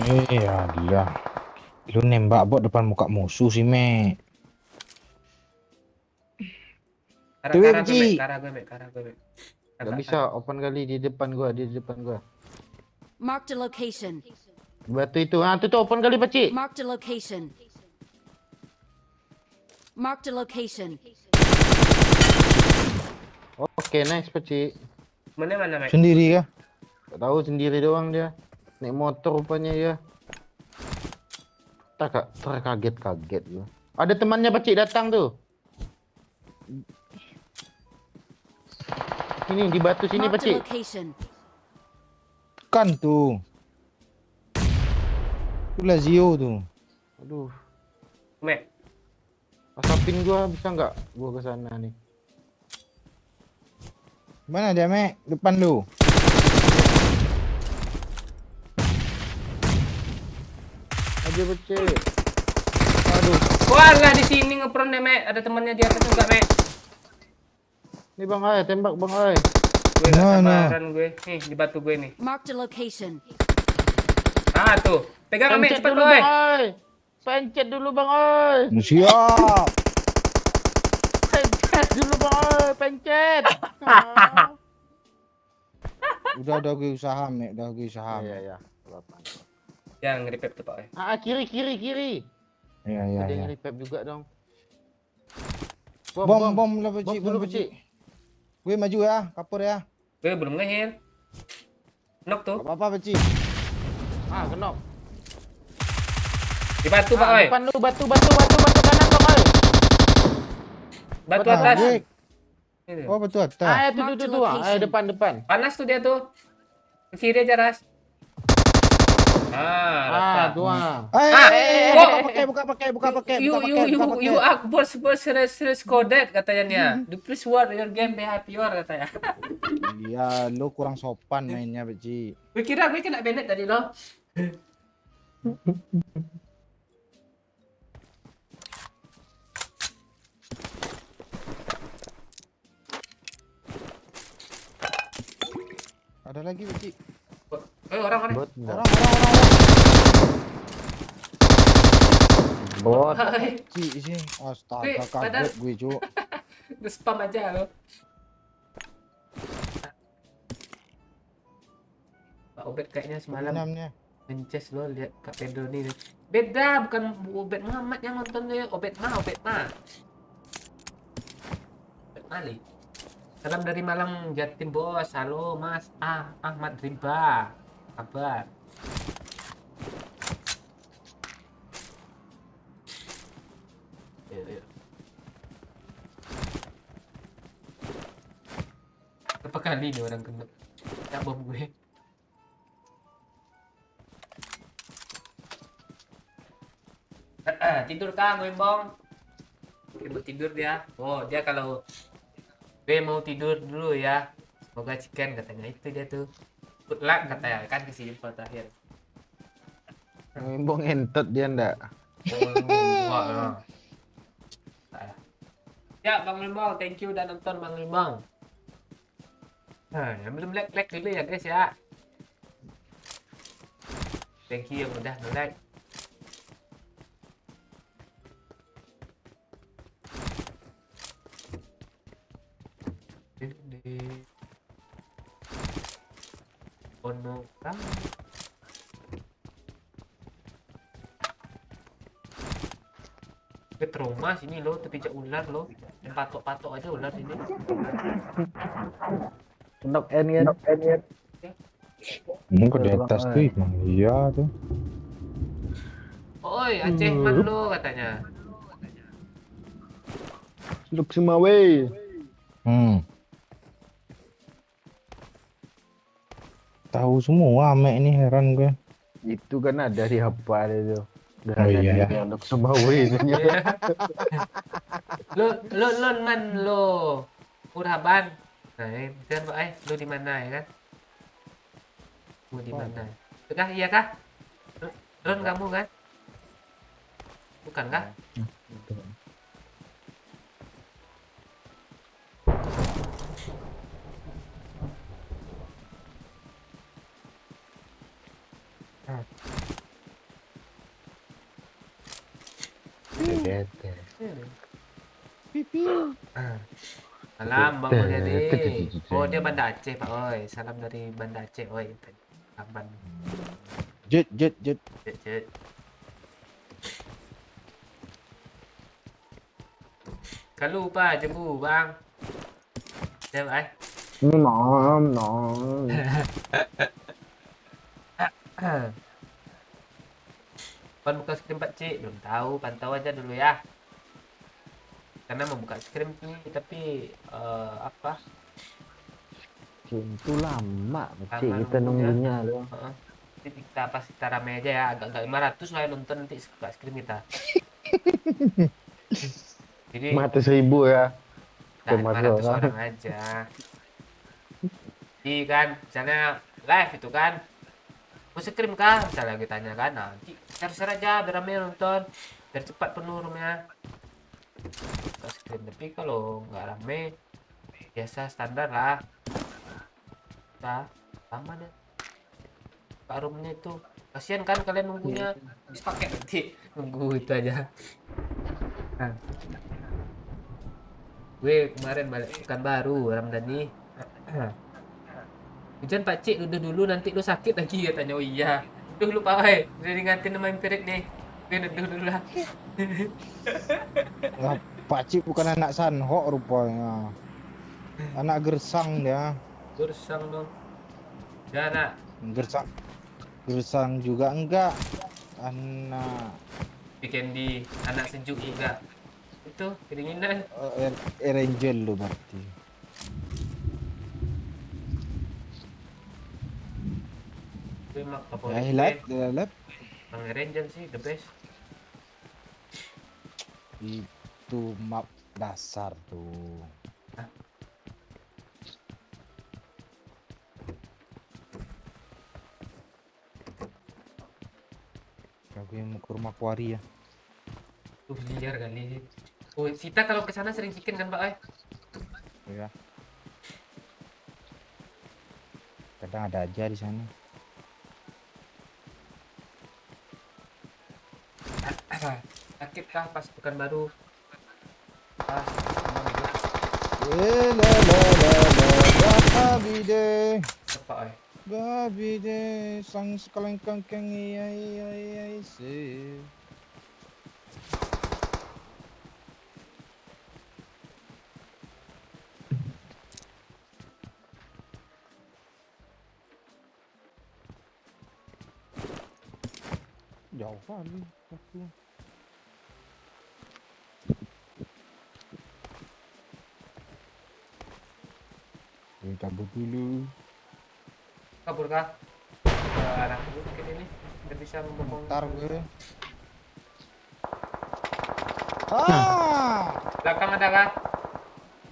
Iya dia. Lu nembak bot depan muka musuh sih, Me. Karah Ji. gue Mek. Gak bisa open kali di depan gua. Marked a location. Batu itu, itu tuh open kali pacik. Marked a location. Marked a location. Oke, nice pacik. Mana Mek? Sendiri kah? Gak tahu sendiri doang dia. Naik motor rupanya ya. Terkaget loh. Ada temannya pacik datang tuh. Sini di batu sini Marked a pacik. location. Kan tuh. Itu Lazio tuh. Aduh, Mek. asapin gua bisa nggak? Gua ke sana nih. Mana dia, Me? Depan lu. Aja pacik. Aduh, Wah lah di sini ngepron deh Mek. Ada temannya di atas juga Mek. ini Bang Ai, tembak Bang Ai. Gue gak Mana? sabaran gue. Nih di batu gue nih. Marked a location. Ah tuh. Pegang Mek Pencet cepet dulu boy. Bang Ai. Pencet dulu Bang Ai. Siap. Pencet dulu Bang Ai, pencet. Udah gue usaha, Me. Udah gue usaha. Me. Iya. Yang nge-repap tuh Pak. Kiri. Iya, Ada yang iya. repap juga dong. Bom lah, Bom Pecik. dulu Bom, pacik. Pecik. Gue maju ya. Kapur ya. Gue belum nge-heal. Knock tuh. Gak apa-apa, Pecik. Kenop. Di batu Pak Oi. Depan lu batu kanan Bang Ai. Batu Betul. atas. Gue. Ini. Oh, betul atas. Itu. Depan. Panas tuh dia tuh. Ke kiri aja Ras. Rata. Dua. Buka pakai. You Akbar seres kodet katanya dia. The please word your game behavior katanya. Iya, lu kurang sopan mainnya, Pecik. Gue kira kena Bennett tadi loh. Ada lagi, Pecik. Orang. Bot. Orang. Bot. Pecik sih. Astaga, Wih, kaget gue, Cuk. Nge-spam aja lo. Pak Obed kayaknya semalam Enamnya. mences lo lihat Kak Pedro nih. Beda, bukan Obed Muhammad yang nonton dia. Obed Ma. Obed Mali. Salam dari Malang Jatim Bos. Halo Mas Ahmad Riba. Kabar. Yuk. Berapa kali nih orang kena? Ya bom gue. Tidur kah Bong? Ribut tidur dia. Oh dia kalau gue mau tidur dulu ya. Semoga chicken katanya itu dia tuh. Good luck katanya kan kesimpulan terakhir. Bong entot dia ndak. Oh, Ya, Bang Limbang, thank you udah nonton Bang Limbang. Nah, yang belum like dulu ya guys ya. Thank you yang udah like. Ono kan. Ke trauma sini lo, terpijak ular lo. Yang patok-patok aja ular sini. Knock end kan. Kok di atas tuh emang iya tuh. Oi, Aceh man lo katanya. Look semua wey. Tahu semua ame ini heran gue. Itu kan ada di apa itu. Udah Oh ada iya. di Look semua wey. Lo man lo. Uraban. Nah, kan Pak lo di mana ya kan? Lo di mana? Itu kah? Iya kah? Ron kamu kan? Bukan kah? Bete. Salam Bang Mulyadi. Oh dia Banda Aceh Pak oi. Salam dari Banda Aceh oi. Kapan? Jet. Cek. Kalau lupa jebu Bang. Ya Pak Nom. Pan buka skrim Pak Cik, belum tahu, pantau aja dulu ya. Karena mau buka skrim nih, tapi apa? Itu lama, Lama kecil kita nunggunya. nunggunya loh. Nanti kita pas kita rame aja ya, agak 500 lah yang nonton nanti buka skrim kita. Jadi Mati 1000 ya. nah, termasuk 500 orang aja. Jadi kan, misalnya live itu kan, mau skrim kah? Misalnya kita tanya kan, nanti share aja biar rame nonton, biar cepat penuh roomnya. Buka skrim, tapi kalau nggak rame, biasa standar lah. Nah, lama deh. Buka roomnya itu, kasihan kan kalian nunggunya, habis pakai nanti nunggu itu aja. Nah. Gue kemarin balik bukan baru Ramdhani. Hujan Pak Cik dulu nanti lu sakit lagi katanya. Oh iya. Duh lu Pak Wai, udah diingatin sama Empirik nih. Gue dulu lah. Lah, Pakcik bukan anak Sanhok rupanya. Anak Gersang dia. Gersang dong. Ya nak. Gersang juga enggak. Anak Bikin di anak sejuk juga. Itu kedinginan. Erangel lo berarti. Gue mak Ya, hilat. Bang Ranger sih the best. Itu map dasar tuh. Aku yang mau ke rumah Kuari ya. Tuh liar kali. Oh, Sita kalau ke sana sering chicken kan Pak Wai? Ya. Kadang ada aja di sana. Sakit kah pas pekan baru? Pas Babide, Pak Wai. babide, sang sekalengkang keng iya se. Jauh kali aku. Cabut dulu. Kabur kah? Ke arah bukit ini. Kita bisa membokong. Bentar gue. Ah, Belakang ada kah?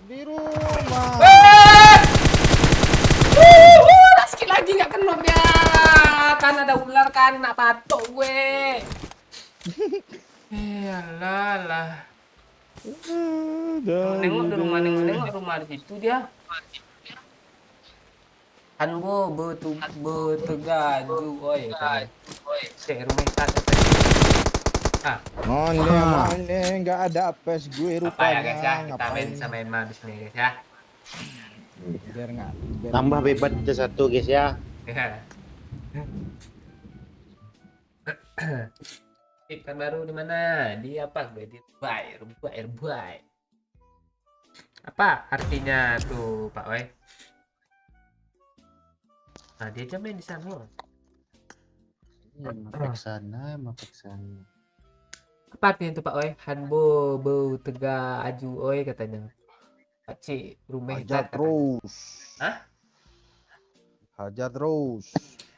di rumah. Sakit lagi nggak kena dia. Kan ada ular kan, nak patok gue. Iyalah lah. Nengok di rumah, nengok rumah di situ dia. Hanbo betegaju, oi katanya. Rumah tak katanya. Ah, Mana nggak ada apes gue apa ya rupanya. guys ya? Kita Ngapain? bisa main map di sini guys ya. Biar nggak. biar Tambah nggak- bebat ke satu guys ya. Ya. Ikan baru di mana? Di apa gue? Di Rubai. Apa artinya tuh Pak Wei? Nah, dia aja main di sana. Mapek sana, mapek sana. Apa artinya tuh Pak Wei? Hanbo bau tega aju oi katanya. Pak Cik rumah Hajar tak katanya. terus. Hah? Hajar terus.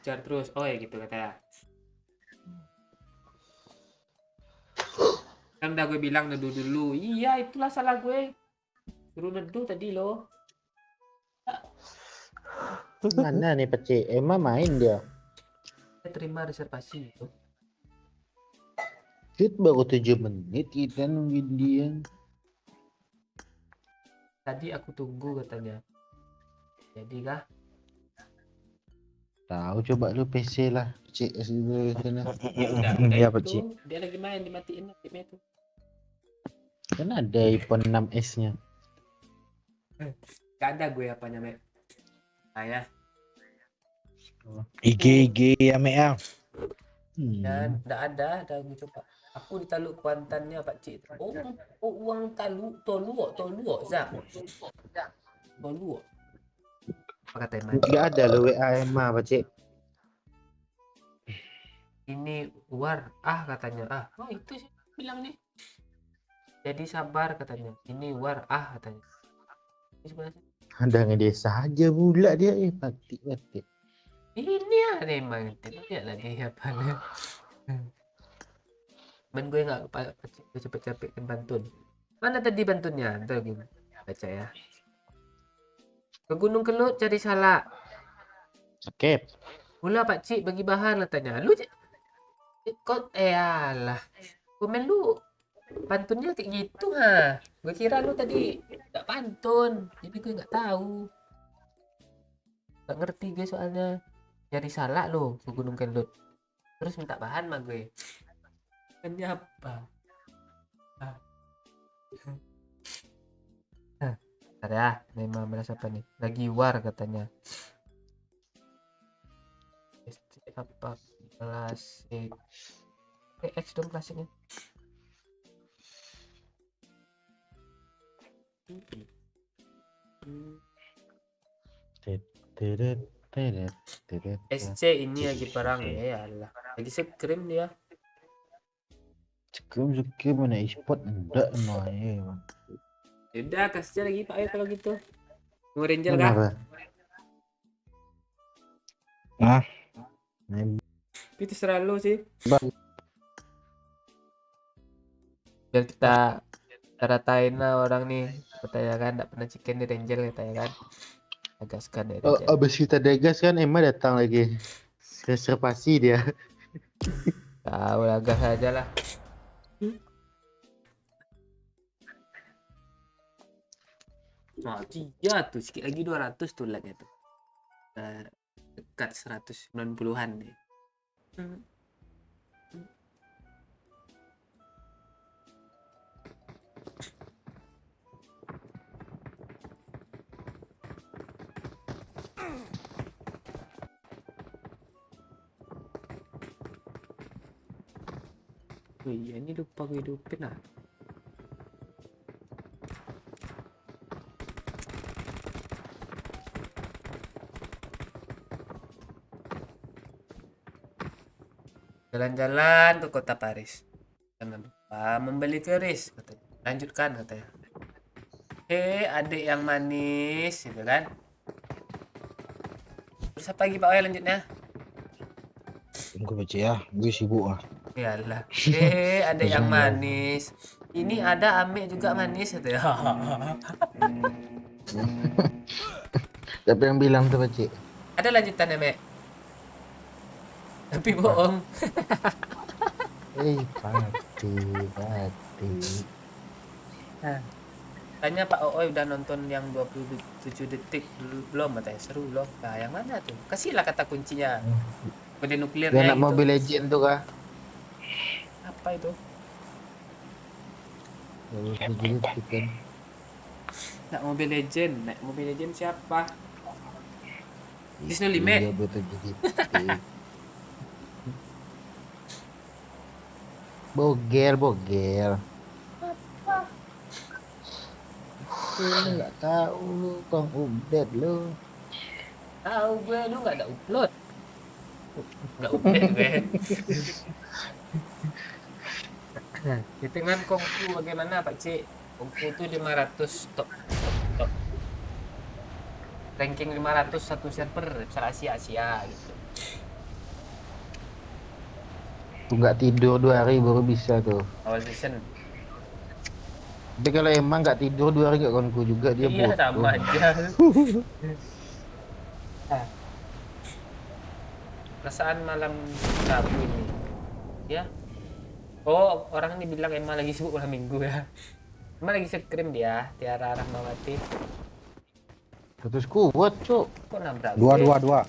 Jar terus oi gitu katanya. Kan udah gue bilang neduh dulu. Iya, itulah salah gue. Suruh neduh tadi loh. Mana nih Pece? Emang main dia. Saya terima reservasi itu. Kita baru 7 menit kita nungguin dia. Tadi aku tunggu katanya. Jadi kah? Tahu coba lu PC lah. Cek dulu sana. Ya udah Ya, itu. Pak Cik. Dia lagi main dimatiin timnya itu. Kan ada iPhone 6s-nya. Gak ada gue apanya, Mek. Nah ya. IG ya Mek ya. Dan enggak ada gue coba. Aku ditaluk kuantannya Pak Cik. Oh, uang tolu Zak. Tolu. Apa kata Eman? Enggak ada lo WA Emma Pece. Ini war katanya. Oh itu sih bilang nih. Jadi sabar katanya. Ini war katanya. Ini sebenarnya Ada ngedesa aja pula dia batik. ini ada emang lihat lah dia apa nih. Ben gue nggak cepet-cepet bantun. Mana tadi bantunnya? Ntar gue baca ya. Ke Gunung Kelut cari salak. Skip. Mula Pak Cik bagi bahan katanya. Lu kok alah. Komen lu pantunnya kayak gitu ha. Gue kira lu tadi nggak pantun. Jadi gue nggak tahu. Nggak ngerti gue soalnya. Cari salak lo ke Gunung Kelut. Terus minta bahan mah gue. Ini apa? Bentar ya, memang merasa apa nih? Lagi war katanya. SC apa? Klasik. X dong klasiknya. SC ini lagi perang ya Allah. Lagi scream dia. Sekim mana e-sport enggak main. Udah kasih lagi Pak kalau gitu. Mau Ranger kah? Kenapa? Nah, Itu selalu sih. Biar kita ratain lah orang nih. Katanya kan enggak pernah chicken di Ranger katanya kan. Agaskan dari Oh, Ranger. abis kita degas kan Emma datang lagi. Reservasi dia. Tahu lah gas aja lah. Nah, iya tuh sedikit lagi 200 tuh lagnya tuh. Dekat 190-an nih. Oh iya, ini lupa gue hidupin lah. Jalan-jalan ke kota Paris. Jangan lupa membeli keris katanya. Lanjutkan katanya. Adik yang manis gitu kan. Terus apa lagi Pak Wai lanjutnya? gue baca ya. Gue sibuk ah. Iyalah. Adik yang manis. Ini ada Ame juga manis gitu ya. Siapa yang bilang tuh Pece? Ada lanjutannya, Mek. Tapi bohong. Pati. Nah, tanya Pak Ooi udah nonton yang 27 detik belum, katanya seru loh. Nah, yang mana tuh? Kasihlah kata kuncinya. Kode Dia nuklirnya anak gitu. Mobile Legend tuh kah? Apa itu? 27 detik kan. Nak Mobile Legend. Nak Mobile Legend siapa? Disney Iya, Limit. 27 detik. Bogel, bogel. Nggak tahu lu, Kang update lu. Tahu gue, lu nggak ada upload. Nggak update gue. Hitungan Kungfu bagaimana Pak C? Kungfu tuh 500 top. Top. Ranking 500 satu server, misal Asia gitu. Tuh nggak tidur 2 hari baru bisa tuh. Awal season. Tapi kalau emang nggak tidur 2 hari nggak konku juga dia Iya, bodoh. sama aja. Ah, perasaan malam Rabu ini. Ya. Oh, orang ini bilang emang lagi sibuk malam minggu ya. Emang lagi scream dia, Tiara Rahmawati. Terus kuat, Cuk. Kok nabrak Dua, gue? dua, dua.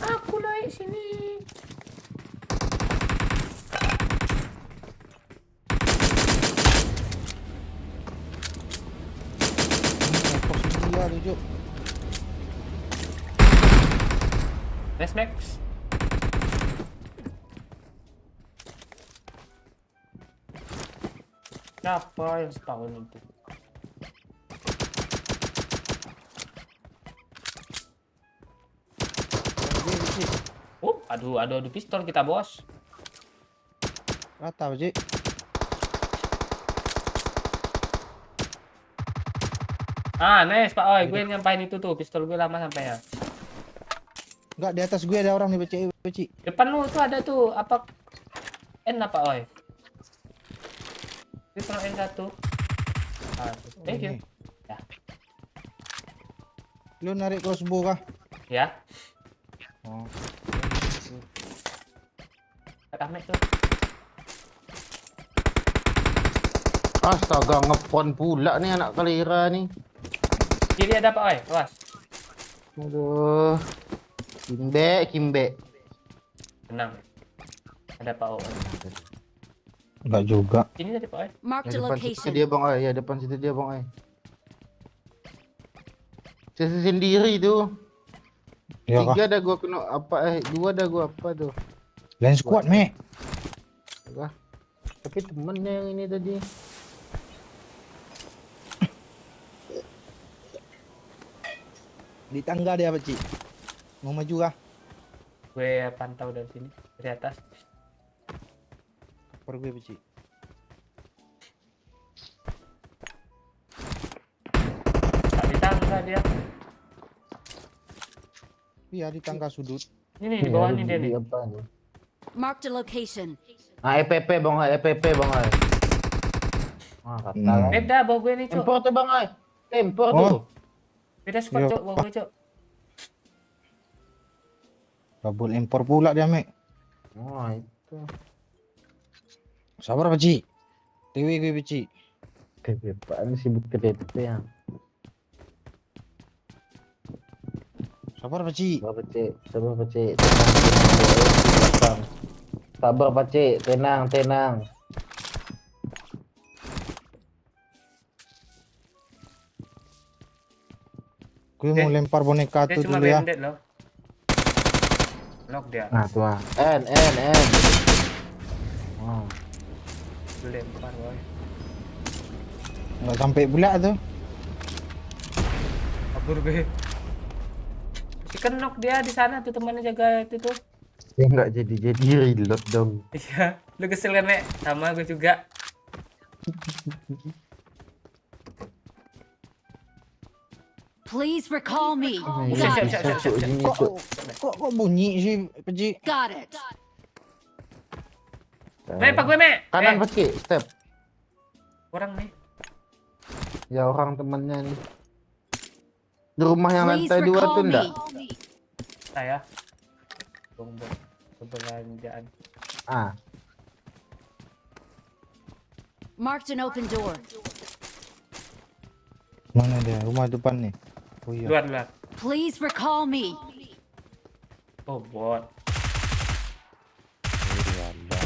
Aku naik sini. Posisi dia tuh, Cuk. Max. Siapa yang spawn itu? Oh, adu pistol kita, bos. Rata, Cik. Ah, nice Pak Oi, gue nyampain itu tuh, pistol gue lama sampainya. Enggak, di atas gue ada orang nih, Cik. Depan lu tuh ada tuh, apa? N apa Oi? Itu N1. Ah, thank you. Ya. Lu narik crossbow kah? Ya, Oh. kata Max tuh. Astaga, ngepon pula nih anak Kalira nih. Kiri ada Pak Oi, awas. Aduh. Kimbe. Tenang. Ada Pak Oi. Enggak juga. Ini tadi Pak Oi. Marked a Depan situ location. dia Bang Ai, ya depan situ dia Bang Ai. Saya sendiri tuh. Ya kah? 3 dah gua kena apa 2 dah gua apa tuh. Lain squad, Mek. Wah. Tapi temennya yang ini tadi. Di tangga dia, Cik. Mau maju kah? Gue pantau dari sini, dari atas. Per gue, Cik. Tak di tangga dia. Iya, di tangga sudut. Ini di bawah nih dia nih. Apa nih? Marked a location. Ah, EPP Bang Ai, EPP Bang Ai. Ah, kata kan. Beda bawah gue nih, Cok. Tempor tuh Bang Ai. Tempor Oh. tuh. Beda squad, Iya. Cok, bawah gue, Cok. Double impor pula dia, Mek. Oh, itu. Sabar, Cik. TW gue, Cik. Apaan sibuk TP ya? Sabar, Cik. Sabar Pak Cik. Tenang. Sabar Pak Cik, tenang. Gue mau lempar boneka Dia tuh cuma dulu ya. bandit loh. Lock dia. Nah, tuh. N. Oh. Lu lempar, boy. Nggak sampai pula tuh. Kabur gue. Si kenok dia di sana tuh, temannya jaga itu tuh. Ya nggak jadi reload dong. Iya, lu kesel kan, Nek? Sama gue juga. Please recall me. Siap, Got siap, it. siap, siap, siap. Ini Kok, Cuk. kok bunyi sih, Cik? Got it. Mek, Pak gue, Mek. Kanan Pak Cik, step. Kurang nih. Ya orang temennya nih. Di rumah yang Please lantai 2 tuh recall enggak? me. Saya. Bong kebelanjaan. Ah, Marked an open door. Mana dia? Rumah depan nih. Oh iya. Luar. Please recall me. Oh, bot. Iya, iya.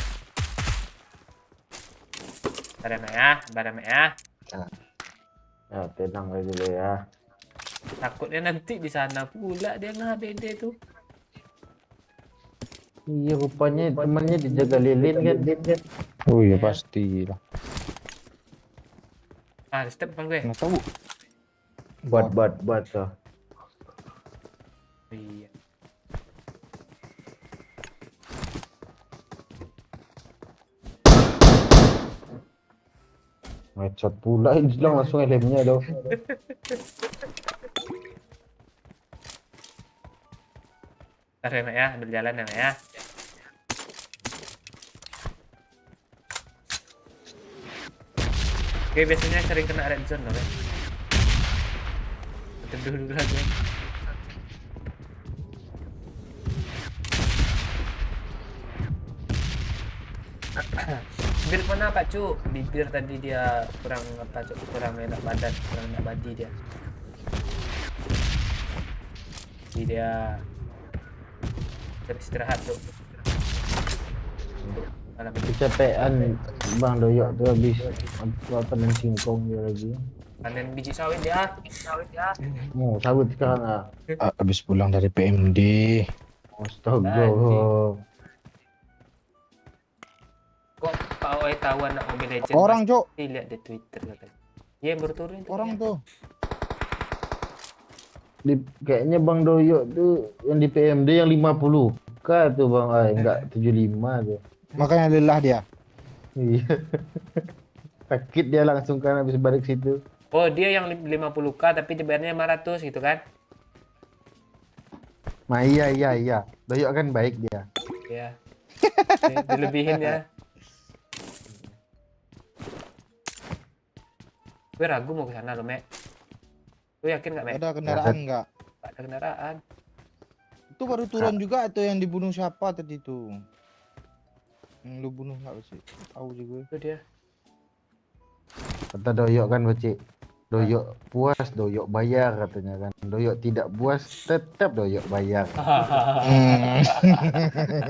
Barang ya. Ya, tenang aja dulu ya. Takutnya nanti di sana pula dia nge-BD tuh. Iya, rupanya temannya dijaga lilin kan. Oh iya Iya. pastilah. Ah, di step depan gue. Nggak tahu. Buat tuh. Iya. Headshot pula, hilang langsung helmnya dong. Ntar ya, Mek ya, berjalan ya, Mek ya. Oke, biasanya sering kena red zone loh, Mek. Teduh dulu lagi. Bibir mana Pak Cu? Bibir tadi dia kurang apa Cu? Kurang enak badan, kurang enak badi dia. Jadi dia istirahat tuh. Malam ini Kecapean Bang Doyok tuh habis panen singkong dia lagi. panen biji sawit dia. Oh, sawit sekarang ah. Habis pulang dari PMD. Astaga. Kok Pak Oi tahu anak Mobile Legends? Orang, Cok. Pasti lihat di Twitter katanya. Iya, baru turun itu. Orang dia. tuh. Kayaknya Bang Doyok tuh yang di PMD yang 50k tuh Bang, enggak 75 tuh. Makanya lelah dia. Iya. Sakit dia langsung kan habis balik situ. Oh, dia yang 50k tapi jebarnya 500 gitu kan? Nah, iya. Doyok kan baik dia. Iya. Dilebihin ya. Gue ragu mau ke sana loh, Mek. Gue yakin nggak, Mek? Ada kendaraan nggak? Nggak ada kendaraan. Itu baru turun juga atau yang dibunuh siapa tadi tuh? Yang lu bunuh nggak sih? Tahu sih gue. Itu dia. Kata Doyok kan Bocik. Doyok puas, Doyok bayar katanya kan. Doyok tidak puas, tetap Doyok bayar.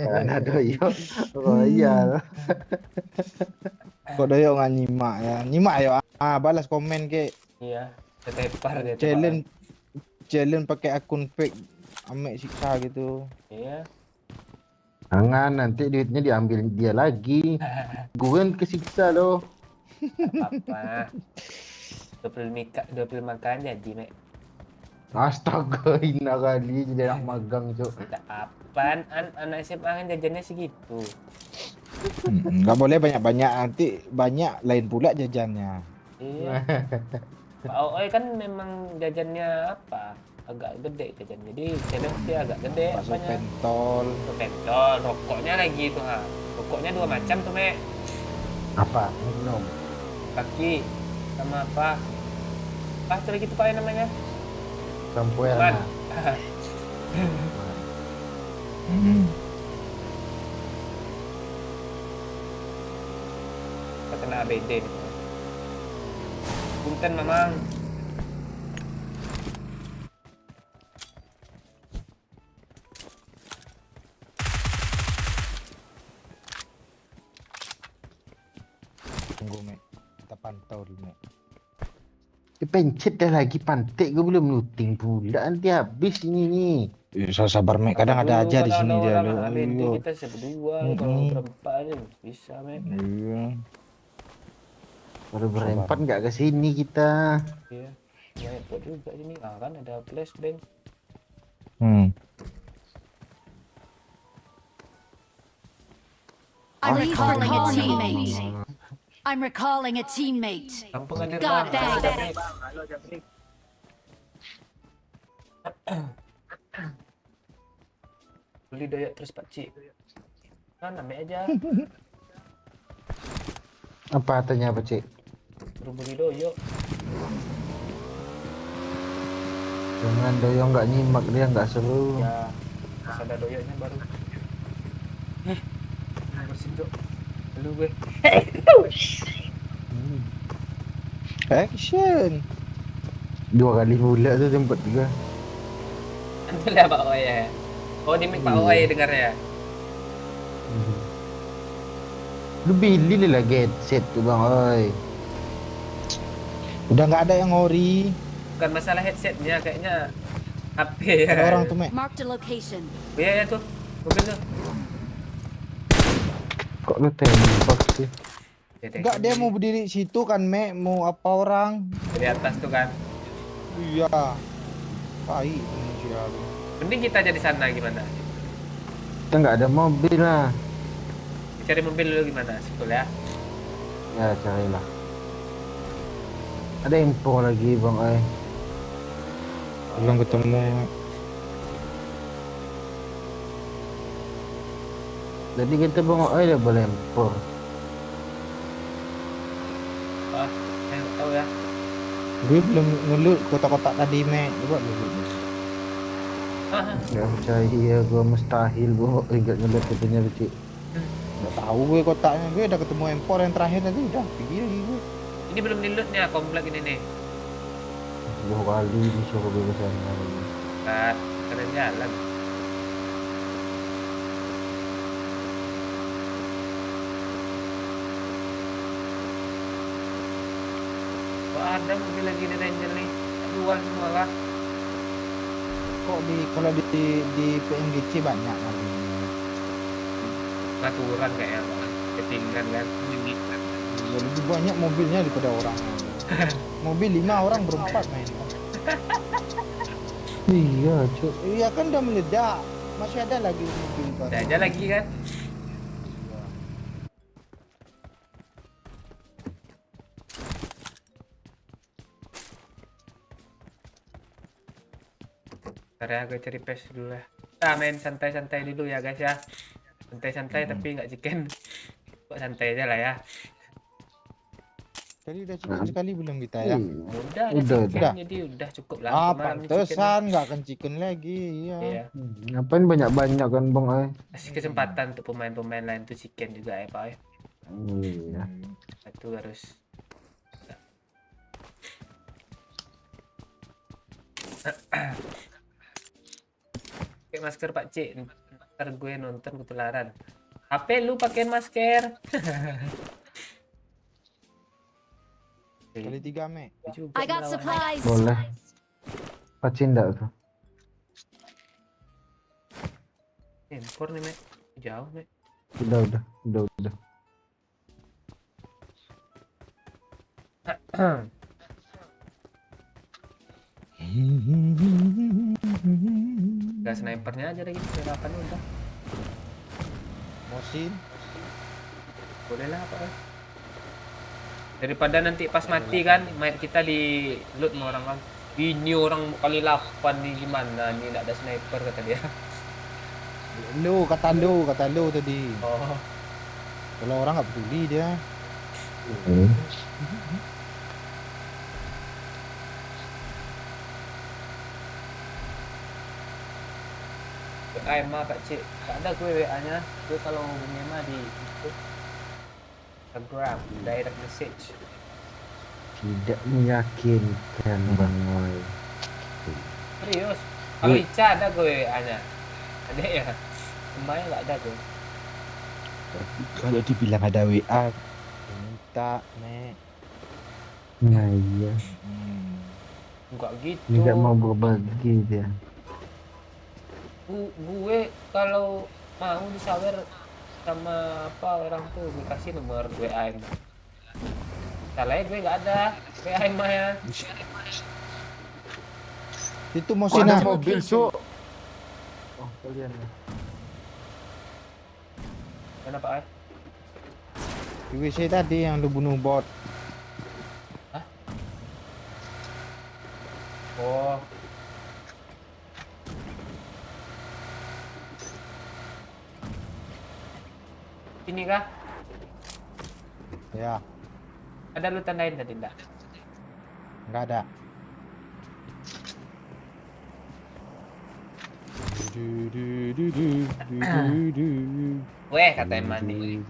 Karena Doyok royal. Kok Doyok nggak nyimak ya? Nyimak ayo. Balas komen ke. Iya. Ketepar dia. Challenge pakai akun fake. Amek siksa gitu. Iya. Jangan, nanti duitnya diambil dia lagi. Gue kan kesiksa loh. Apa? 25 makan jadi, Mek. Astaga, hina kali jadi anak magang, Cok. Tak apaan, anak SMA kan jajannya segitu. Nggak boleh banyak-banyak, nanti banyak lain pula jajannya. Iya. Pak Oi kan memang jajannya apa? Agak gede jajan. Jadi kadang dia agak gede Bakso apanya? pentol. Bakso pentol, rokoknya lagi itu ha. Rokoknya 2 macam tuh, Mek. Apa? Minum. Kaki sama apa? Apa itu lagi tuh Pak namanya? Sampoan. Man. Kita kena ABD nih. Punten Mamang. Tunggu, Mek. Kita pantau dulu, Mek. Pencet dah lagi pantik, gue belum looting pula. Nanti habis ini nih. Sabar, Mek. Kadang ada aja di sini dia. Kalau Lu. ABD Ayo. kita berdua, kalau berempat aja bisa, Mek. Iya. Baru berempat nggak ke sini kita. Iya. Banyak buat juga ini. Ah kan ada flashbang. I'm recalling a teammate. I'm recalling a teammate. Kampung hadir God Bang. damn. Halo, Japrik. Beli doyak terus Pak Cik. Mana Mek aja. Apa tanya apa, Cik? Suruh beli doyok. Jangan Doyok nggak nyimak, dia nggak seru. Ya, pas ada doyoknya baru. Bersin Jok. Dulu gue. Action. 2 kali pula tu tempat 3. Antul ya Pak Oi ya. Oh di mic Pak Oi dengar ya. Lu beli lah headset tu bang, oi. Udah nggak ada yang ori. Bukan masalah headsetnya, kayaknya HP ya. Ada orang tuh, Mek. Marked a location. Oh, iya ya tuh, mobil tuh. Kok lu tembak sih? Enggak, dia mau berdiri situ kan, Mek. Mau apa orang? di atas tuh kan. Iya. Tai manusia lu. Mending kita jadi sana gimana? Kita nggak ada mobil lah. Cari mobil dulu gimana? Sepul ya. Ya carilah. Ada info lagi bang, oi. Belum ketemu. Jadi kita bang, oi udah boleh impor. Oh, saya nggak tahu ya. Gue belum ngelut kotak-kotak tadi, Mek. Coba dulu. Nggak percaya, gua mustahil gua ingat ngeliat katanya kecil. Nggak tahu gue kotaknya. Gue udah ketemu empor yang terakhir tadi, udah pergi lagi gue. Ini belum di loot nih komplek ini nih. 10 kali disuruh bebasan lagi. Kan, keren jalan. Kok ada mobil lagi di Ranger nih? Jual semua lah. Kok kalau di PNGC banyak lagi. Aturan kayaknya Bang. Ketinggalan kan. Ya, lebih banyak mobilnya daripada orang. Mobil 5 orang berempat main. Iya cuk. Iya kan udah meledak. Masih ada lagi mobil baru. Ada aja lagi kan. Ntar ya, gue cari PES dulu ya. Kita main santai-santai dulu ya guys ya. Santai-santai tapi nggak chicken. Kok santai aja lah ya. Tadi udah chicken sekali belum kita ya? Udah, Udah, chicken, udah. jadi udah cukup lah. Ah, Malam ini chicken. pantesan nggak akan chicken lagi. Iya. Iya. Ngapain banyak-banyak kan bang, oi? Kasih kesempatan untuk pemain-pemain lain tuh chicken juga ya Pak ya. Iya. Itu harus. Pakai masker Pak Cik. Ntar gue nonton ketularan. HP lu pakai masker. Kali 3, Mek. Juga I got melawan. supplies. Boleh. Pacin enggak tuh? Impor nih Mek. Jauh Mek. Udah. Gak snipernya aja lagi. Gerakan udah. Mosin. Boleh lah Pak ya. Daripada nanti pas mati kan mayat kita di loot sama orang kan. Ini orang kali 8 nih gimana nih, enggak ada sniper kata dia. Kata lu tadi. Oh, Kalau orang nggak peduli dia. WA mah Pak Cik. Tak ada gue WA-nya. Gue kalau hubungi mah di itu Instagram, direct message. Tidak meyakinkan bang, oi. Serius. Kalau Ica ada gue WA-nya. Ada ya. Kemarin nggak ada gue. Kalau dibilang ada WA, minta, Mek. Nah iya. Enggak gitu. Tidak mau berbagi dia. Gue kalau mau disawer sama apa orang tuh gue kasih nomor WA -nya. Salahnya gue nggak ada WA mah ya. Itu Kok mosinnya. ada mobil cuk? Oh kalian ya. Kenapa Pak? Di WC tadi yang lu bunuh bot. Oh. Ini kah? Ya, Ada lu tandain tadi enggak? nggak ada. Weh kata mandi.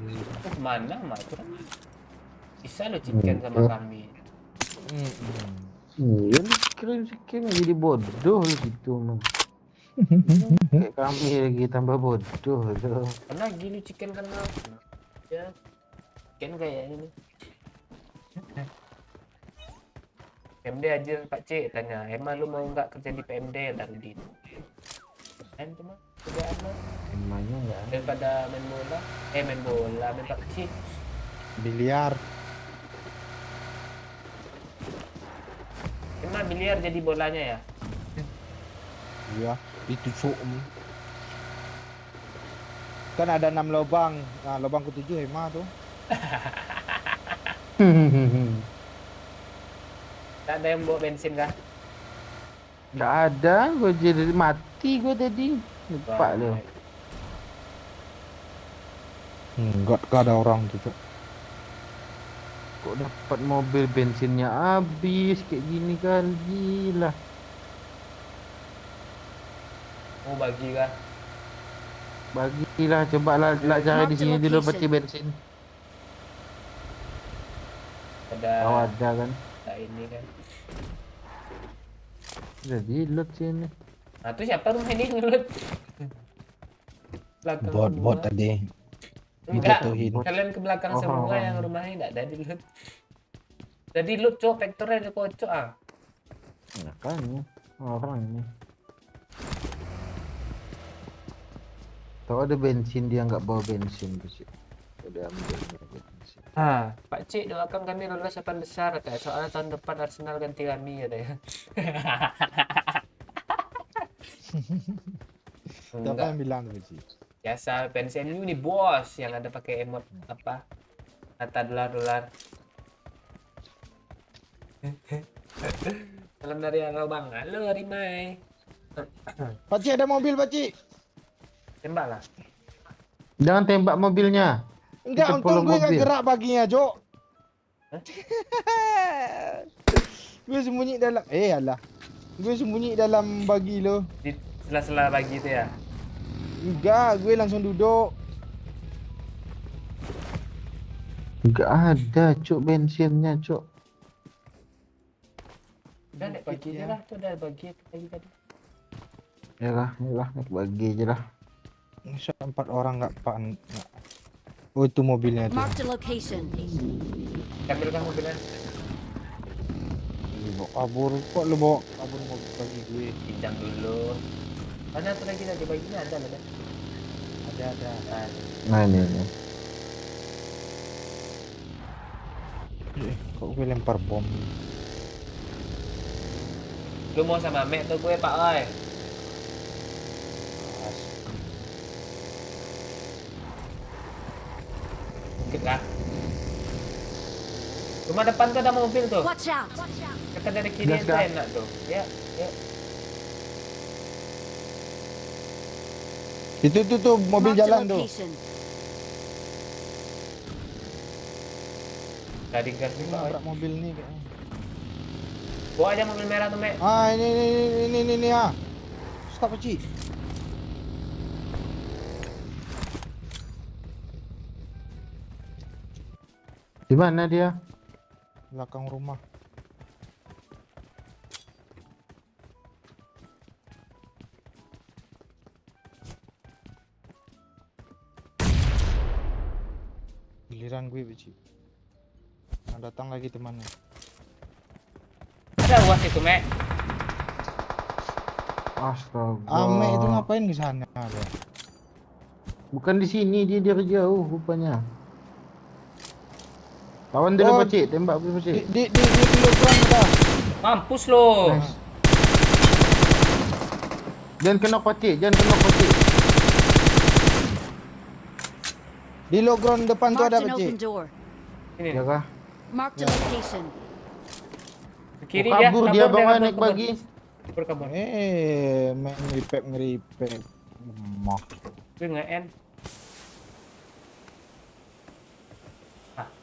Kemana mah itu? Bisa lu chicken sama kami. Iya lu screen jadi bodoh lu gitu mah. Kayak kami lagi tambah bodoh tuh. Karena gini chicken kenal. Ya, chicken kayak ini. PMD aja Pak C tanya, emang lu mau nggak kerja di PMD tadi? Kan cuma kerjaan mah Emangnya enggak. daripada main bola, main PUBG. Biliar. Emang biliar jadi bolanya ya? Iya, ditusuk. Kan ada 6 lubang. Nah, lubang ke-7 Hema tuh. Tak ada yang bawa bensin kah? Enggak ada, gua jadi mati gua tadi. Lupa lu. Enggak ada orang tuh, Cok. Kok dapat mobil bensinnya habis kayak gini kan, gila. Mau bagi kah? Bagilah, coba lah cari di sini dulu peti bensin. Ada Oh ada kan. tak ini kan. Udah di load sini. Nah, tuh siapa rumah ini ngelut? Belakang Bot semua. tadi. Enggak, Dijatuhin. kalian ke belakang Oh, semua oh. yang rumahnya enggak ada di loot. Jadi loot cok, vektornya ada kocok ah. Ya kan orang ini. Tahu ada bensin dia nggak bawa bensin sih. Udah ambilnya bensin. Ah, Pak Cik doakan kami lolos 8 besar katanya. Soalnya tahun depan Arsenal ganti kami katanya. Siapa Enggak, yang bilang tuh, Ci? biasa fans MU nih bos yang ada pakai emot apa? Kata dolar. Salam dari Halo Bang. Halo Rimai. Pak Ci, ada mobil, Pak Ci. Tembak lah. Jangan tembak mobilnya. Enggak, Itu untung pulang gue nggak mobil. gerak paginya, Cok. Hah? Gue sembunyi dalam alah. Gue sembunyi dalam bagi lo. Di sela-sela pagi itu ya. Enggak, gue langsung duduk. Nggak ada cuk bensinnya cuk. Udah naik pagi aja lah, tuh udah bagi pagi tadi. Ya lah naik bagi aja lah. Masa 4 orang nggak pan. Oh, itu mobilnya tuh. Marked a location. Ambilkan mobilnya. Lu bawa kabur kok lu bawa kabur mobil bagi gue. Pinjam dulu. Mana tuh lagi tadi baginya ada lah. Ada. Nah ini. Kok gue lempar bom? Lu mau sama Mek tuh gue Pak oi. Dikit lah. Rumah depan tuh ada mobil tuh. Watch out! Dekat dari kiri Gas, itu gas. enak tuh. Ya. Itu tuh mobil Marked a jalan tuh. location. Tadi gas nih Pak oi. Nabrak mobil nih kayaknya. Bawa aja mobil merah tuh Mek. Ah, ini ah. Stop, Ci. Di mana dia? Belakang rumah. Giliran gue, Ci. Nah, datang lagi temannya. Ada uas itu Mek. Astaga. Ame itu ngapain ke sana dia? Bukan di sini dia dari jauh rupanya. Lawan dulu Oh, Pak Cik, tembak dulu Pak Cik. Di kilogram ada. Mampus lo. Nice. Jangan kena Pak Cik, jangan kena Pak Cik. Di low ground depan tuh Marked ada, an Pak Ci. open door. Ini Ya kah? Marked a location. ke kiri Oh, dia. kabur dia bang naik bagi. Kabur. Main ngeripek. Mah. Gue nge-end.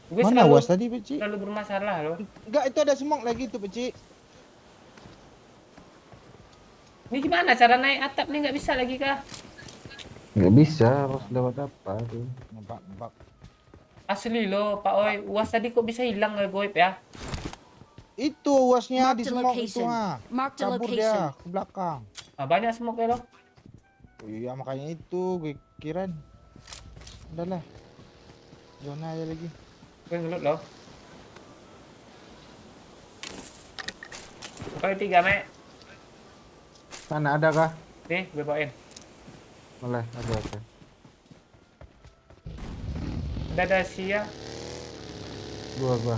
Gue Mana selalu, was tadi, Pak Ci? selalu bermasalah loh. Enggak, itu ada smoke lagi tuh, Pak Ci. Ini gimana cara naik atap nih nggak bisa lagi kah? Nggak bisa, harus lewat apa tuh? Nebak. Asli loh Pak Oi, uas tadi kok bisa hilang nggak goib ya? Itu uasnya Mark di the semok itu location. Mark the Kabur location. dia ke belakang. Ah, banyak smoke ya lo. Oh, iya makanya itu gue kirain. Udahlah. Zona aja lagi. Gue ngelut lo. Kali 3 Mek. Sana ada kah? Nih gue bawain. Boleh, ada. Oke. Ada Sia. Gua.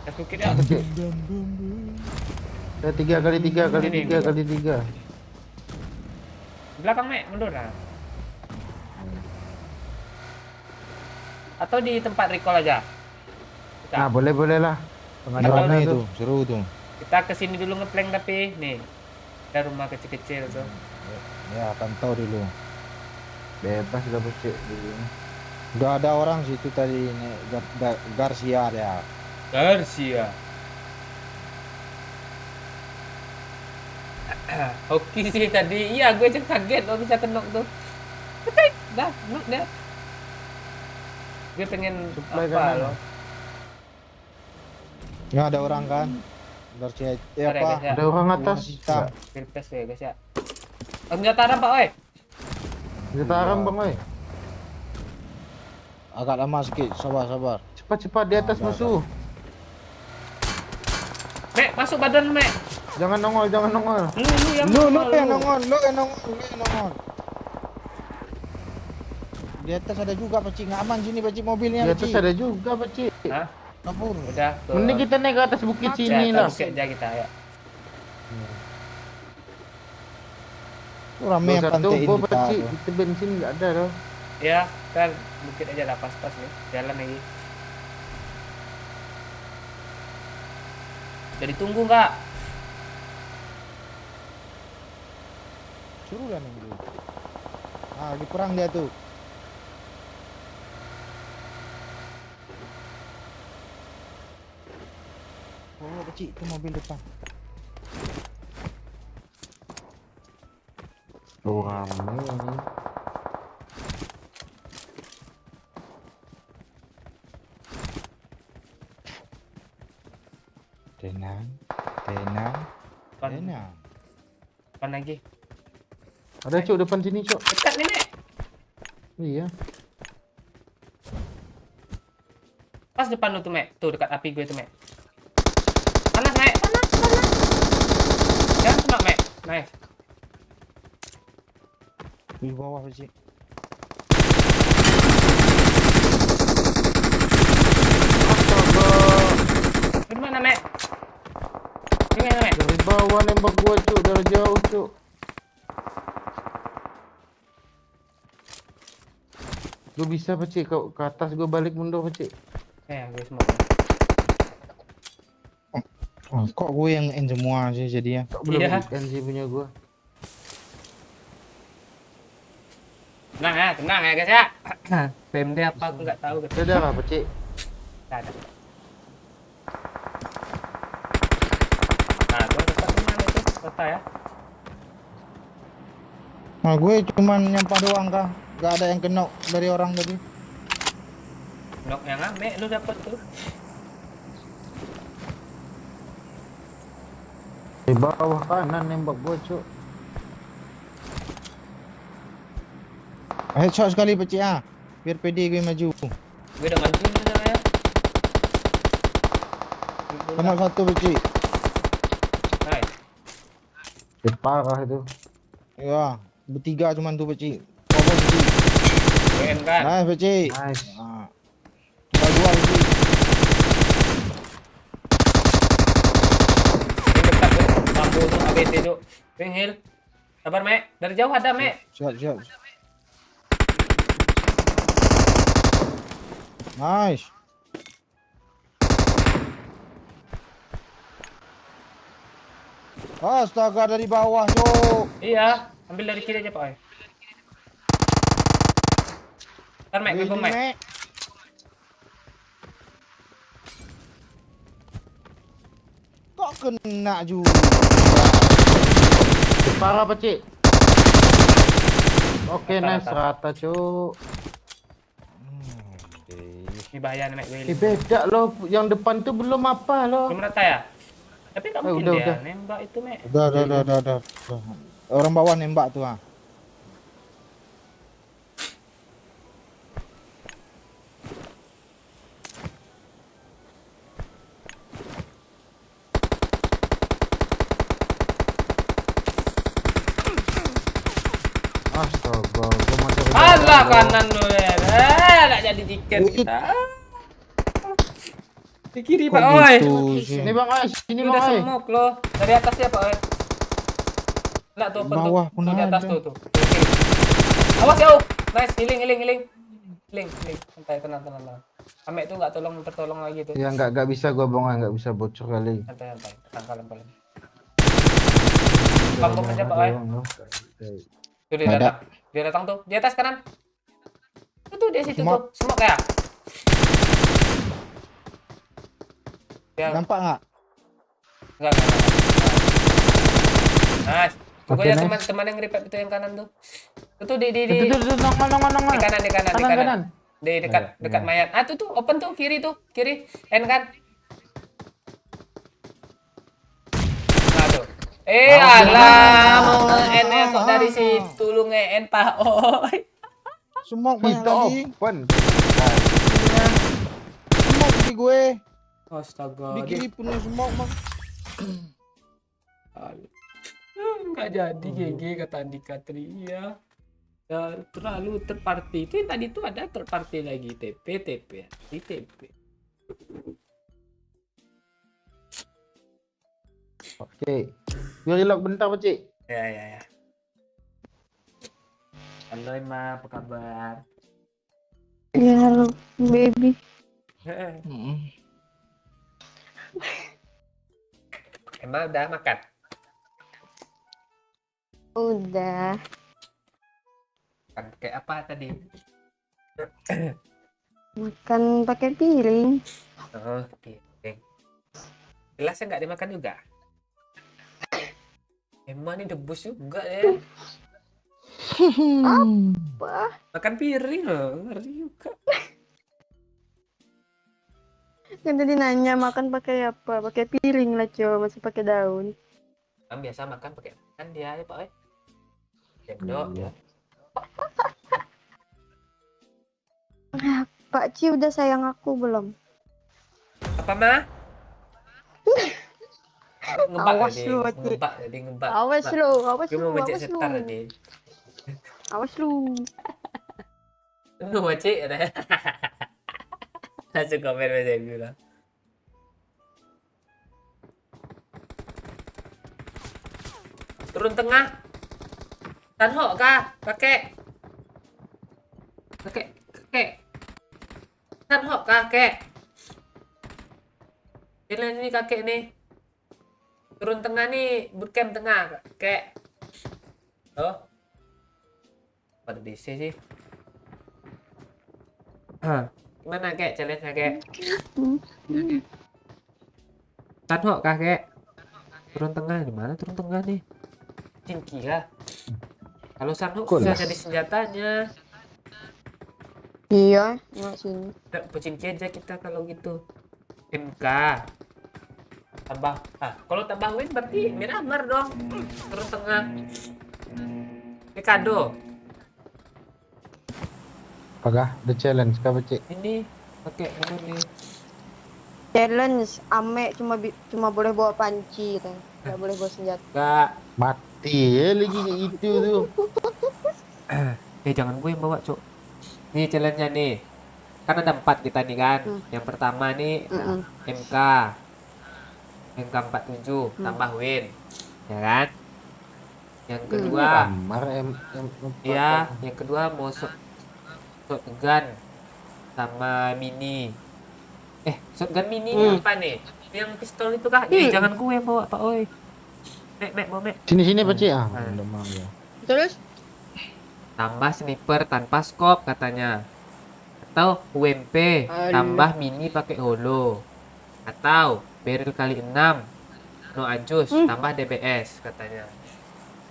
Gas bukit ya. Kecil. Ada 3 kali 3 kali Ini, 3 kali 3. Belakang Mek, mundur lah. Atau di tempat recall aja. Nah, boleh lah. Tengah Atau jalan Rame tuh. itu, seru tuh. Kita kesini dulu ngeplank tapi nih. Ada rumah kecil-kecil tuh. Ya, akan tahu dulu. Bebas udah becek dulu. Udah ada orang situ tadi nih, Garcia ya. Garcia. Oke sih tadi. Iya, gue aja kaget lo bisa kenok tuh. Ketik, dah, knock dia. Gue pengen Supply apa kanan. lo? Ya ada orang kan? Garcia Ada, apa? guys, ya. Ada orang atas. Hitam. Pilpres ya guys ya. Senjata apa Pak oi? Kita aram bang, oi. Agak lama sedikit, sabar. Cepat di atas musuh. Mek, masuk badan Mek. Jangan nongol. Lu yang Lu nongol, yang nongol. Di atas ada juga peci, nggak aman sini peci mobilnya Di atas peci. ada juga, Peci. Hah? Kabur. Udah ke Mending kita naik ke atas bukit Ya, sini ya, lah. bukit aja kita ya. Itu rame yang Satu pantai gua ini. Peci, kita bensin nggak ada loh. Ya, kan bukit aja lah pas-pas nih. Jalan lagi. Jadi tunggu nggak? Suruh lah nunggu. Ah, lagi perang dia tuh. Oh, kecil itu mobil depan. Oh, rame ini. Tenang. Depan, Tenang. depan lagi. Ada cuk depan sini cuk. Dekat nih Mek. Iya. Pas depan lu tuh Mek. Tuh dekat api gue tuh Mek. Panas Mek. Jangan kena Mek. Nice. Di bawah peci. Di mana Mek? Di mana Mek? Dari bawah nembak gua cuk, dari jauh cuk. Lu bisa Peci ke atas gua balik mundur Peci. Gue semua. Oh, kok gue yang end semua sih jadinya. Tak belum Iya. NG punya gua. Tenang ya guys ya. PMD apa aku nggak tahu guys. Ada apa Peci? Nggak ada. Nah, gua dekat mana itu? Kota ya. Nah, gue cuman nyampah doang kah? Gak ada yang kena dari orang tadi. Nok yang ame lu dapet tuh. Di bawah kanan nembak gua cuk. Headshot sekali peci ah. Biar PD gue maju. Gue udah maju nih sana ya. Kena satu peci. Nice. Parah itu. Ya, bertiga cuman tuh peci. Cover peci. Keren kan? Nice peci. Nice. Nah. Tinggal dua peci. Ini dekat tuh. Mampu tuh ABT tuh. Ring hill. Sabar Mek. Dari jauh ada Mek. Siap. Nice. Astaga dari bawah, Cok. Iya. Ambil dari kiri aja Pak. Oi. Ntar Mek, gue bom Mek. Mek. Kok kena juga? Parah Peci. Oke, Rata, nice rata. rata cuk. Deh. Ini bahaya nih, Mek Willy. Beda loh. Yang depan tuh belum apa loh. Belum rata ya? Tapi nggak mungkin udah, dia udah. nembak itu, Mek. Udah. Orang bawah nembak tuh ah. Astaga, gua masih Alah kanan lu, Len. Nggak jadi tiket kita. Di kiri, Pak, Kok oi. gitu Location. sih? Ini Bang Ais, ini Ini Bang udah Ais. semuk loh. Dari atas ya, Pak, oi. Enggak tuh, open tuh. Bawah pun Tuh, di atas ada. tuh. Kiri. Awas jauh. Nice, healing. Healing. Santai, tenang. Amek tuh nggak tertolong lagi tuh. Ya nggak bisa gua bongkar, nggak bisa bocor kali. Santai. Tenang, kalem. Bom aja, Pak, oi. Tuh dia Ada. datang. Dia datang tuh. Di atas kanan. Tuh dia situ Smoke. tuh. Smoke ya. Ya, Nampak nggak? enggak. Nice. Tunggu Oke, ya nice. teman yang revive itu yang kanan tuh. Itu di Itu nong. di kanan. Di dekat Ya. mayat. Ah, tuh open tuh kiri. N kan. Nah, tuh. Alah, mau nge-N kok dari situ lu nge-N, Pak. Oi. Smoke banyak Itu lagi. open. Smoke di gue. Astaga. Di kiri punya smoke bang. Nggak jadi GG kata Andika Tria. Ya, terlalu terparty. Itu yang tadi tuh ada terparty lagi TP di TP. Oke. Gua reload bentar, Pak Cik. Ya. Halo Emma, apa kabar? Ya, halo, baby. Emma udah makan? Udah. Makan pakai apa tadi? Makan pakai piring. Oh, piring. Gelasnya nggak dimakan juga? Emma ini debus juga ya. Apa? Makan piring loh, ngeri juga. Kan tadi nanya makan pakai apa? Pakai piring lah, cow. Masih pakai daun. Kan biasa makan pakai kan dia ya, Pak. Sendok ya. Pak Ci udah sayang aku belum? Apa mah? Ngebak Awas tadi, lu, Ci. ngebak. Awas lu, awas Gue lu, mau ngecek awas lu. setar tadi. Awas lu. Penuh cik katanya. Langsung komen aja bilang. Turun tengah. Tanho kah? Kakek. Tanho kakek. Ini kakek nih. Turun tengah nih, bootcamp tengah, kakek. Oh. Pada DC sih. Gimana kek challenge-nya kek? Tanho kakek. Turun tengah di mana turun tengah nih? Cinki lah. Kalau Sanho susah jadi senjatanya. Iya, nggak sini. Nggak, pecinki aja kita kalau gitu. MK. Tambah. Kalau tambah win berarti Miramar dong. Turun tengah. Mikado. Apakah the challenge kah, Pak Cik? Ini pakai ini nih. Challenge, Ame cuma boleh bawa panci gitu. Nggak boleh bawa senjata. Enggak. Mati ya lagi itu tuh. Jangan gue yang bawa, Cuk. Nih challenge-nya nih. Kan ada 4 kita nih kan. Yang pertama nih MK. MK 47 tambah win. Ya kan? Yang kedua, Kamar iya, yang kedua mau shotgun sama mini. Shotgun mini ini apa nih? Yang pistol itu kah? Jangan gue yang bawa, Pak Oi. Mek, mau Mek. Sini Pak Cik. Udah mau ya. Terus? Tambah sniper tanpa scope katanya. Atau UMP tambah mini pakai holo. Atau barrel kali 6 no adjust tambah DBS katanya.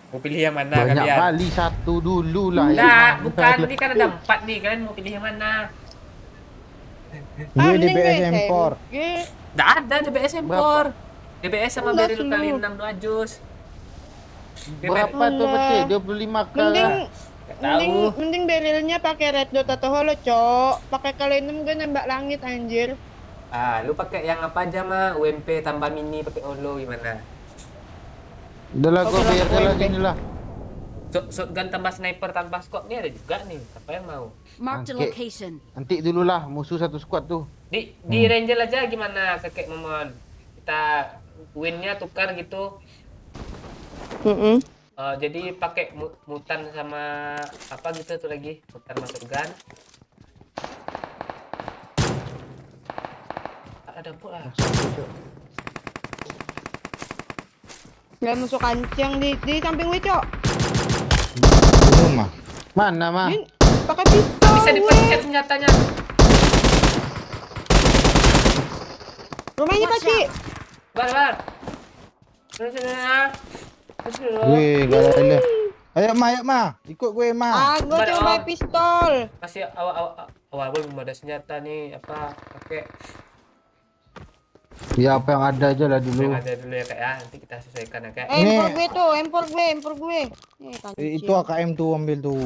Mau pilih yang mana Banyak kalian? kali satu dulu lah. Enggak, bukan. Ini kan ada 4 nih. Kalian mau pilih yang mana? Gue mending DBS gue impor. Gue Nggak ada DBS impor. DBS sama Enggak, barrel selu. kali 6 doa jus. Berapa tuh Allah. pecik? 25 k mending lah. Nggak tahu. mending berilnya pakai red dot atau holo, Cok. Pakai kali 6 gue nembak langit anjir. Ah, lu pakai yang apa aja mah? UMP tambah mini pakai holo gimana? Udah lah, gue Oke lah, biar lah OMP. sini lah. Shotgun tambah sniper tanpa scope nih ada juga nih. Apa yang mau? Marked a Bangke. location. Nanti dulu lah, musuh satu squad tuh. Di Ranger aja gimana kakek Momon? Kita winnya tukar gitu. Jadi pakai mutan sama apa gitu tuh lagi, mutan masuk gun. Ada pula. Gak masuk kancing di samping gue, Cok. Belum mah. Mana mah? Ini pakai pistol. Bisa gue. dipencet senjatanya. Rumahnya Watch Paci. Bar. Terus ya. Terus. Gue gak ada. Ayo mah, ikut gue mah. Gue Bar, cuma oh. pakai pistol. Masih awal belum ada senjata nih apa pakai Ya apa yang ada aja lah dulu. yang ada dulu ya kak ya, nanti kita sesuaikan ya kak. Ini- Empor gue tuh, empor gue. Kancing. Itu AKM tuh ambil tuh.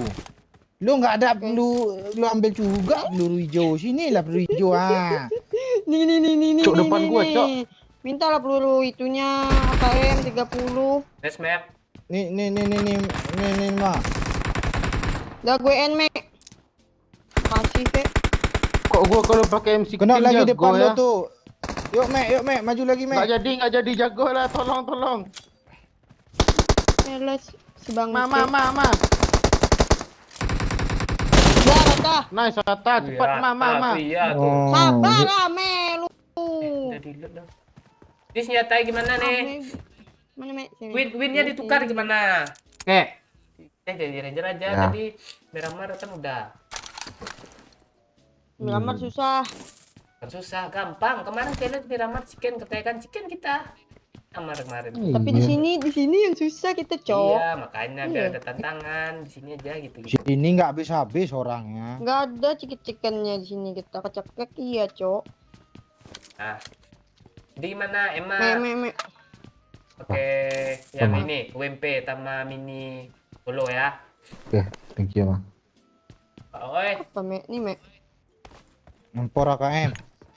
Lu nggak ada lu ambil juga peluru hijau. Sinilah peluru hijau ah. Nih. Cok, depan gua, Cok. Mintalah peluru itunya AKM 30. Let's map. Nih mah. Dah gue enme. Kasih Fe. Kok gua kalau pakai MC Kena lagi jago depan lu ya? tuh. Yuk Mek, maju lagi Mek. Nggak jadi jago lah, tolong. Elas si bang. Ma. Dah rata. Nice, rata, cepat ma. Iya tuh. Oh, Sabar Ame lu. Udah di loot dong. Ini senjatanya gimana nih? Mana Me? Sini. Winnya ditukar gimana? Oke. Jadi ranger aja Ya. tadi Miramar kan udah. Melamar susah. Kan susah, gampang. Kemarin challenge Miramar chicken, ketekan chicken kita. Kemarin. Tapi di sini yang susah kita, Cok. Iya, makanya biar Iya. ada tantangan di sini aja gitu. sini nggak habis-habis orangnya. Nggak ada chicken-chickennya di sini kita kecekek iya, Cok. Nah. Di mana Emma? Me. Oke, yang Sama. ini UMP tambah mini holo ya. Oke, thank you ma. Oi, Apa Me? Nih Me. Impor AKM.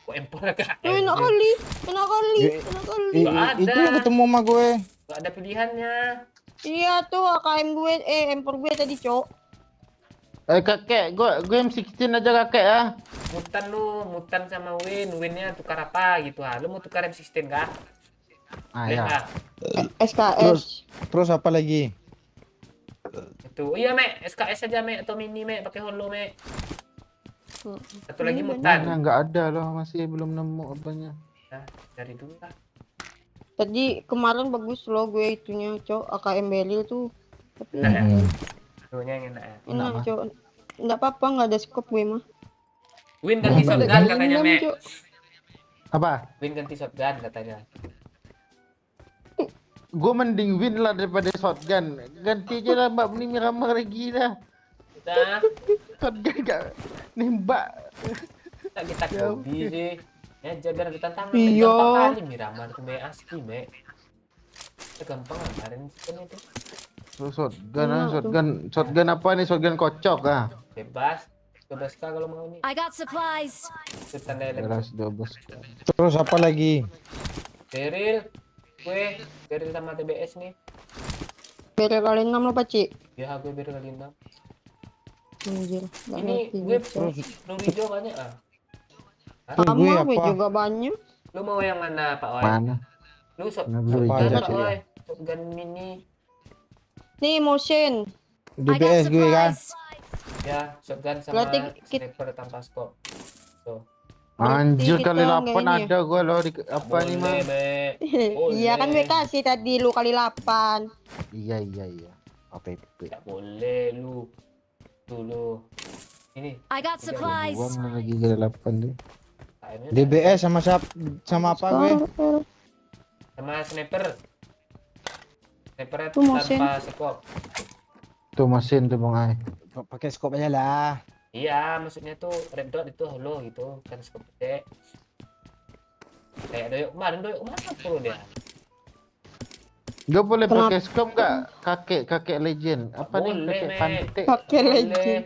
empor kak. Enak kali. Eh, Enak kali. Nggak ada. Itu yang ketemu sama gue. Gak ada pilihannya. Iya tuh AKM gue empor gue tadi, Cok. Kakek, gue M16 aja kakek ya. Mutan sama winnya tukar apa gitu ah. Lu mau tukar M16 kah? Ah Boleh ya. nggak? SKS. Terus apa lagi? Itu. Iya, Mek. SKS aja, Mek, atau mini, Mek, pakai holo, Mek. Satu lagi Ini mutan. Mana nggak ada loh, masih belum nemu apanya. Nah, dari dulu lah. Tadi kemarin bagus loh gue itunya, Cok. AKM Beril tuh. Tapi Nah, ya. Hmm. Holonya yang enak ya. enak, Cok. Enggak apa-apa, enggak ada scope gue mah. Win ganti shotgun katanya, Mek. Cok. Apa? Win ganti shotgun katanya. Gue mending win lah daripada shotgun. Ganti aja lah mbak ini Miramar lagi dah. Udah, Shotgun gak nembak. kita hobi sih. Ya, biar ada tantangan. Iya. Gampang kali Miramar tuh, Mek. Asli, Mek. Itu gampang lah, kemarin kan itu. So, shotgun apa nih? Shotgun kocok ah. Bebas. 12k kalau mau nih. I got supplies. Itu tanda elemen. Jelas 12. Terus apa lagi? Beril. Beril sama TBS nih. Beril kali 6 loh, Paci. Ya, gue beril kali 6. Anjir. nggak Ini ngerti gue Cok. peluru hijau banyak ah. Terus gue Sama gue apa? juga banyak. Lu mau yang mana, Pak Oi? Mana? Lu Mana peluru shotgun, hijau, Pak Cik? Oi. Shotgun mini. Nih motion. I got DBS gue kan. supplies. Ya, shotgun sama Berarti sniper tanpa scope. Tuh. Anjir kita kali nggak 8 ini ya? ada gua loh di apa nih mah? Boleh, Mek. Iya kan gue kasih tadi lu kali 8. Iya. APP. Tidak boleh lu. Tuh lu. Ini I got supplies. Gua mana lagi kali 8 deh. KM-nya DBS sama apa gue? sama sniper. Sniper Tuh, motion. tanpa scope. Tuh mesin tuh Bang Ai. Pakai scope aja lah. Iya, maksudnya tuh red dot itu holo gitu, kan scope gede. Kayak doyok mana pro dia? Gak boleh Kenapa? pakai scope nggak? Kakek legend. Apa nih Boleh, kakek Mek. pantek? Pakai Boleh. legend.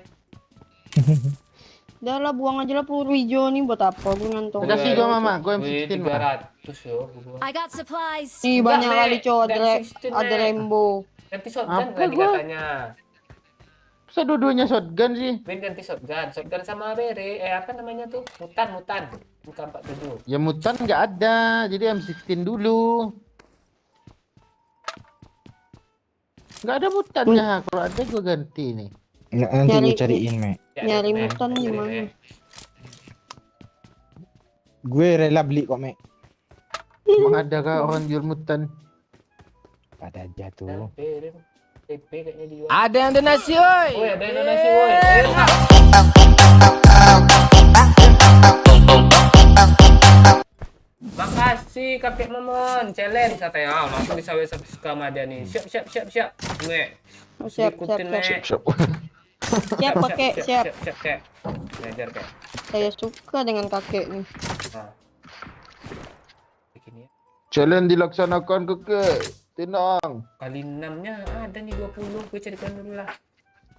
Udah lah, buang aja lah peluru hijau nih, buat apa gue ngantong. Kasih gua mama, gua Wih, M16 mah. 300 yo gua. I got supplies. Nih Enggak, banyak Mek. kali cowok Enggak ada, 16, ada Mek. rainbow. Ganti shotgun Apa tadi gua? katanya. Masa dua-duanya shotgun sih? Win ganti shotgun sama bere, apa namanya tuh? Mutan. Bukan 47. Ya mutan nggak ada, jadi M16 dulu. Nggak ada mutannya, kalau ada gua ganti nih. Nanti Nyari- gue cariin, Mek. Ya, Nyari Mek. mutan Bere, gimana? Mek. Gue rela beli kok, Mek. Emang ada kah orang jual mutan? Ada aja tuh. Nah, bere. TP kayaknya dijual. Ada yang donasi, woi. Woi, ada yang donasi, woi. Ayo, Kak. Makasih kakek Momon, challenge katanya. Langsung disawe subscribe sama dia nih. Siap. Mek. Oh, siap. Ikutin, Mek. Siap pakai, siap. Kek. Ngajar, Kek. Saya suka dengan kakek nih. Nah. Begini ya. Challenge dilaksanakan kakek. Tenang. Kali 6-nya ada nih 20. Gue carikan dulu lah.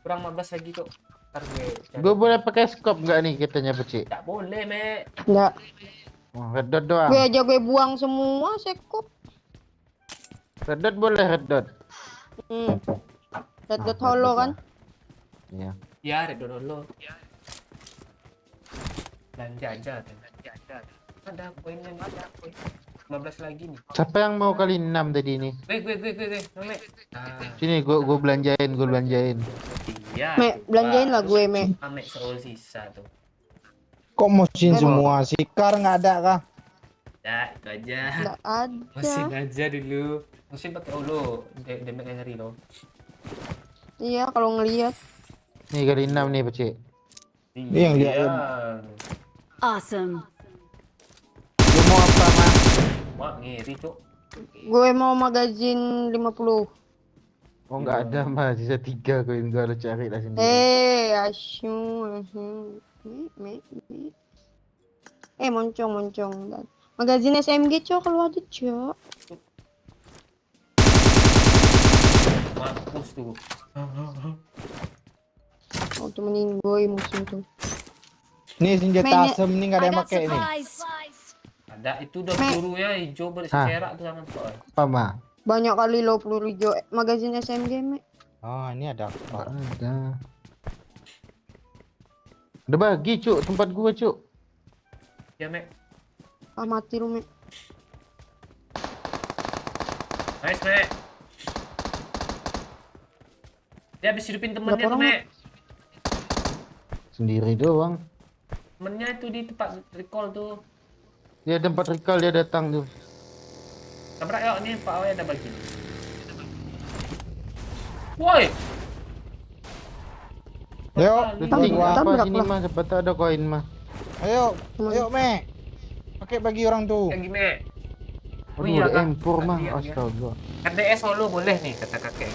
Kurang 15 lagi kok. Ntar gue cari. Gue boleh pakai scope nggak nih katanya pecik? Tak boleh, Mek. Enggak. Oh, red dot doang. Gue aja gue buang semua sekop. Red dot boleh red dot. Red dot holo kan? Iya. Ya, Red dulu. Belanja aja. Ada poinnya, ada poin. 15 lagi nih. Siapa yang mau kali 6 tadi nih? Gue. Mek. Nah, Sini gue belanjain. iya. Mek, belanjain lah gue, Mek. Mek soal sisa tuh. Kok mosin semua? Sikar nggak ada kah? Ya, itu aja. Enggak ada. Mesin aja dulu. Mesin pakai ulu. Demek ngeri loh. Iya, kalau ngelihat. Nih kali 6 nih pecik. Dia yang lihat. Awesome. Lu mau apa mah? Wah, ngeri, Cuk. Gue mau magazin 50. Oh nggak ada mah, sisa 3 koin gue harus cari lah sendiri. Asyum. Mek. Moncong. Magazin SMG, Cok, kalau ada, Cok. Mampus tuh. Oh, temenin gue musuh tuh. Nih senjata Mainnya- asem nih nggak ada I yang got pakai nih. supplies. Ada itu udah Mek. peluru ya hijau berserak tuh sama Pak. Apa mah? Banyak kali lo peluru hijau. Magazin SMG, Mek. Oh, ini ada. Nggak ada. Udah bagi cuk tempat gua cuk. Ya, Mek. Ah, mati lu, Mek. Nice, Mek. Dia habis hidupin temennya Berapa tuh, orang, Mek. Sendiri doang. Temennya itu di tempat recall tuh. Dia ada 4 recall dia datang tuh. Tabrak yuk, nih Pak Awe ada bagi. Woi. Ayo, Penting Tabrak apa lah. sini mah siapa tahu ada koin mah. ayo, Mek. Pakai bagi orang tuh. Lagi, Mek. Oh Aduh, iya, ada Kak. M4 mah. Iya, iya. Astaga. KDS solo boleh nih kata kakek.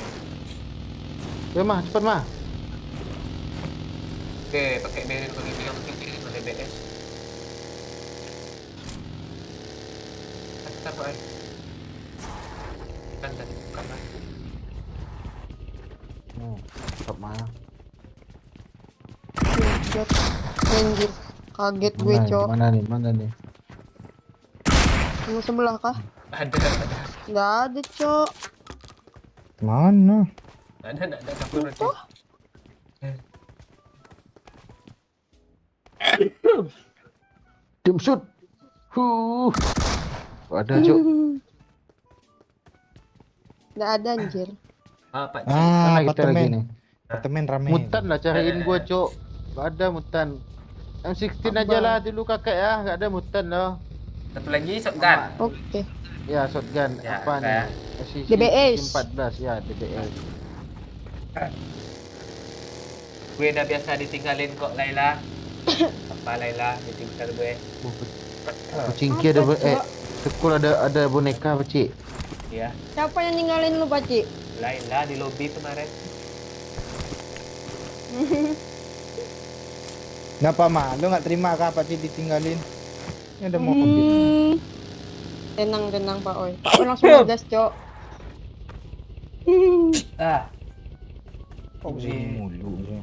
Ya mah, cepat mah. Oke, pakai barrier bagi yang penting ada BS. Kita Pak. Kan tadi bukan lah. Stop mana? Lihat. Anjir. Kaget gue, Cok. Mana nih? Cuma sebelah kah? Ada. Nggak ada, Cok. Mana? Ada kapur nanti. Jump shoot. Ada cuk. Nggak ada, anjir. Ah, Pak. Mana kita lagi apartemen. nih? Apartemen rame. Mutan lah cariin gua cuk. Gak ada mutan. M16 aja lah dulu kakek ya, gak ada mutan loh. Satu lagi shotgun. Oke. Ya shotgun Ya, apa nih? kayak SCC DBS. 14 ya DBS. Gue udah biasa ditinggalin kok Laila. Apa Laila ditinggal gue. Kucing kia ada sekul ada boneka pecik. Iya. Siapa yang ninggalin lu, Paci? Laila di lobby kemarin. Kenapa mah? Lu nggak terima kah Pak Cik ditinggalin? Ini ada mobil. Tenang Pak Oi. Pak Oi langsung ngegas, Cok. Ah, Kok kesini mulu sih?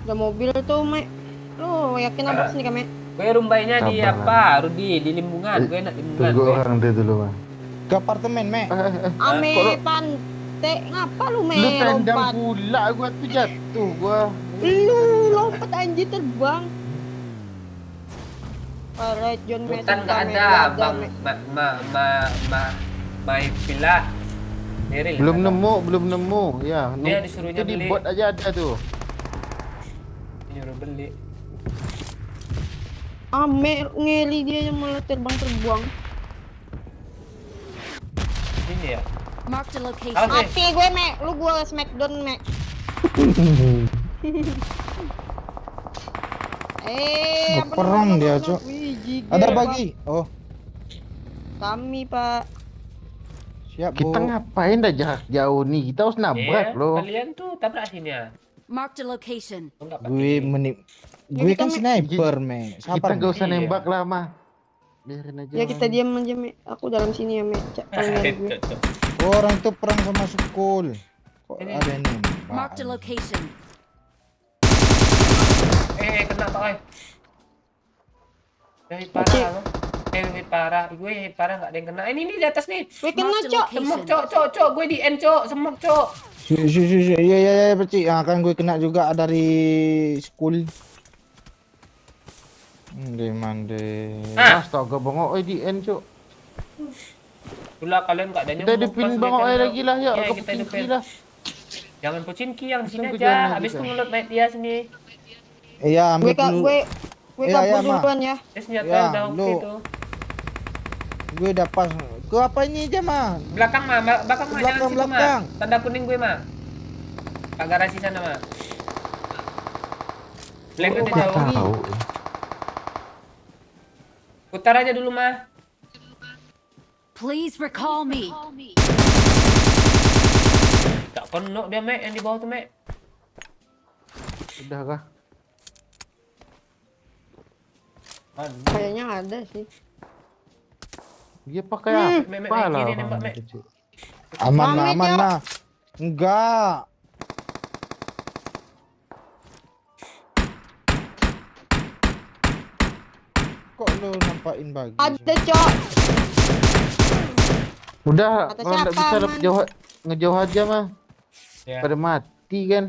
Ada mobil tuh, Mek. Lu yakin apa sih nih, Mek? gue rumbainya di Sabar, apa? Rudi di Limbungan. Gue enak Limbungan. Tunggu gue. orang deh dulu mah. Ke apartemen, Mek. Ame pante, ngapa lu Lu tendang lompat? pula gua tuh jatuh gua. Lu lompat anjir terbang. Alright, John Mek. Hutan nggak ada, Bang. My Villa. Neril, Belum kata. nemu. Ya, Dia disuruhnya itu di beli. bot aja ada tuh. Nyuruh beli. Ame ngeli dia yang malah terbang. Ini ya. Marked a location. Awas, Mati gue, Mek. Lu gua smackdown, Mek. Apa Perang nama dia, lu? Cok. Wih, jige, Ada Pak. bagi. Oh, Kami, Pak. siap, Bu. Kita ngapain dah jarak jauh nih? Kita harus nabrak Iya, loh. kalian tuh tabrak sini ya. Marked a location. Lo nggak Gue pakai. gue kita kan sniper, Mek. Kita Sabar, gak Mek. usah Iya. nembak lah mah. Biarin aja. Ya kita diam aja, Mek. Aku dalam sini ya, Mek. Panggil gue. Oh, orang tuh perang sama Sukul. Kok Ini. ada ini? Marked a location. Kena Pak Oi. Parah lo. Parah. Gue parah nggak ada yang kena. Ini di atas nih. Gue kena, Marked a Cok. Semok, location. cok. Gue di end, cok. Semok, cok. Iya, Pak Cik. Ah, kan gue kena juga dari Sukul. Mande. Ah. Astaga bongok di end cuk. Pula kalian nggak ada Kita nyemuk hidupin pas bongok mereka air nggak- lagi lah ya. Iya, Kau kita pecingki hidupin. lah. Jangan pocinki yang sini Langsung aja. kejalan Habis kita. itu ngeload naik dia sini. Iya, ambil Gue dulu. gue Iya, kabur iya, Ma. duluan ya. Senjata Ya, udah oke lu. tuh. Gue udah pas. Ke apa ini aja, mah? Belakang mah, belakang mah, jangan situ Belakang. mah. Tanda kuning gue mah. Pak garasi sana mah. Blank udah jauh. Tahu. Putar aja dulu mah. Please recall me. Tak penuh dia Mek yang di bawah tuh Mek. Udah kah? Kayaknya ada sih. Dia pakai Mek, apa lah? kiri orang nembak, Mek. itu, Cuk? Aman lah, Pamit, aman ya. lah. Enggak. Kok lu nampakin bagi? Ada, Cok. Udah, Kata kalau nggak siapa, bisa aman? ngejauh aja mah. Ya. Pada mati kan.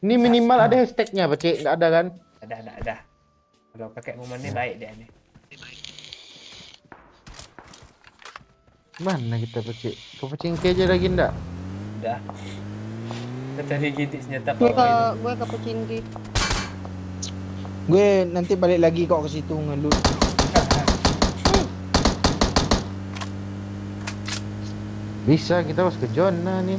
Ini minimal ada hashtagnya, Pak Cik. Nggak ada kan? Ada. Kalau pakai momennya baik dia nih. Mana kita Pak Cik? Kau pecingki aja lagi ndak? Udah. Kita cari gitik senjata Gue power ke gue ke Pecinki. Gue nanti balik lagi kok ke situ ngelut. Bisa, kita harus ke zona nih.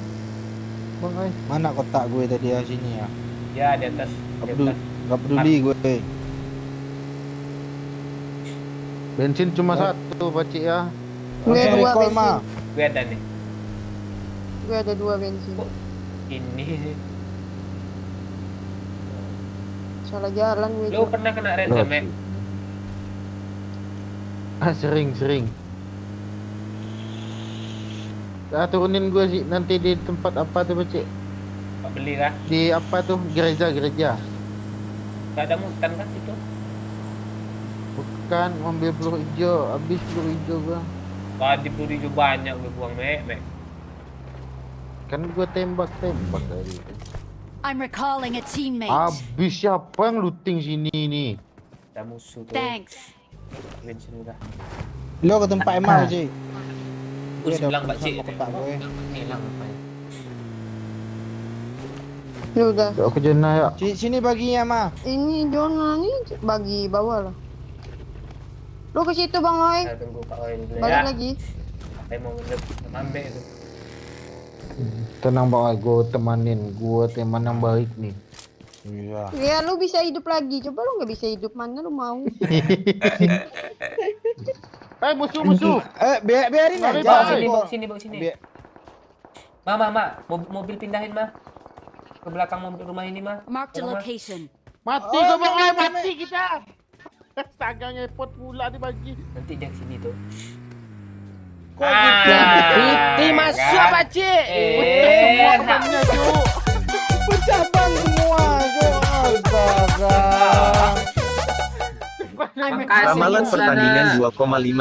Bang, ay. Mana kotak gue tadi ya sini ya? Ya di atas. Gak Di peduli, atas. gak peduli gue. Bensin cuma satu, Pak Cik ya. Gue Langsung dua recall mah. bensin. Gue ada nih. Gue ada 2 bensin. Ini. Salah jalan gue. Lu Cok. pernah kena red Loh, Mek? sering. Turunin gue sih nanti di tempat apa tuh Pak Cik? Pak beli kah? Di apa tuh? Gereja. Gak ada mutan kan situ? Bukan, ambil peluru hijau. Habis peluru hijau gua. Tadi peluru hijau banyak gue buang Mek. Kan gua tembak tadi. I'm recalling a teammate. Habis siapa yang looting sini nih? Ada musuh tuh. Thanks. Bensin udah. Lo ke tempat emang sih. Gue bilang Pak Cik. Kotak gue. Hilang apa ya? Ya udah. Yuk ke zona ya. Sini baginya mah. Ini zona nih bagi bawah lah. Lu ke situ Bang Oi. Saya tunggu Pak Oi dulu Balik ya. lagi. Saya mau ngelep ngambil itu. Tenang Pak, gua temanin. Gua teman yang baik nih. Iya. Ya lu bisa hidup lagi. Coba lu nggak bisa hidup, mana lu mau? Musuh. Biarin Mari, aja. Pak. Bawa sini. Biar- Ma, mobil pindahin, Ma. Ke belakang mobil rumah ini mah. Marked a Tolong, Mas. location. Mati kau bang, ay, mati kita. Astaga ngepot pula di bagi. Nanti dia kesini tuh. Kok gitu? Piti masuk kan? pakcik. Semua Enak. temannya cuk. Pecah ban semua, Cok. Astaga. I'm Makasih, Ramalan Sana. pertandingan 2,5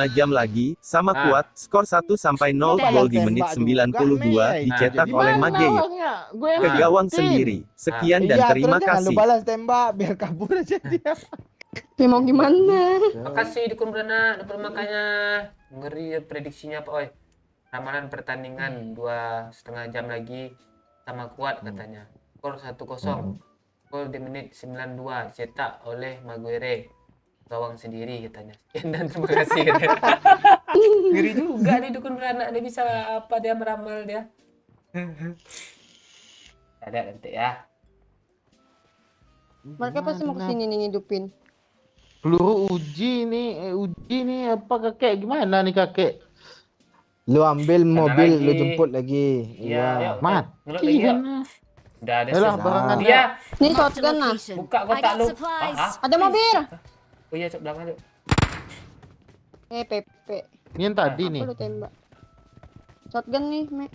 jam lagi, sama Ah. kuat, skor 1-0 Udah. gol di menit Tembak 92 juga, dicetak Mei. oleh Gimana Mageir. orangnya? Gue yang Ke gawang ngerti. sendiri. Sekian dan Iya, terima terus jangan lu kasih. balas tembak biar kabur aja dia. Ya mau gimana? Makasih dukun beranak, dapat makanya ngeri ya prediksinya apa oi. Ramalan pertandingan 2,5 jam lagi sama kuat katanya. Skor 1-0. Gol di menit 92 cetak oleh Maguire. Gawang sendiri katanya. Sekian dan terima kasih. Ngeri juga nih dukun beranak, dia bisa apa dia meramal dia. Ada nanti ya. Mereka pasti mau kesini nih ngidupin. Peluru uji nih apa kakek gimana nih kakek? Lu ambil mobil, lagi. lu jemput lagi. Iya, ayo. Ngelut Mati lagi yuk. kan? Udah ada Yalah, sisa. barangan Iya. Nih Marked a shotgun nah. location. Buka I kotak got lu. supplies. Ada mobil. Oh iya, cok belakang yuk. Pepe. Ini yang tadi Apa nih. lu tembak? Shotgun nih, Me.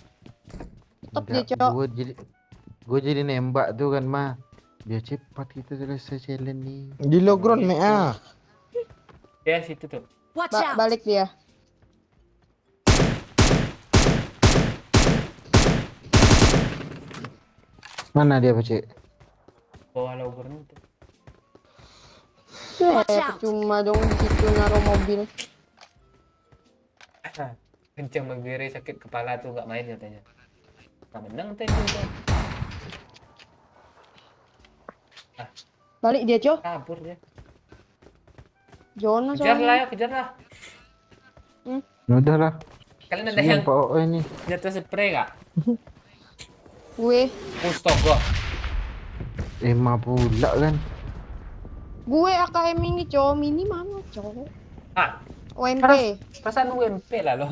Stop dia, Enggak, Cok. gue jadi nembak tuh kan mah. Biar cepat kita selesai challenge nih. Di low ground, Mei. Ah. Ya situ tuh. Watch out. Balik dia. Mana dia Pak? Bawa laubernya tuh. Watch out. Cuma dong di situ naruh mobil. Kenceng Maguire sakit kepala tuh gak main katanya. Gak menang tadi tuh. Balik dia, Cok. Kabur dia. Jono Kejar lah soalnya. ya, kejar lah. Udah lah. Kalian ada yang Siapa ini? jatuh spray gak? Gue. Mustogo. Emma pula kan. Gue AKM ini, Cok. Mini mana, Cok? Ah, OMP. perasaan UMP lah lo.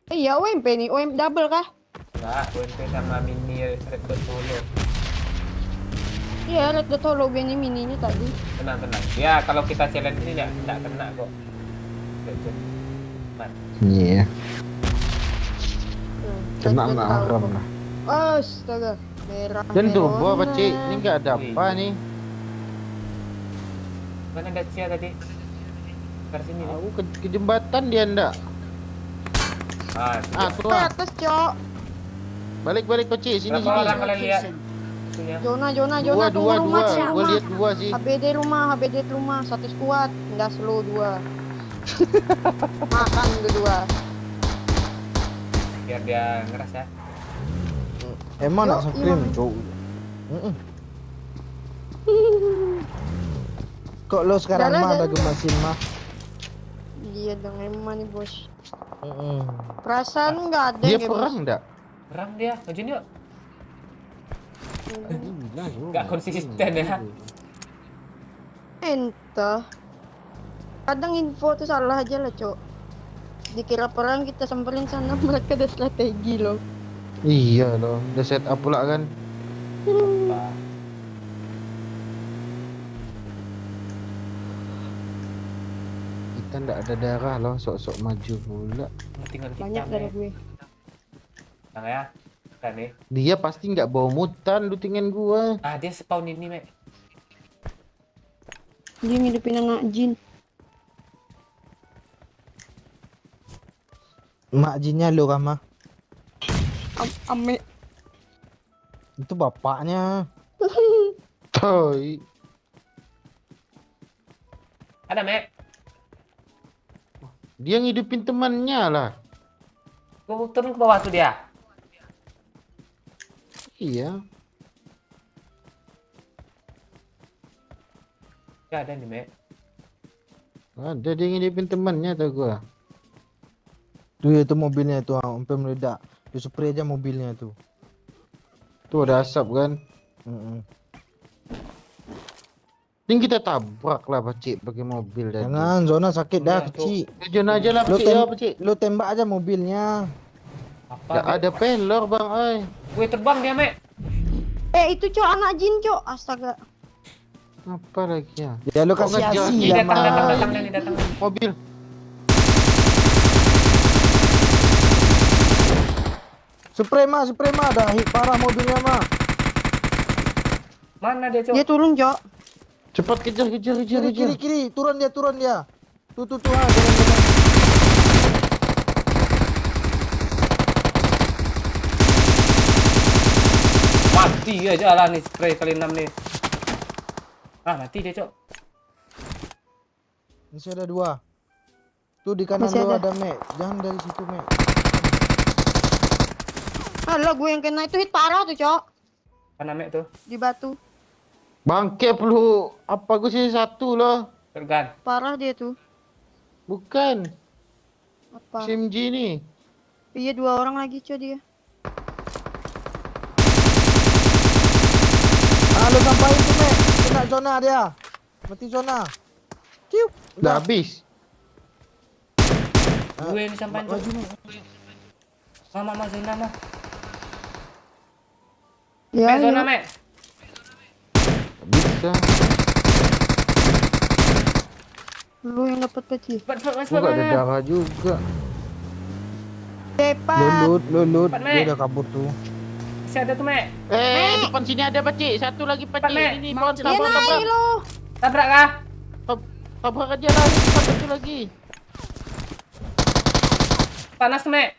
Iya, OMP nih. OM double kah? Enggak, UMP sama mini Red Dot Solo. Iya, Red Dot Holo ini mininya tadi. Tenang, tenang. Ya, kalau kita challenge ini enggak kena kok. Red Dot. Man. Iya. Red Kena Dot nggak tahu haram kok. lah. Astaga. Merah. Dan tuh merona. buah Pak ini nggak ada apa nih. Mana ada Cia tadi? Ke sini nih. Aku ke jembatan dia ndak. Ah, Tuh Ke atas, Cok. balik Koci sini Berapa orang sini. kalian lihat? Location. Itunya. Zona, Dua tunggu rumah, Cok. Gue lihat dua sih. HBD rumah, satu squad, nggak slow 2. Makan kedua. Biar dia ngeras ya. Emang nak Yuk, scream, Imam. Cok. Kok lo sekarang Jalan, mah ada jalan. gemasin mah? Iya dong, emang nih bos. Mm-mm. Perasaan nggak ada Dia yang perang ndak? Perang dia. Majuin yuk. Nggak konsisten ya. Entah. Kadang info tuh salah aja lah, Cok. Dikira perang kita samperin sana, mereka ada strategi loh. Iya loh, udah set up pula kan. Kita ndak ada darah loh, sok-sok maju pula. Tinggal kita Banyak dari nih. gue. Nah ya. Kita nih. Dia pasti nggak bawa mutan lootingan gua. Ah, dia spawn ini, Mek. Dia ngidupin anak jin. Mak jinnya lo kan mah? Ame. Itu bapaknya. Toy. Ada, Mek. Dia ngidupin temannya lah. Gua turun ke bawah tuh dia. Iya. Gak ada nih, Mek. Ada dia ngidupin temannya tau gua. Tuh itu mobilnya tuh sampai meledak. Tuh spray aja mobilnya tuh. Tuh ada asap kan. Mm-mm. Ini kita tabrak lah Pacik pakai mobil tadi. Jangan, zona sakit dah Iya, kecil. Tujuan aja lah Lu, Pacik tem- ya Pacik. lu tembak aja mobilnya. Apa? Nggak Mek? ada pelor bang oi. Gue terbang dia, Mek. Itu cok anak jin cok. Astaga. Apa lagi ya? Ya lu kasih ngejar? asi Ini lah datang mah. nih datang. Mobil. Spray mah dah hit parah mobilnya mah. Mana dia, Cok? Dia turun cok. Cepat kejar. Kiri, turun dia. Tuh jangan. Mati ya jalan nih spray kali 6 nih. Mati dia, Cok. Masih ada 2. Tuh di kanan Masih lu ada. ada Mek. Jangan dari situ Mek. Alah gue yang kena itu hit parah tuh cok. Mana Mek tuh? Di batu. Bangke perlu apa gue sih satu loh. Tergan. Parah dia tuh. Bukan. Apa? SMG nih. Iya 2 orang lagi cok dia. Lu sampain tuh Mek. Kena zona dia. Mati zona. Ciu. Udah habis. Gue ini sampai, Cok. Maju Mek. Mama zona mah. Ya, Mek zona, iya. Mek. Bisa. Lu yang dapat kecil. Cepat, Gua gak ada darah juga. Cepat. Lulut. Cepat, Mek. Dia udah kabur tuh. Masih ada tuh, Mek. Depan sini ada pacik. Satu lagi Cepat, pacik. Mek. Ini Mau pohon Dia naik tabrak. lu. Tabrak kah? Tabrak aja lah. Cepat satu lagi. Panas tuh, Mek.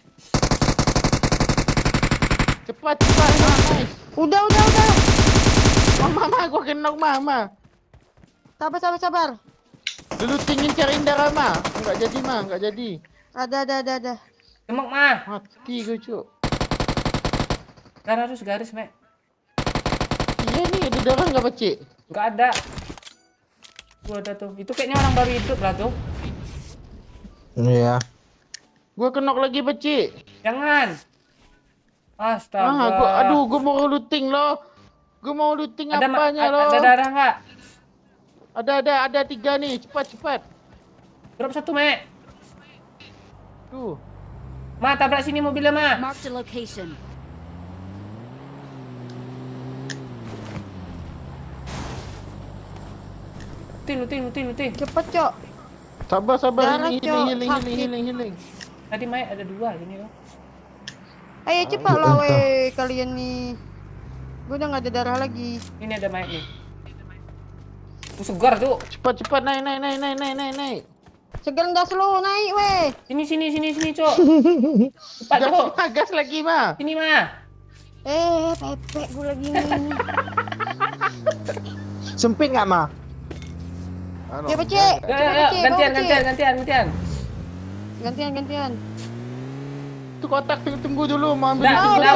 Cepat. Nice. Udah. Mama, gua kena mama. Sabar. Dulu tingin cariin darah mah. Enggak jadi. Ada. Gemuk mah. Mati gue cuk. Garis garis, Mek. Iya nih ada darah nggak pacik? Enggak ada. Gua ada tuh. Itu kayaknya orang baru hidup lah tuh. Iya. Gua kenok lagi pacik. Jangan. Astaga. Gua mau looting loh. Gua mau looting apanya loh? Ada darah enggak? Ada 3 nih. Cepat. Drop 1, Mek. Tuh. Ma, tabrak sini mobilnya, Ma. Marked a location. Lutin. Cepet cok. Sabar. Darah, Healing. Cok. Sakit. Tadi Mek ada 2 gini loh. Ayo cepat lah weh kalian nih. Gue udah nggak ada darah lagi. Ini ada Mek nih. Segar, Cuk. Cepat naik. Segar gas lu naik weh. Sini, Cuk. Cepat, Cuk. Gas lagi mah. Sini, Ma. Pepek gue lagi nih. Sempit nggak mah? Ya pecik. Gantian. Gantian. Tuh kotak tunggu dulu mau ambil. Udah.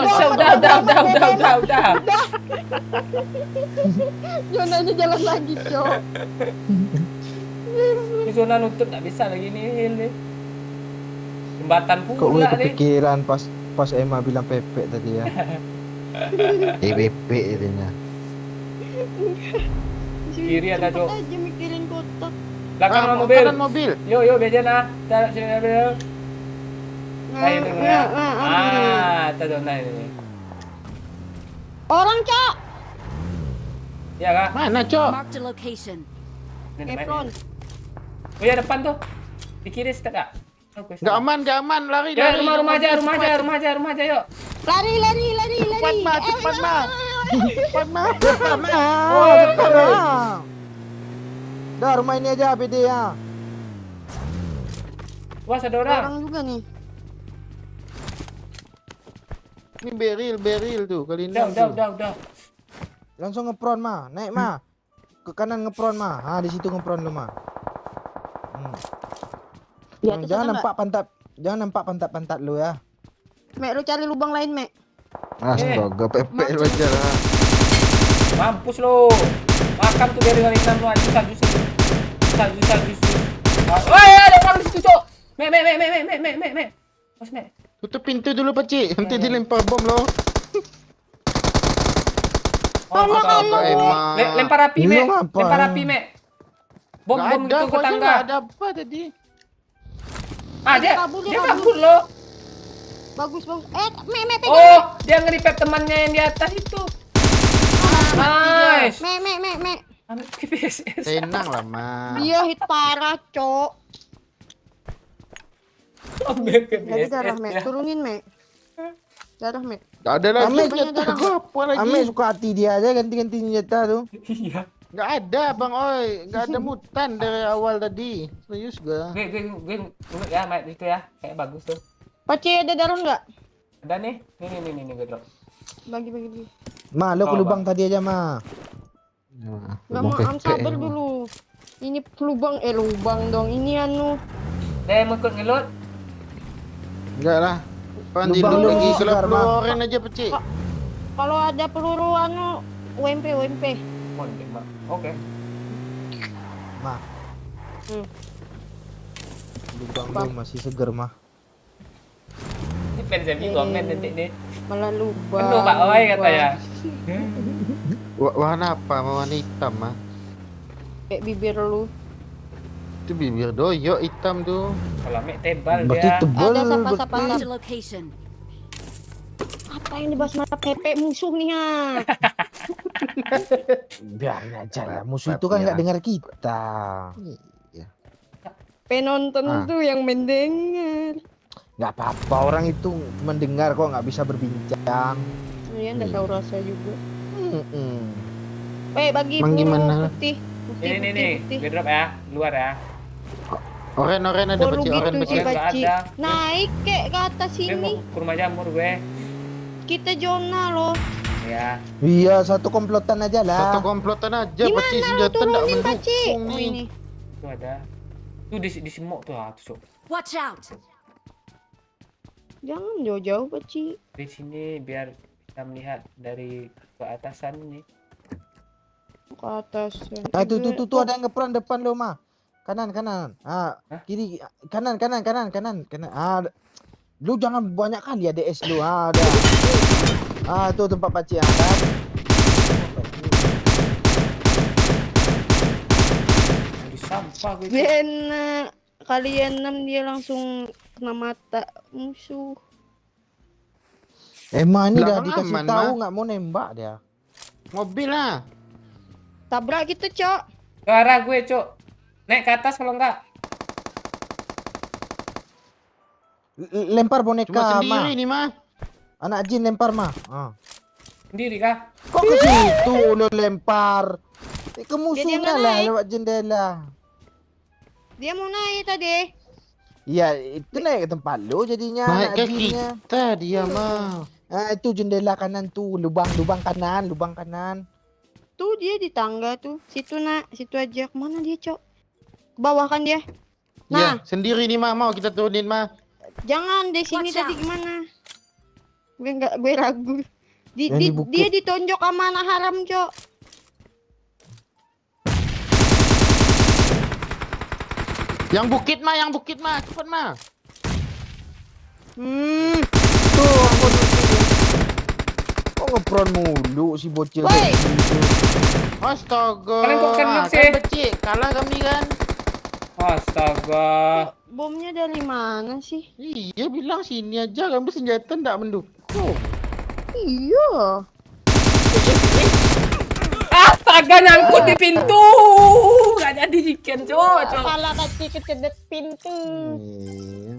Jonanya jalan lagi cok. Ini zona nutup tak bisa lagi nih, Hil nih. Jembatan Kok gue pula nih. kepikiran pas Emma bilang pepek tadi ya. Pepek itunya. Kiri ada, Cok. Cepet aja mikirin kotak. Belakang sama mobil. Kanan mobil. Yo, bejan ah. Taruh sini mobil. Ayo nih ya. Kita zona ini. Orang cok. Ya kak. Mana, Cok? Marked a location. Ini depan. Efron. Oh ya depan tuh. Di kiri situ kak. Oke. Enggak aman, lari. Ya rumah aja yuk. Lari. Cepat, Ma. Dah rumah ini aja PD ya. Wah ada orang. Orang juga nih. Ini beril tuh kali ini. Udah. Langsung ngepron mah, naik mah. Ke kanan ngepron mah. Di situ ngepron lu mah. Di atas Jangan ada nampak pantat lu ya. Mek lu cari lubang lain Mek. Astaga, pepek lu aja lah. Mampus lo. Makan tuh dari kali 6 lo anjing salju. Woi ada orang di situ cok. Mek. Mas Mek. Tutup pintu dulu, Pacik. Nanti dilempar bom loh. Astaga, emang. lempar api Lu Mek. ngapa? Lempar api Mek. Bom Nggak gitu ke gua aja tangga. nggak ada apa tadi. Dia kabur. kabur loh. Bagus. Mek. Oh, dia nge-revive temannya yang di atas itu. Nice. Me. Ambil PSS. Tenang lah, Ma. Dia hit parah, Cok. Ambil Jadi darah, PSS Me. ya. Turunin, Me. Darah, Me. Gak ada lagi Ame, senjata gua apa lagi? Ame suka hati dia aja ganti-ganti senjata tuh. Iya. Gak ada Bang Oi, gak ada mutan dari awal tadi. Serius gua. Gue ya, Mat, itu ya. Kayak bagus tuh. Paci ada darah nggak? Ada nih. Nih gue drop. Bagi. Ma, lo ke Oh, lubang tadi aja, Ma. Gak mau sabar dulu. Ini lubang dong. Ini anu. Mau ikut ngelut? Enggak lah. Panti Lubang dulu lu lagi segar, Ma. keluarin aja peci. Kalau ada peluru anu UMP. Monde, Mak. Oke. Ma, lubang Apa? lu masih seger, Ma. Ini pen saya komen nanti nih. Malah lubang. Penuh Pak Oi katanya. Warna apa? Warna hitam mah. Kayak bibir lu. Itu bibir doyok hitam tuh. Kalau Mek tebal Berarti dia. tebel. Ada sapa-sapa. Marked a location. Apa yang dibahas mata pepe musuh nih ya? Biarin aja lah. Musuh itu kan nggak dengar kita. Penonton tuh yang mendengar. Nggak apa-apa, orang itu mendengar kok, nggak bisa berbincang. Iya, nggak tahu rasa juga. Mm-mm. Bagi Emang peluru gimana? putih. Ini nih. Gue drop ya. Luar ya. Oren ada Baru peci, oren gitu peci. sih, Nggak Paci. ada. Naik kek ke atas Gue mau sini. ke rumah jamur gue. Kita zona loh. Ya. Iya, satu komplotan aja Satu lah. komplotan aja Gimana peci lo senjata enggak turunin, Paci? mendukung Oh, nih. ini. Itu ada. Tuh di semok tuh tuh, Sok. Watch out! Jangan jauh-jauh, Paci. Di sini biar kita melihat dari ke atasan nih. Ke atas. Ah, tuh ada yang ngeperan depan lo, Ma. Kanan. Ah, Hah? kiri, kanan. Ah, lu jangan banyak kali ya DS lu. Ah, ada. Ah, tuh tempat paci angkat. Di sampah gue. Dia kalian 6 dia langsung kena mata musuh. Emang ini Belakang udah dikasih aman, tahu Ma. nggak mau nembak dia. Mobil lah. Tabrak gitu, Cok. Ke arah gue, Cok. Naik ke atas kalau enggak. Lempar boneka, Cuma sendiri Ma. nih mah. Anak jin lempar, Ma. Ah. Sendiri kah? Kok ke situ lo lempar? Ke Dia musuhnya nggak lah naik. lewat jendela. Dia mau naik tadi. Iya, itu naik ke tempat lo jadinya Naik anak ke jinnya. kita dia mah. Ah, itu jendela kanan tuh, lubang kanan. Tuh dia di tangga tuh. Situ nak, situ aja. Kemana dia, Cok? Ke bawah kan dia? Iya, Nah. sendiri nih mah, mau kita turunin mah. Jangan di sini Watch tadi out. gimana? Gue ragu. Yang di bukit. Dia ditonjok sama anak haram, Cok. Yang bukit mah, cepet mah. Tuh, aku kok ngepron mulu si bocil Woi. kayak gitu. Astaga. Kalian kok kena Ah, sih? kan becik, kalah kami kan. Astaga. Bomnya dari mana sih? Iya, bilang sini aja, kamu senjata enggak mendukung. Iya. Astaga, nyangkut di pintu. Gak jadi chicken, Cok. Kepala kaki kecedet pintu. Iya.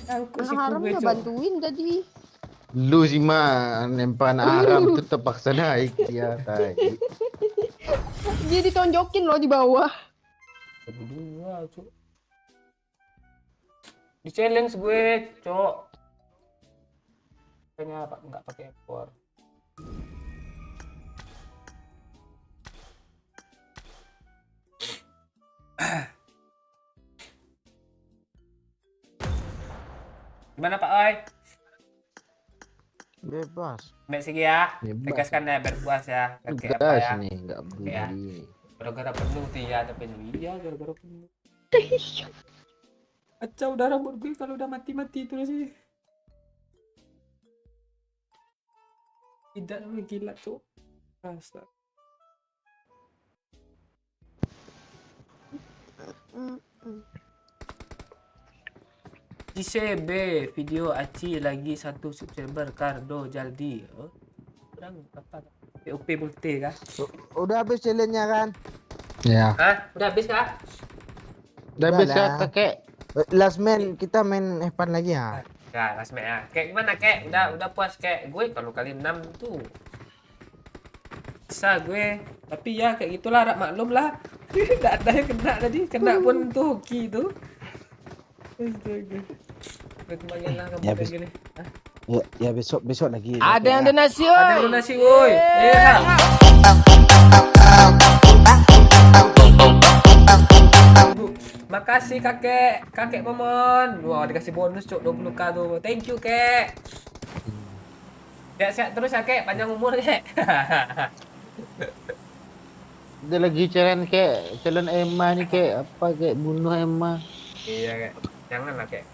Nyangkut Anak si haram gue, udah Cok. bantuin tadi. Lu sih mah lempar anak haram tuh terpaksa naik dia tadi. Dia ditonjokin loh di bawah. Kedua, Cok. Di challenge gue, Cok. Kayaknya nggak pakai ekor. Gimana Pak Oi? Bebas. Mbak Sigi ya, Bebas. tegaskan ya berpuas ya, kakek apa Gas ya? nih, enggak Ya. beli. Gara-gara penuh tuh ya, tapi iya gara-gara penuh. Kacau udah rambut gue kalau udah mati-mati terus sih. Tidak lu gila tuh. Astaga. JCB video Aci lagi 1 subscriber Cardo Jaldi. Oh, kurang apa? POP multi kah? Udah habis challenge-nya kan? Ya. Hah? Udah habis kah? Dah Udah bisa lah. kakek. Last man kita main F1 lagi ya. Ya, last match ya. Kayak gimana, Kek? Udah puas, Kek? Gue kalau kali 6 tuh bisa gue. Tapi ya kayak gitulah, rak maklum lah. Enggak ada yang kena tadi. Kena pun tuh hoki tuh. Astaga. Gue kembali lah kamu Ya, kayak gini. Hah? Ya besok lagi. Ada yang donasi, Ada yang donasi, woi. Iya. Makasih kakek Momon. Wah, dikasih bonus cok 20k tuh. Thank you, Kek. Sehat-sehat terus ya, Kek. Panjang umur, Kek. Dia lagi challenge kek, challenge Emma ni kek, apa kek bunuh Emma. Iya, Kek. Janganlah, Kek.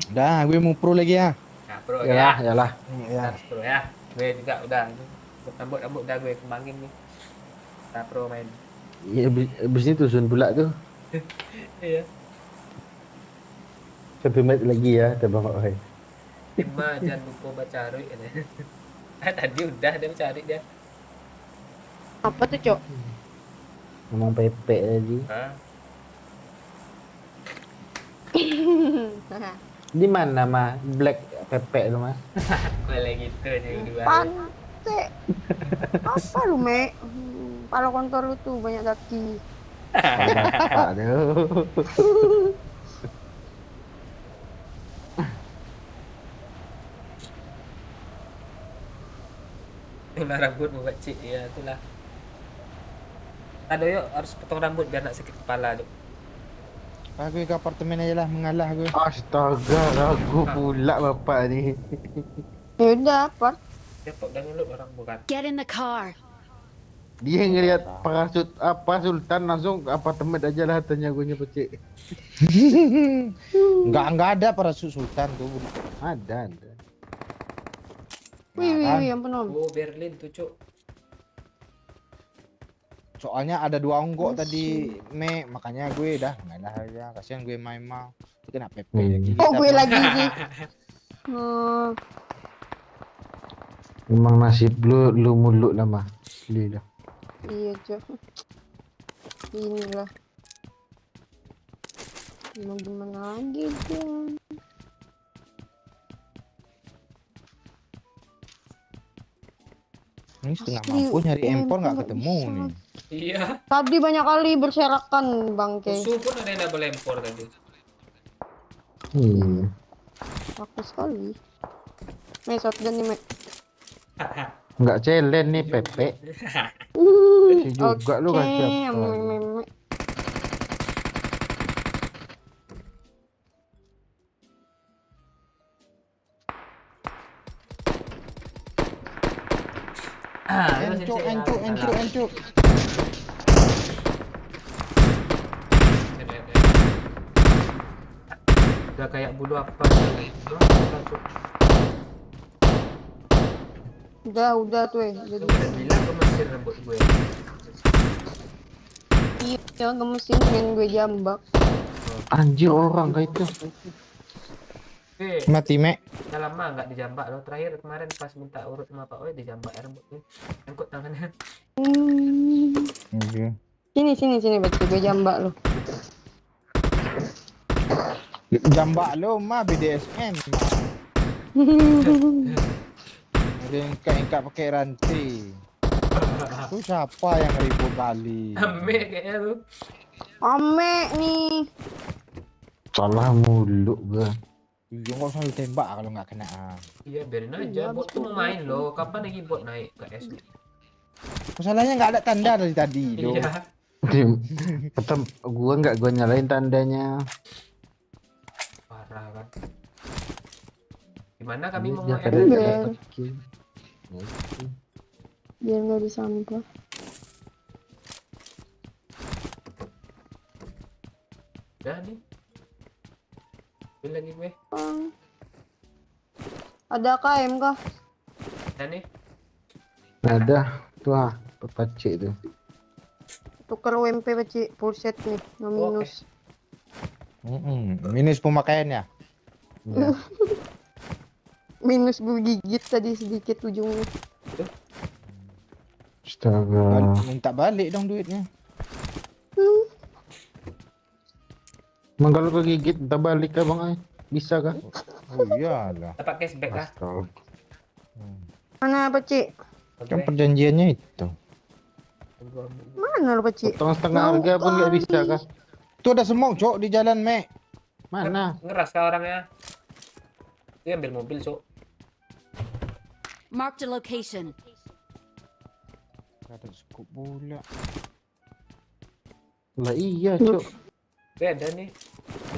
Dah, gue mau pro lagi ya. Nah, bro Yalah, ya. yalah. Ya. Harus pro ya. Gue juga udah. Rambut udah gue kembangin nih. Kita pro main. Ya, habis ni tusun pula tu. Iya. 1 minit lagi ya, dah bawa hai. Emma jangan lupa baca Rui. Tadi udah dia cari dia. Apa tuh, Cok? Ngomong pepek tadi. Hah? Di mana mah black pepek tu mah? Gue lagi gitu aja dua. Pante. Apa lu, Mek? Kalau kontol lu tuh banyak kaki. Aduh. Itulah rambut buat cik ya, itulah. Aduh yuk harus potong rambut biar nak sakit kepala tuh. Gue ke apartemen aja lah, mengalah gue. Astaga, ragu pula bapak ni. Ya udah, apa? Dia kok dah nyulut orang bukan. Get in the car. Dia ngelihat parasut apa Sultan langsung apartemen aja lah tanya gue pecik. Enggak ada para sultan tuh. Ada. Wih, ampun, Om. Oh Berlin tuh cuk. Soalnya ada 2 onggok tadi, makanya gue dah mengalah aja. Kasihan gue main mau. Itu kena PP lagi. Oh, gue lagi sih. Memang nasib lu muluk lah mah. Lidah. Iya, Cok. Inilah. Mau gimana lagi, Cok? Ini setengah Asli, mampu nyari UMP empor nggak nggak ketemu bisa. nih. Iya. Tadi banyak kali berserakan, Bangke. Musuh pun ada yang double empor tadi. Iya. Aku sekali. Shotgun nih, Mek. Enggak challenge nih pepek. Si juga lu Oke, kasih apa? Mek. Encuk. Udah kayak bulu apa? Udah tuh, Lu udah bilang kemesin rambut gue. Iya, gemesin dengan gue jambak. Anjir orang kayak itu. Oke. Mati, Mek. Udah lama nggak dijambak lo. Terakhir kemarin pas minta urut sama Pak Oi dijambak rambut gue. Angkut tangannya. Oke. Sini, berarti gue jambak lo. Jambak lo mah BDSM mah. Ada yang ikat pakai rantai. Itu siapa yang ribut kali? Ame kayaknya lu. Ame nih. Salah muluk gua. Iya nggak usah ditembak kalau nggak kena. Iya biarin aja. Iya, Bot tuh mau main lo. Kapan lagi bot naik ke S? Masalahnya nggak ada tanda dari tadi. Do. Iya. Tetap gua nyalain tandanya. Parah kan. Gimana kami mau Dia nge-add? kadang Iya. dapat kill. Biar nggak disampah. Udah nih. Ambil lagi gue. Ada KM kah? Udah nih. Ada tuh ah, pepacik tuh. Tukar UMP Peci, full set nih, no minus. Minus pemakaiannya. Ya. minus gue gigit tadi sedikit ujungnya. Astaga. Minta balik dong duitnya. Emang kalau kegigit minta balik kah bang? Bisa kah? Oh iyalah. Dapat cashback lah. Astaga. Mana Pak Cik? Kan perjanjiannya itu. Mana lo Pak Cik? Potong setengah harga pun nggak bisa kah? Tuh ada smoke, Cok, di jalan, Mek. Mana? Ngeras kah orangnya? Dia ambil mobil, Cok. Marked a location. Ada scoop pula. Lah iya cok. Dia ada nih.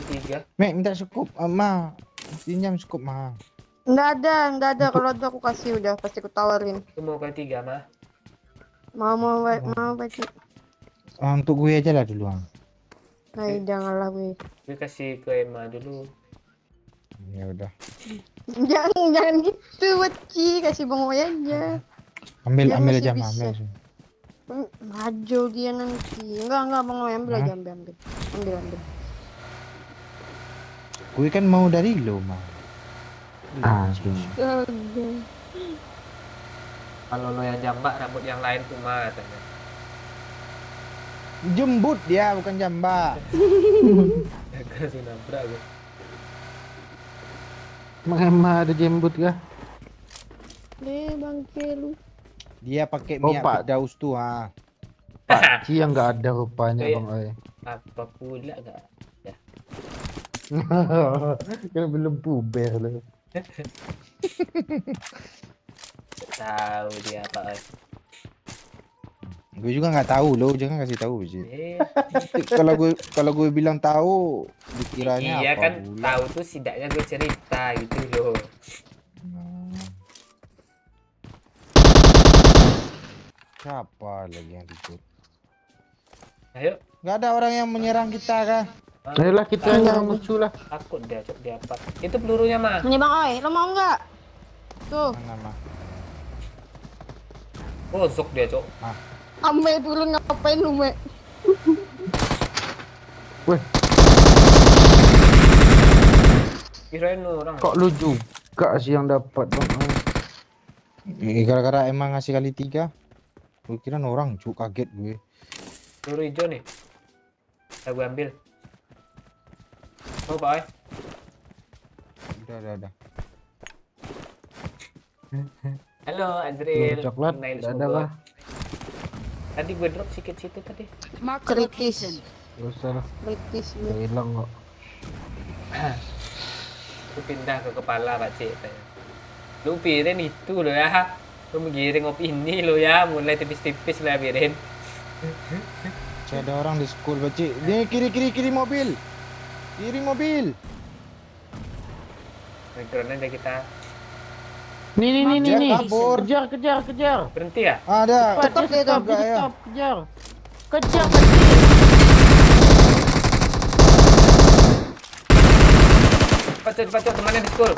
Yang 3. Mek, minta scoop, Ma. Pinjam scoop, Ma. Nggak ada. Kalau ada aku kasih udah, pasti aku tawarin. Itu mau ke 3 mah. Mau Pak Cik. Untuk gue aja lah dulu, ah. Hai, janganlah gue. Gue kasih ke Emma dulu. Ya udah. Jangan gitu Pak Cik, kasih Bang Oi aja. Ambil Dia masih aja, Ma. bisa. Ambil. Maju dia nanti. Enggak Bang Oi, ambil aja, ambil. Gue kan mau dari lo, Ma. Aduh. Astaga. Kalau lo yang jambak, rambut yang lain tuh mah katanya. Jembut dia, bukan jambak. Kasih nabrak gue. Emang emang ada jembut kah? Bangke lu. Dia pakai Oh, minyak Pak. Firdaus tuh, ah. Pakcik yang nggak ada rupanya Iya. bang Oi. Apa pula gak? Kan belum puber loh. Tahu dia apa? Gue juga nggak tahu lo, jangan kasih tahu sih. Eh, Kalau gue bilang tahu, dikiranya iya apa kan pula. tahu tuh setidaknya gue cerita gitu loh. Nah. Siapa lagi yang ribut? Ayo. Nggak ada orang yang menyerang kita kah? Ayolah kita nyerang musuh lah. Takut dia cok dia apa? Itu pelurunya mah. Ini Bang Oi, lo mau nggak? Tuh, Mana, Ma? Bosok dia cok. ame dulu ngapain lu, Me? Weh, Kirain orang. kok lu juga sih yang dapat bang Oi? Gara-gara emang ngasih kali 3. Gue kira orang, cuk, kaget gue. Peluru hijau nih. Kita gue ambil. Mau Pak Oi? Udah. Halo Peluru Azril. coklat, Nail nggak ada Smogot. lah. Tadi gue drop sikit situ tadi. Marked a location. Gak usah lah, Kritis udah lu. hilang kok. Itu pindah ke kepala Pak Cik. Tanya. Lu pirin itu lo ya. Lu menggiring opini lo ya. Mulai tipis-tipis lah pirin. Ada orang di school, Bacik. Dia kiri mobil. Kiri mobil. Backgroundnya ada kita. Nih. Dia kabur. Kejar. Berhenti ya? Ada. Cepat, dia stop, juga ya. stop, kejar. Kejar, Pakcik. Cepat cok temannya di school.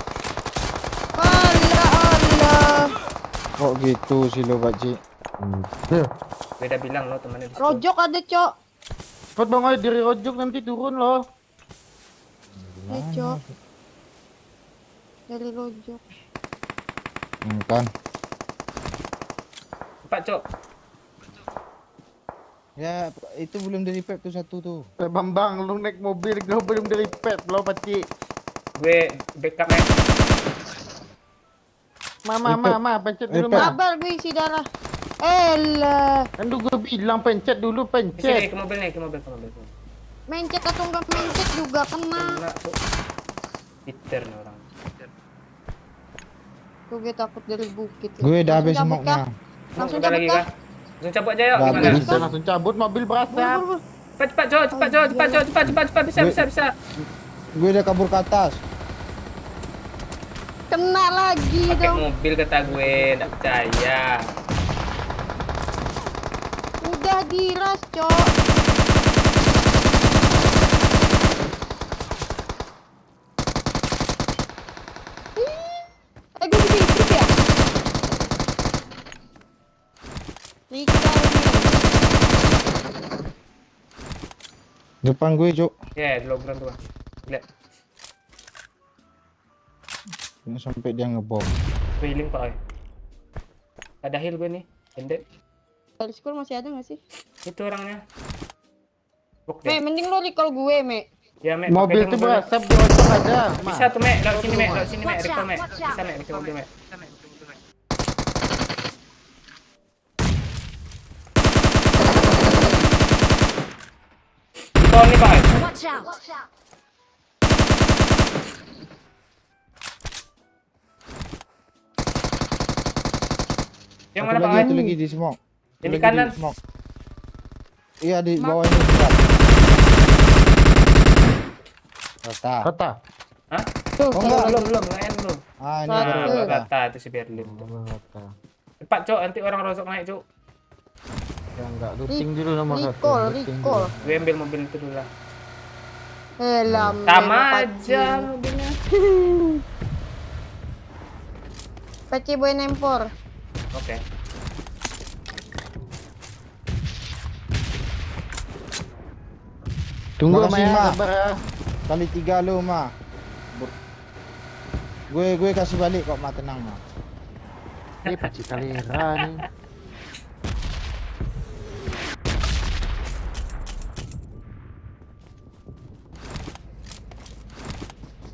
Allah. Kok gitu sih lo, Bacik? Tuh, Gue udah bilang lo temannya di school. Rojok ada, Cok. cepat bang Oi, dari rojok nanti turun loh. Cok. Dari rojok. Kan. Cepat cok. Ya, itu belum di repair tuh satu tuh. Bambang, lu naik mobil, gue belum dari pet loh, Pakcik. Gue backup ya. Ma, pencet dulu, Repair. Ma. Sabar gue isi darah. Elah. Kan lu gue bilang pencet dulu, Ke sini pencet. ke mobil nih, ke mobil. Mencet atau enggak mencet juga kena. Kena cok. Peter nih orang. Gue takut dari bukit. Gue udah habis Langsung cabut, smoke-nya. kah? Langsung Ada cabut lagi kah? kah? Langsung cabut aja yuk. Udah Gimana? habis. Bisa langsung cabut, mobil berasap. Bur. Cepat cok, cepat. Bisa. Gue udah kabur ke atas. Kena lagi Pakai dong. mobil kata gue, enggak percaya. Udah diras, Cok. Gue bisa hidup ya? Rika ini. Depan gue, Cuk. Ya, di lobran tuh. Lihat. Jangan sampai dia ngebom. Gue healing Pak Oi. Ada heal gue nih. Pendek. Tali school masih ada nggak sih? Itu orangnya. Bok Me, dia. mending lo recall gue, Me. Ya, Mek. Mobil pakai tuh mobil. berasap di ojol ada. Bisa tuh, Mek. Lewat sini, Mek. Lewat sini, Mek. Watch Recall, out, Mek. watch Bisa, out. Mek. Pakai mobil, Mek. Di bawah nih, Pak Oi. Watch out! Yang Satu mana, Pak lagi, Oi? satu lagi di smoke. Satu Yang di lagi kanan. smoke. Iya di bawah ini besar. Rata. Kota. Hah? Tuh, Oh, enggak. Belum. Lain belum. Ah ini Rata. baru Nah, rata. rata itu si Berlin. tuh. Kota. Cepat, Cok. Nanti orang rosok naik, Cok. Ya enggak looting dulu nomor satu. Recall, looting recall. dulu. Gue ambil mobil itu dulu lah. Helm. Sama aja mobilnya. PC boy nempor. Oke. Tunggu Makasih, Maya, Ma. sabar ya. Kali 3 lu mah. Gue kasih balik kok mah tenang mah. Pacik kalera nih.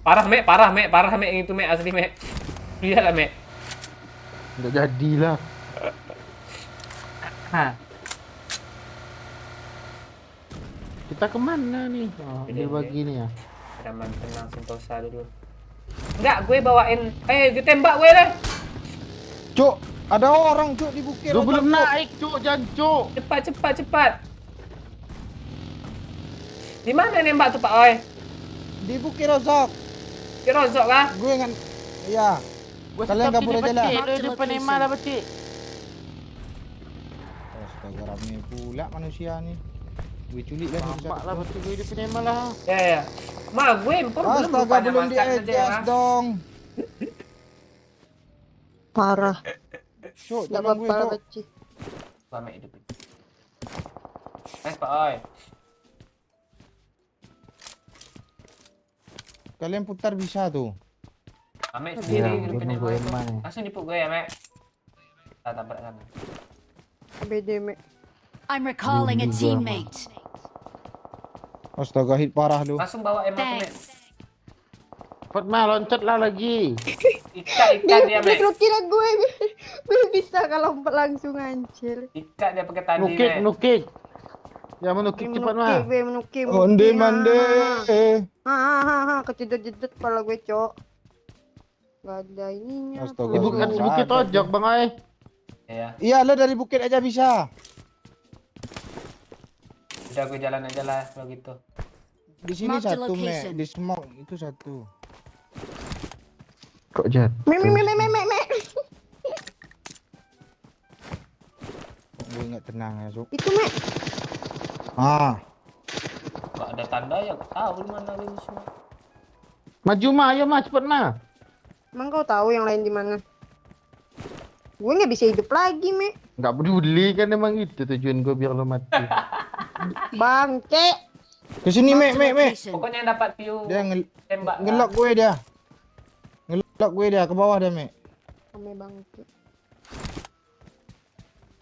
Parah, Mek, yang itu, Mek, asli, Mek. Lihat lah, Mek. Enggak jadilah. Hah. Kita kemana nih? Oh, Ini, dia bagi nih ya. Ada tenang, Sentosa dulu. Enggak, gue bawain. Gue tembak gue lah. Cuk, ada orang cuk di bukit. Lu Rojak, belum Cuk. naik, cuk, jancuk. Cepat. Di mana nembak tuh, Pak Oi? Di bukit Rozok. Kira rosok kah? Gue ngan. Iya. Gua Kalian stop kabur sini, aja lah. Pacik. Lu depan Emma lah, Pacik. Astaga ramai pula manusia nih. Gue culik lah nih. Mak lah, Pacik. Gue depan Emma lah. Ya. Ma, gue impor belum Astaga rupanya belum makan di aja adjust ya. dong. Parah. Cuk, Gak tolong gue apa-apa, cuk. PC. Lama hidup. Pak Oi. Kalian putar bisa tuh. Ame Iya, sendiri gua hidupin nunggu Emma Emma itu. nih. Langsung dipuk gue ya, Mek. Kita tabrak sana. BD, Me. I'm recalling a Bumbu gua, teammate. Astaga hit parah lu. Langsung bawa Emma tuh, Mek. Thanks. Cepet mah, loncat lah lagi. Ikat dia, Mek. Lu kira gue belum bisa kalau langsung anjir. Ikat dia pakai tali, Nukik, Mek. nukik. Ya menukik cepat mah. Gue menukik. Onde mande. Kejedot-jedot kepala gue, Cok. Gak ada ininya. Astaga. Di bukit, Gua bukit sadar, ojok, Bang Ai. Iya. Iya lah dari bukit aja bisa. Udah gue jalan aja lah kalau gitu. Di sini Mark the satu me, location. di smoke itu satu. Kok jatuh? Me. Gue nggak tenang ya Suk. Itu, Me. Ah, Gak ada tanda ya, gak tahu di mana ini semua. Maju mah, ayo mah, cepet mah. Emang kau tahu yang lain di mana? Gue nggak bisa hidup lagi, Me. Nggak peduli kan emang itu tujuan gue biar lo mati. Bangke. ke sini me. Location. Pokoknya yang dapat view Dia tembak. ngelok gue dia. Ngelok gue dia ke bawah dia me. Ame bangke.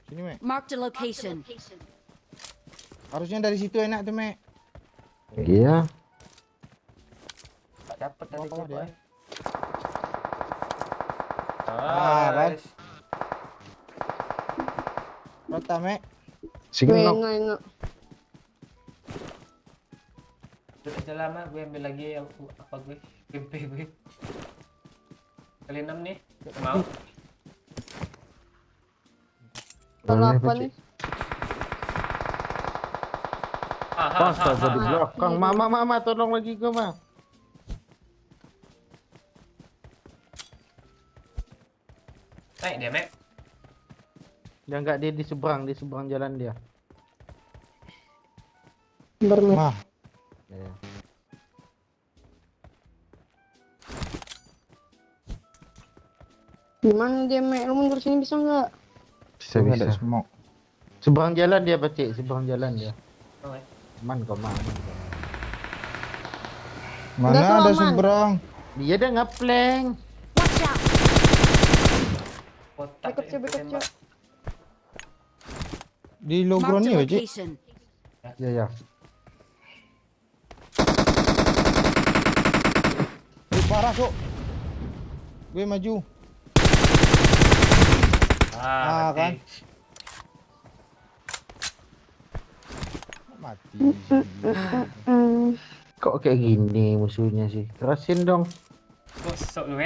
Sini me. Marked a location. Harusnya dari situ enak tuh me. Iya. Gak dapat dari Bawah gue, dia. Boy. Ah, kan? Nice. Rata me. Sing Gue nok. enak. Udah aja lama, gue ambil lagi apa gue? Gimpe gue. Kali 6 nih. Mau? Kalau Boleh, apa Pacik. nih? Astaga di belakang. Mama, tolong lagi gue mah. Naik dia, Mek. Ya enggak dia di seberang jalan dia. Berme. Mah, Iya. Gimana dia, Me? Lu mundur sini bisa nggak? Bisa nggak ada bisa. smoke. Seberang jalan dia Pacik, seberang jalan dia. Oke. Aman kok mah. Aman kok. Mana Nggak ada aman. seberang? Dia dah ngeplank. Watch out! Kotak. Ikut Cok, ikut Cok. Di Marked logron a nih, Cik. location. Ya ya. Parah, Cok. Gue maju. Ah, kan? mati. Mati. Kok kayak gini musuhnya sih? Kerasin dong. Gosok lu,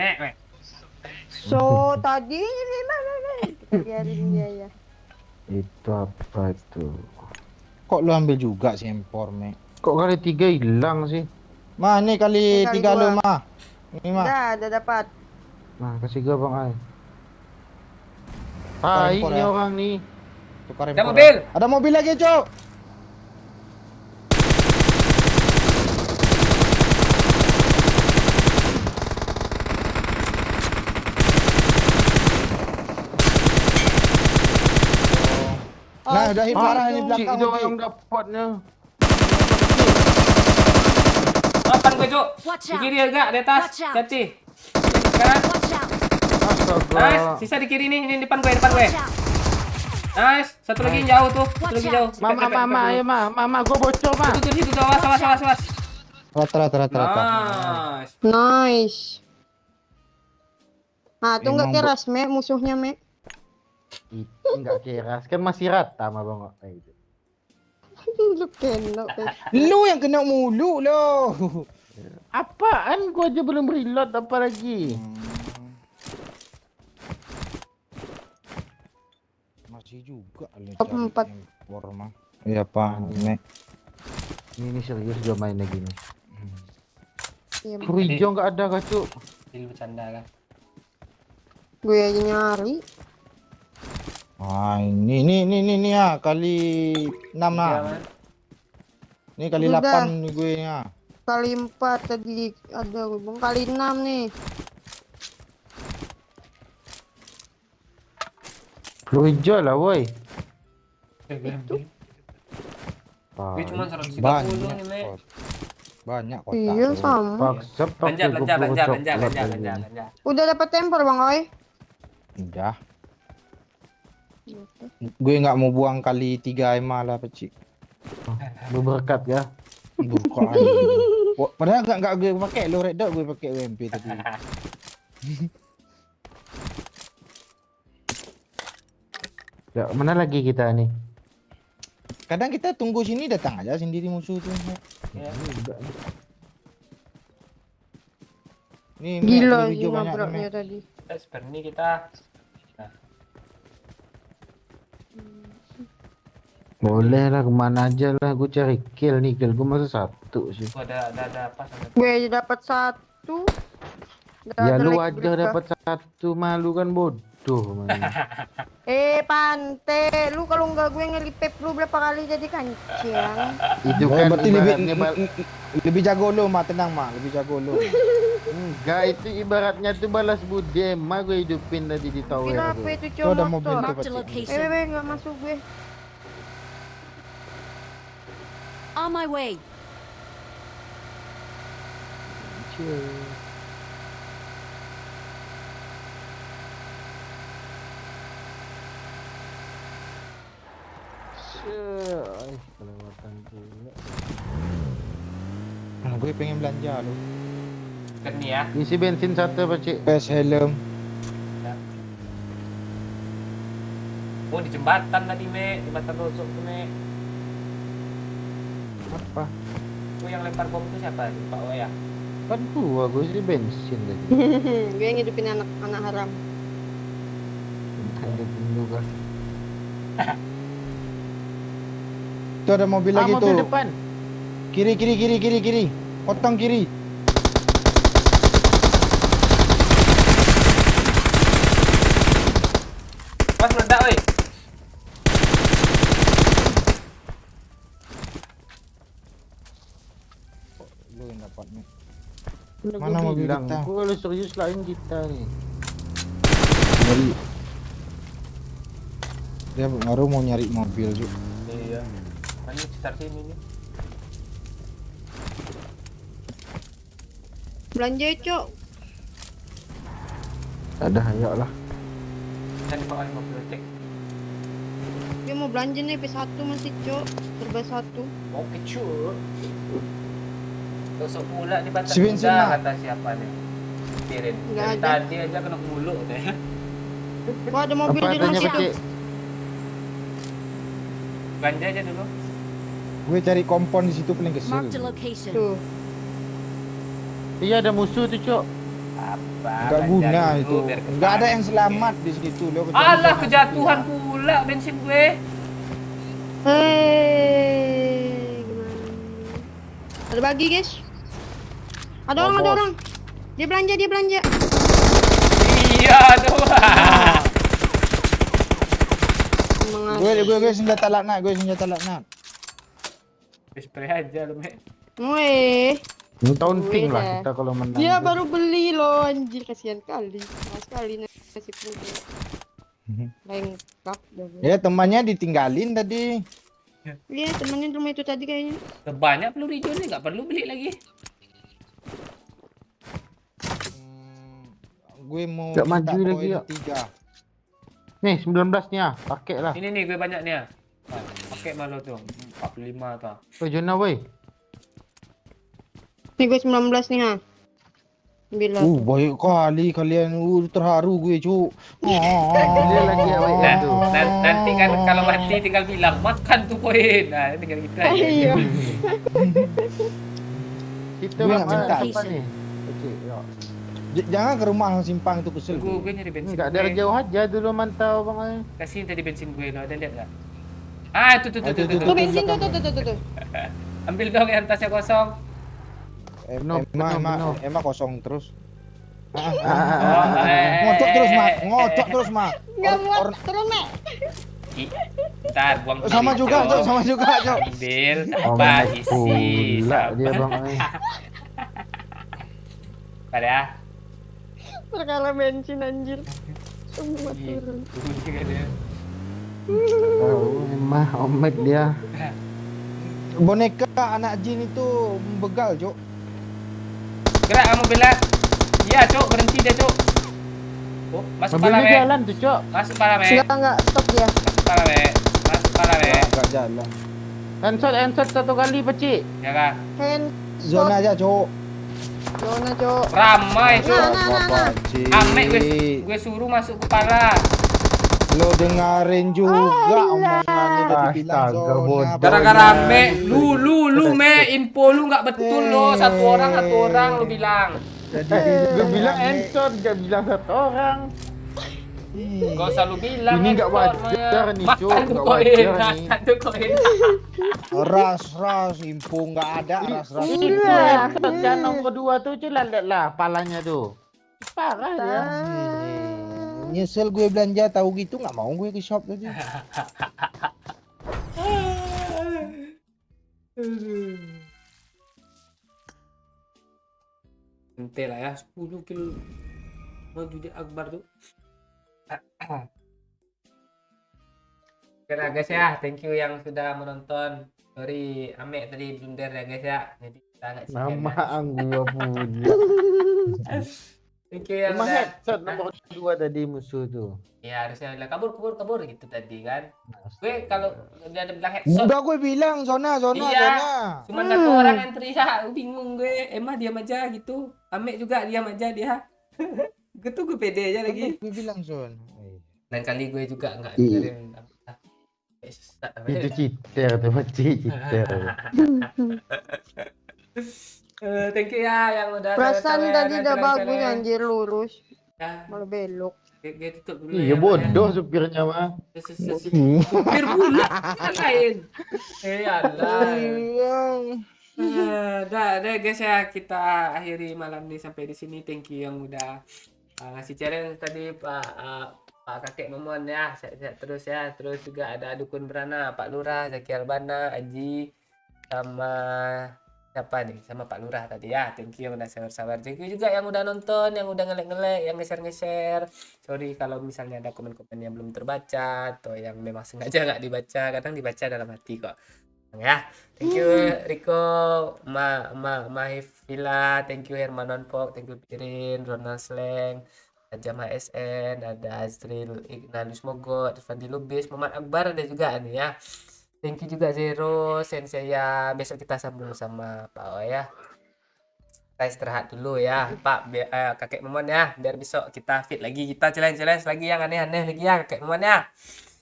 So, tadi ini mana nih? Kita biarin dia ya. Itu apa itu? Kok lu ambil juga si M4, Mek? Kok kali 3 hilang sih? Ma, ini kali Ini kali 3 lu, dua. Ma. Ini, Ma. Udah dapat. Nah, kasih gua Bang Ai. Tukar Ah, impor ini ya. orang nih. Tukar Ada M4. mobil. Ada mobil lagi, Cok. Nah, udah hit parah ini Cik, belakang, itu Cik. yang dapatnya. Depan gue, Cuk. Watch Di out! kiri agak, di atas. Watch out. Hati. Kanan. Watch out! Astaga. Nice. Sisa di kiri nih. Ini depan gue, depan gue. Watch out! Nice. Satu lagi yang jauh tuh. Satu lagi Watch jauh. out. Mama, mama, ayo mama, gua bocor mah. Tuh, situ tuh. Awas, awas, awas, awas. Rata. Nice. Nice. Nah, tuh nggak Emang, keras, Mek, musuhnya, Mek. Itu enggak keras, kan masih rata mah Bang. Kayak gitu. Lu kena, Mek. Lu yang kena mulu lo. Apaan? Gua aja belum reload apalagi. Masih juga lu Top cari 4. M4 mah. Iya, Pak. Mek. Ini serius gua main lagi nih. Iya, Mek. Peluru hijau enggak ada kah, Cuk? Ini bercanda kan. Gue aja nyari. Ah, ini ya kali 6 Tiga, nah. Man. Ini kali Udah. 8 nih gue ya. Kali 4 tadi ada gue bang. Kali 6 nih. Peluru hijau lah, woi. Gue cuma 130 Banyak nih, Mek. kok. Banyak kotak. Iya lu. sama. Paksa Belanja, pakai belanja, peluru belanja, coklat belanja, belanja, lagi. belanja, belanja. Udah dapat temper bang Oi. Udah. Gue nggak mau buang kali 3 EMA lah, Pecik. Lu berkat ya. Buruk aja. Wah, padahal nggak gue pakai lo red dot, gue pakai UMP tadi. Ya, mana lagi kita nih? Kadang kita tunggu sini datang aja sendiri musuh tuh. Ya. Nih, Gila peluru sih hijau banyak nih, nabraknya Mek. tadi. Seperti ini kita. Boleh lah, kemana aja lah. Gue cari kill nih, kill gue masa 1 sih. Gua ada apa sama Gue aja dapat 1. Ya lu aja dapat 1, malu kan bodoh. Man. Pante, lu kalau nggak gue ngelipep lu berapa kali jadi kancing. Itu Oh, kan berarti ibaratnya lebih jago lo, Ma, tenang, Ma, lebih jago lo. enggak, itu ibaratnya tuh balas budi. Emang gue hidupin tadi di tower Kira apa tuh. itu Tuh ada cowok mobil motor. tuh, Marked a Pecik. location. Nggak masuk gue. On my way. Kelewatan pula. Gue pengen belanja lo. Kan nih ya. Isi bensin 1 Pak, Pes helm. Oh, di jembatan tadi, Mek. Jembatan rusuk tuh, Mek. Apa? Oh, yang lempar bom itu siapa? Pak O ya? Kan gua isi bensin tadi. Gue ngidupin anak haram. Ada juga. Tuh ada mobil lagi Mobil tuh. depan. Kiri. Potong kiri. Mas meledak, woi. Lu yang dapat, Mek. Mana Mana gua mobil bilang, kita? gua kalau serius lain kita nih. Nyari. Dia baru mau nyari mobil juga. Iya. Mana sekitar sini nih. Belanja cok. Ada ayo lah. Dan bawa 50 cek. Dia mau belanja nih P1 masih cok. Serba 1. Oke cuy. Gosok pula di batas Si bensin, muda Mak. kata siapa nih? Pirin. Nggak Dari ada. tadi aja kena mulu deh. Wah ada mobil Apa di adanya rumah Peci? Belanja aja dulu. Gue cari kompon di situ paling kesel. Marked a location. tuh. Iya ada musuh tuh, Cok. Apa? Enggak belanja guna dulu, itu. biar Enggak ada ketahuan. yang selamat di situ. Lo kecuali Alah sama kejatuhan dia. pula bensin gue. Hei, gimana? Ada bagi guys. Ada orang, ada Bos. orang. Dia belanja, dia belanja. Iya tuh. Semangat. Gue senjata laknat, gue senjata laknat. Spray aja lu, Mek. Weh, Taunting Gue lah dah. kita kalau menang. dia tuh. baru beli loh anjir, kasihan kali. Mas kali nasib gue. Lengkap dah. gue. Ya temannya ditinggalin tadi. Iya, temannya di rumah itu tadi kayaknya. Banyak peluru hijau nih, nggak perlu beli lagi. Gue mau Nggak minta maju lagi, poin yuk. 3. Nih 19 nih ah, pakai lah. Ini nih gue banyak nih ya. Nah, pakai malu tuh 45 tuh. Woi Jona woi. Nih gue 19 nih ha. 9. Baik kali kalian. Terharu gue, cu. Dia lagi ya woi Nah, tuh. nanti kan kalau mati tinggal bilang makan tuh poin. Nah, tinggal gitu aja. Iya. Kita Gue mah nggak minta. apa nih? Oke, yuk. Jangan ke rumah simpang itu kesel. Gue nyari bensin. Enggak dari gue. jauh aja dulu mantau Bang Ai. Kasih tadi bensin gue lo, ada lihat nggak? Ah, itu tuh. Tuh bensin tuh. Ambil dong yang tasnya kosong. Penuh, penuh. Emang kosong terus. Oh, Ngocok terus, Mak. Ngocok terus, Mak. Enggak muat, turun Mek. Ntar buang Sama kiri, juga, Cok. Cok. Sama juga, Cok. Ambil, Oh, apa Mek, isi? gila dia Bang Ai. Pada Perkara bensin anjir. Semua Iya. turun. Tahu emang omek dia. Boneka anak jin itu begal, Cok. Gerak kamu bela. Iya, Cok, berhenti deh, Cok. Oh, masuk pala, Mobilnya Mek. jalan tuh, Cok. Masuk pala, Mek. Enggak, stop dia. Masuk pala, Mek. Masuk pala, Mek. Enggak jalan. Handshot satu kali, Peci. Ya kan? Hand Zona aja, Cok. zona, Cok. Ramai, Cok. Nah. Ame gue suruh masuk kepala. Lo dengerin juga omongannya tadi bilang Astaga, zona. bodoh. Gara-gara me, lu me, info lu nggak betul lo. Satu orang lu bilang. Gue bilang handshot, gak bilang satu orang. Gak usah lu bilang. Ini nggak handphone, wajar Maya. nih, Cok. Makan tuh Nggak koin, wajar nih. makan tuh koin. Ras info nggak ada ras. Itu handshot kan nomor 2 tuh jelas lah palanya tuh. Parah dia. Nyesel gue belanja tahu gitu nggak mau gue ke shop tadi. Ente lah ya, 10 kilo. Maju di Akbar tuh. Oke lah guys ya, thank you yang sudah menonton. Sorry, Ame tadi blunder ya guys ya. Jadi kita nggak Nama gua punya. Thank you yang Emang udah. headshot nomor 2 tadi musuh tuh. Ya harusnya bilang kabur gitu tadi kan. Gue kalau udah ada bilang headshot, Udah gue bilang zona. Iya. cuma satu orang yang teriak, bingung gue. Emang diam aja gitu. Ame juga diam aja dia. Gue pede aja lagi. Gue bilang zona. Lain kali gue juga nggak Iya. dengerin. Itu cheater tuh, cheater. Thank you ya yang udah Perasaan sawer-sawer tadi dan udah bagus challenge-challenge. anjir lurus. Ya, Malah belok. gue tutup dulu Iya ya, bodoh supirnya mah. Maya. Supir pula yang lain. Allah. Dah guys ya, kita akhiri malam ini sampai di sini. Thank you yang udah ngasih challenge tadi Pak Kakek Momon ya, sehat-sehat terus ya. Terus juga ada Dukun Berana, Pak Lurah, Zaki Albana, Aji, sama siapa nih? Sama Pak Lurah tadi ya. Thank you yang udah sabar-sabar. Thank you juga yang udah nonton, yang udah ngelek-ngelek, yang nge-share. Sorry kalau misalnya ada komen-komen yang belum terbaca atau yang memang sengaja nggak dibaca. Kadang dibaca dalam hati kok. Ya, thank you Riko, Mahifila, thank you Hermanon Pok, thank you Pirin, Ronald Sleng, Ajam HSN, ada Azril Ignalius Mogot, Fandi Lubis, Muhammad Akbar ada juga nih ya. Thank you juga Zero, Sensei ya. Besok kita sambung sama Pak O ya. Kita istirahat dulu ya Pak, kakek Momon ya, biar besok kita fit lagi, kita challenge lagi yang aneh-aneh lagi ya kakek Momon ya.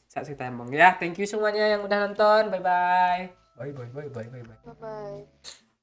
Saat kita emang ya. Thank you semuanya yang udah nonton. Bye bye. Bye bye bye bye bye bye. Bye bye.